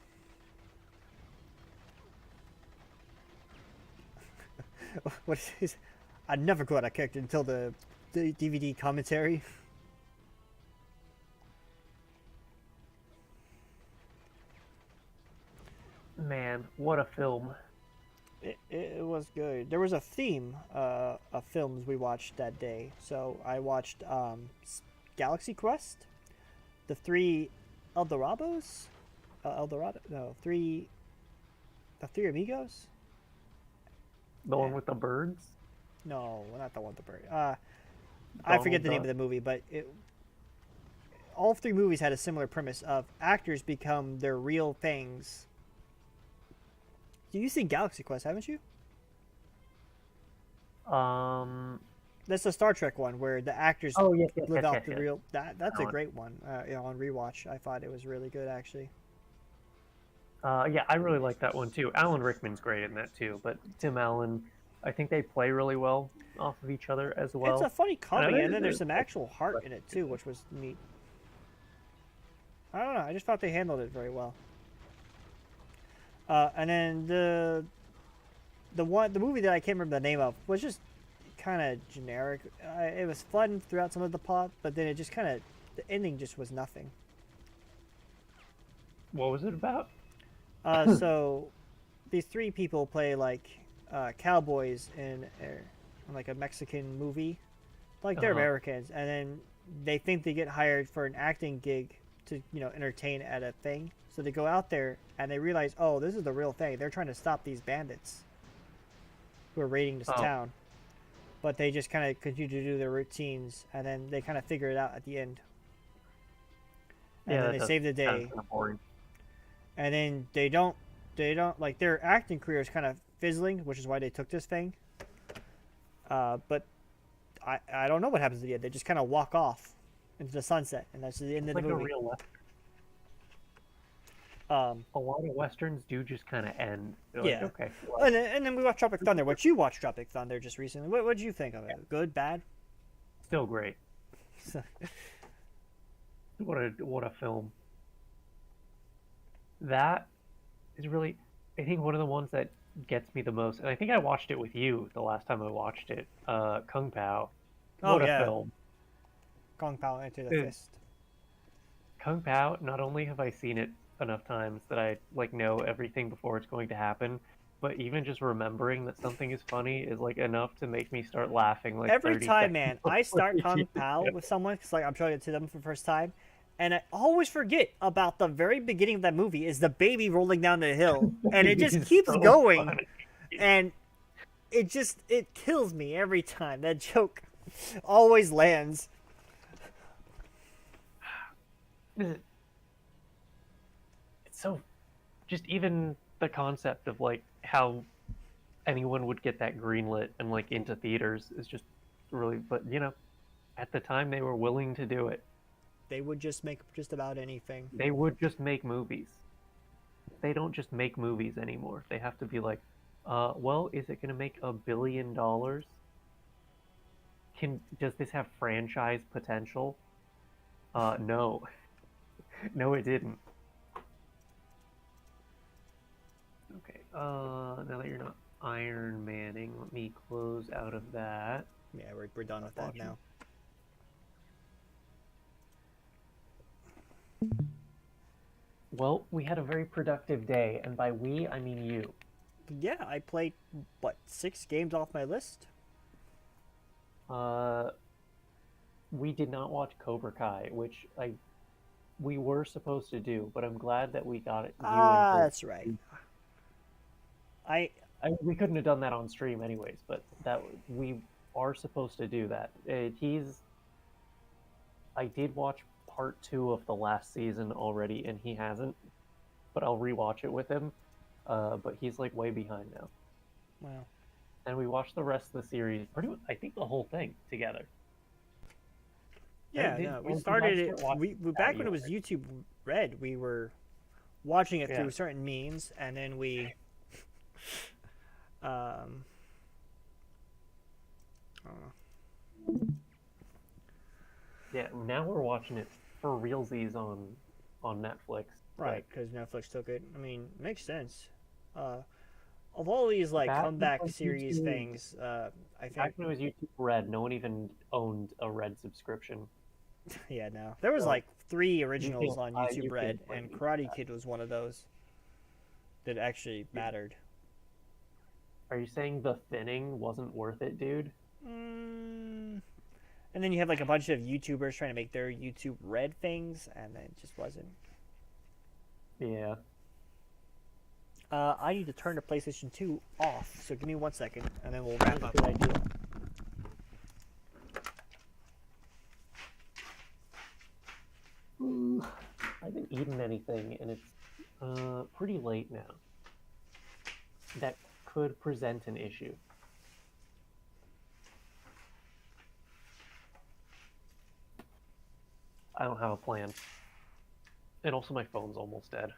What is? I never got a character until the DVD commentary. Man, what a film! It was good. There was a theme of films we watched that day. So I watched Galaxy Quest, the three Eldorados, the three Amigos. The one with the birds? No, not the one with the bird. I forget the name of the movie, but all three movies had a similar premise of actors become their real things. You've seen Galaxy Quest, haven't you? That's the Star Trek one where the actors live out the real. That's a great one. On rewatch, I thought it was really good actually. Yeah, I really like that one too. Alan Rickman's great in that too, but Tim Allen, I think they play really well off of each other as well. It's a funny comedy, and then there's some actual heart in it too, which was neat. I don't know. I just thought they handled it very well. And then the movie that I can't remember the name of was just kind of generic. It was fun throughout some of the plot, but then it just kind of the ending just was nothing. What was it about? So these three people play like cowboys in like a Mexican movie, like they're Americans, and then they think they get hired for an acting gig to entertain at a thing. So they go out there and they realize, oh, this is the real thing. They're trying to stop these bandits who are raiding this town. But they just kind of continue to do their routines, and then they kind of figure it out at the end. And then they save the day. And then they don't like their acting career is kind of fizzling, which is why they took this thing. But I don't know what happens at the end. They just kind of walk off into the sunset, and that's the end of the movie. A real Western. A lot of Westerns do just kind of end. They're yeah. Like, okay. Well. And then we watched Tropic Thunder. What you watched Tropic Thunder just recently? What did you think of it? Good, bad? Still great. What a film. That is really, I think, one of the ones that gets me the most. And I think I watched it with you the last time I watched it. Kung Pao. What a film. Kung Pao Enter the Fist. Kung Pao, not only have I seen it enough times that I know everything before it's going to happen, but even just remembering that something is funny is enough to make me start laughing every time, man. I start Kung Pao with someone because I'm showing it to them for the first time, and I always forget about the very beginning of that movie is the baby rolling down the hill, and it just keeps going, funny. And it kills me every time. That joke always lands. It's so, just even the concept of how anyone would get that greenlit and into theaters is just really, but at the time they were willing to do it. they would just make just about anything. They would just make movies. They don't just make movies anymore. They have to be like, well, is it going to make $1 billion? Does this have franchise potential? No. No, it didn't. Okay, now that you're not Iron Manning, let me close out of that. Yeah, we're done with that now. Well, we had a very productive day, and by we, I mean you. Yeah, I played, what, 6 games off my list? We did not watch Cobra Kai, which we were supposed to do, but I'm glad that we got it. That's right. We couldn't have done that on stream anyways, but that we are supposed to do that. I did watch part 2 of the last season already, and he hasn't, but I'll rewatch it with him. But he's like way behind now. Wow. And we watched the rest of the series, pretty much, I think the whole thing together. Yeah, no, we started it. We back when it was YouTube Red, we were watching it through certain means, and then we, Yeah, now we're watching it for realsies on Netflix. Right, because Netflix took it. I mean, makes sense. Of all these like comeback series things, I think back when it was YouTube Red, no one even owned a Red subscription. Yeah, no. There was like 3 originals on YouTube Red, and Karate Kid was one of those that actually mattered. Are you saying the thinning wasn't worth it, dude? And then you have like a bunch of YouTubers trying to make their YouTube Red things, and it just wasn't. Yeah. I need to turn the PlayStation 2 off, so give me 1 second, and then we'll wrap up what I do. I haven't eaten anything, and it's pretty late now. That could present an issue. I don't have a plan. And also my phone's almost dead.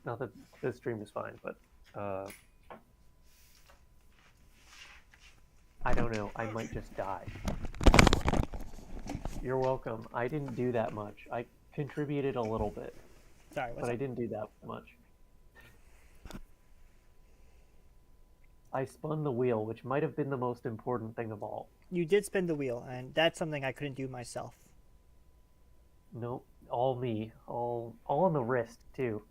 Not that this stream is fine, but I don't know. I might just die. You're welcome. I didn't do that much. I contributed a little bit. Sorry, but I didn't do that much. I spun the wheel, which might have been the most important thing of all. You did spin the wheel, and that's something I couldn't do myself. Nope, all me. All on the wrist, too.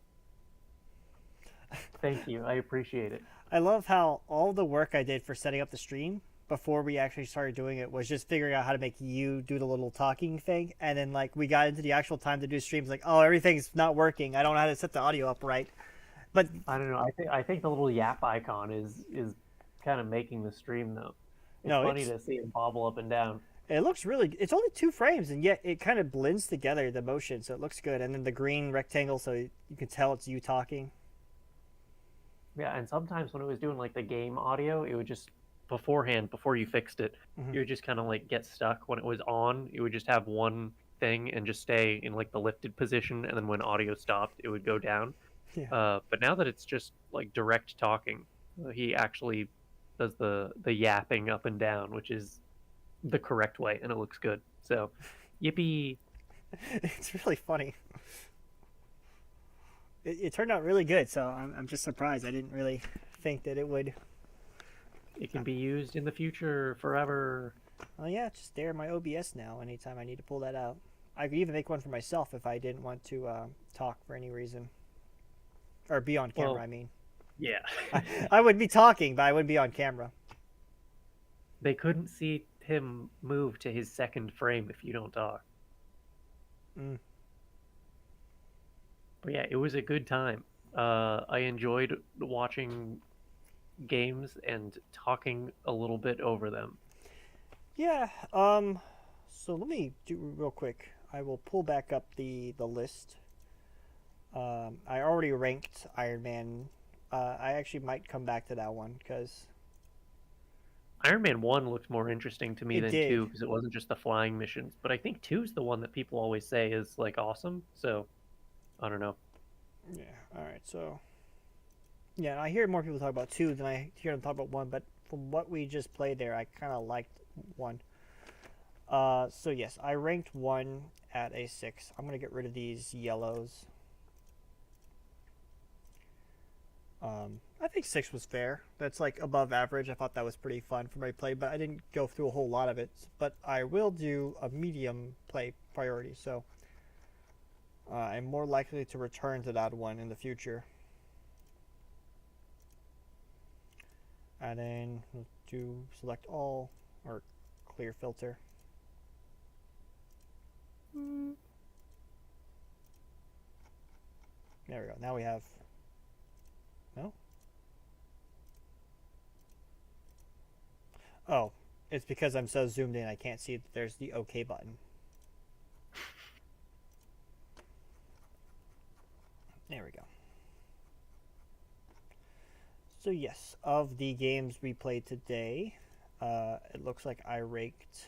Thank you, I appreciate it. I love how all the work I did for setting up the stream before we actually started doing it was just figuring out how to make you do the little talking thing, and then like we got into the actual time to do streams, like, oh, everything's not working. I don't know how to set the audio up right. But I don't know. I think the little yap icon is kind of making the stream though. It's funny to see it bobble up and down. It looks really. It's only 2 frames, and yet it kind of blends together the motion, so it looks good. And then the green rectangle, so you can tell it's you talking. Yeah, and sometimes when it was doing like the game audio, it would just beforehand, before you fixed it, it would just kind of like get stuck. When it was on, it would just have one thing and just stay in like the lifted position, and then when audio stopped, it would go down. Yeah. But now that it's just like direct talking, he actually does the yapping up and down, which is the correct way, and it looks good. So, yippee! It's really funny. It turned out really good, so I'm just surprised. I didn't really think that it would. It can be used in the future forever. Oh yeah, just stare at my OBS now anytime I need to pull that out. I could even make one for myself if I didn't want to talk for any reason. Or be on camera, I mean. Yeah. I would be talking, but I wouldn't be on camera. They couldn't see him move to his second frame if you don't talk. But yeah, it was a good time. I enjoyed watching games and talking a little bit over them. Yeah, so let me do real quick. I will pull back up the list. I already ranked Iron Man. I actually might come back to that one because Iron Man 1 looked more interesting to me It than did. 2 because it wasn't just the flying missions. But I think 2 is the one that people always say is like awesome. So I don't know. Yeah. All right. So. Yeah, I hear more people talk about 2 than I hear them talk about 1. But from what we just played there, I kind of liked 1. So yes, I ranked 1 at a 6. I'm gonna get rid of these yellows. I think 6 was fair. That's like above average. I thought that was pretty fun for my play, but I didn't go through a whole lot of it. But I will do a medium play priority, so I'm more likely to return to that one in the future. And then we'll do select all or clear filter. There we go. Now we have. No? Oh, it's because I'm so zoomed in I can't see that there's the OK button. There we go. So yes, of the games we played today, it looks like I raked...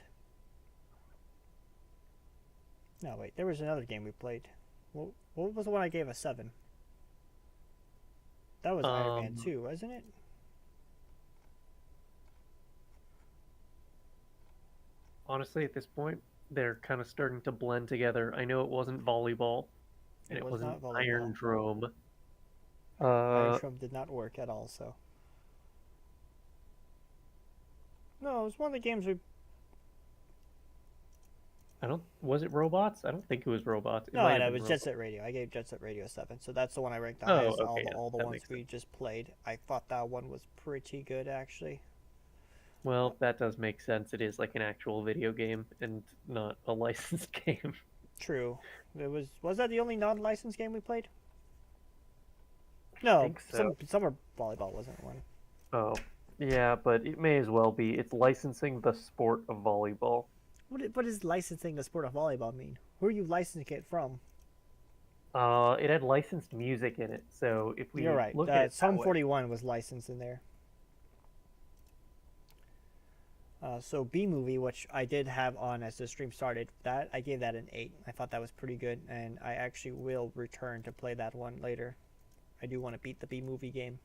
No, wait, there was another game we played. What was the one I gave a 7? That was Iron Man 2, wasn't it? Honestly, at this point, they're kind of starting to blend together. I know it wasn't volleyball, and it was wasn't not volleyball. Iron Drome. Iron Drome did not work at all, so... No, it was one of the games we... Was it robots? I don't think it was robots. No, it was Jet Set Radio. I gave Jet Set Radio a 7, so that's the one I ranked the highest. Okay, all the ones we just played. I thought that one was pretty good, actually. Well, that does make sense. It is like an actual video game and not a licensed game. True. It was that the only non-licensed game we played? No, I think so. Summer Volleyball wasn't one. Oh, yeah, but it may as well be. It's licensing the sport of volleyball. What does licensing the sport of volleyball mean? Who are you licensing it from? It had licensed music in it, so if we You're right. look at it Sum 41 was licensed in there. So B-Movie, which I did have on as the stream started, that I gave that an 8. I thought that was pretty good, and I actually will return to play that one later. I do want to beat the B-Movie game.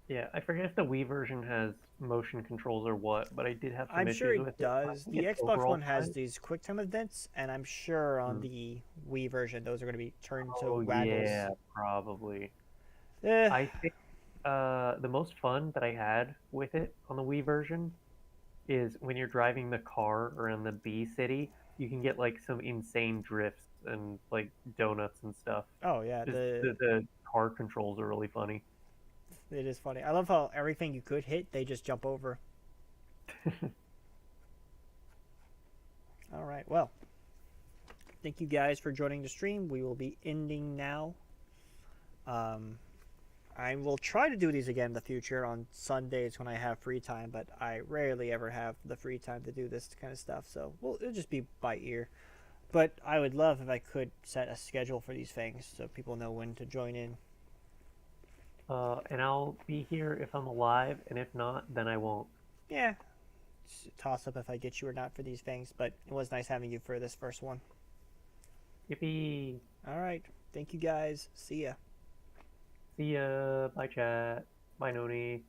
Yeah, I forget if the Wii version has motion controls or what, but I did have some I'm issues sure it with does. it. The Xbox One has these QuickTime events, and I'm sure on the Wii version those are going to be turned to waggles. Yeah, probably. Eh. I think the most fun that I had with it on the Wii version is when you're driving the car around the Bee City, you can get like some insane drifts and like donuts and stuff. Oh yeah, the car controls are really funny. It is funny. I love how everything you could hit, they just jump over. All right, well, thank you guys for joining the stream. We will be ending now. I will try to do these again in the future on Sundays when I have free time, but I rarely ever have the free time to do this kind of stuff, so it'll just be by ear. But I would love if I could set a schedule for these things so people know when to join in. And I'll be here if I'm alive, and if not, then I won't. Yeah, it's a toss-up if I get you or not for these things, but it was nice having you for this first one. Yippee! All right, thank you guys. See ya. See ya. Bye, chat. Bye, Noni.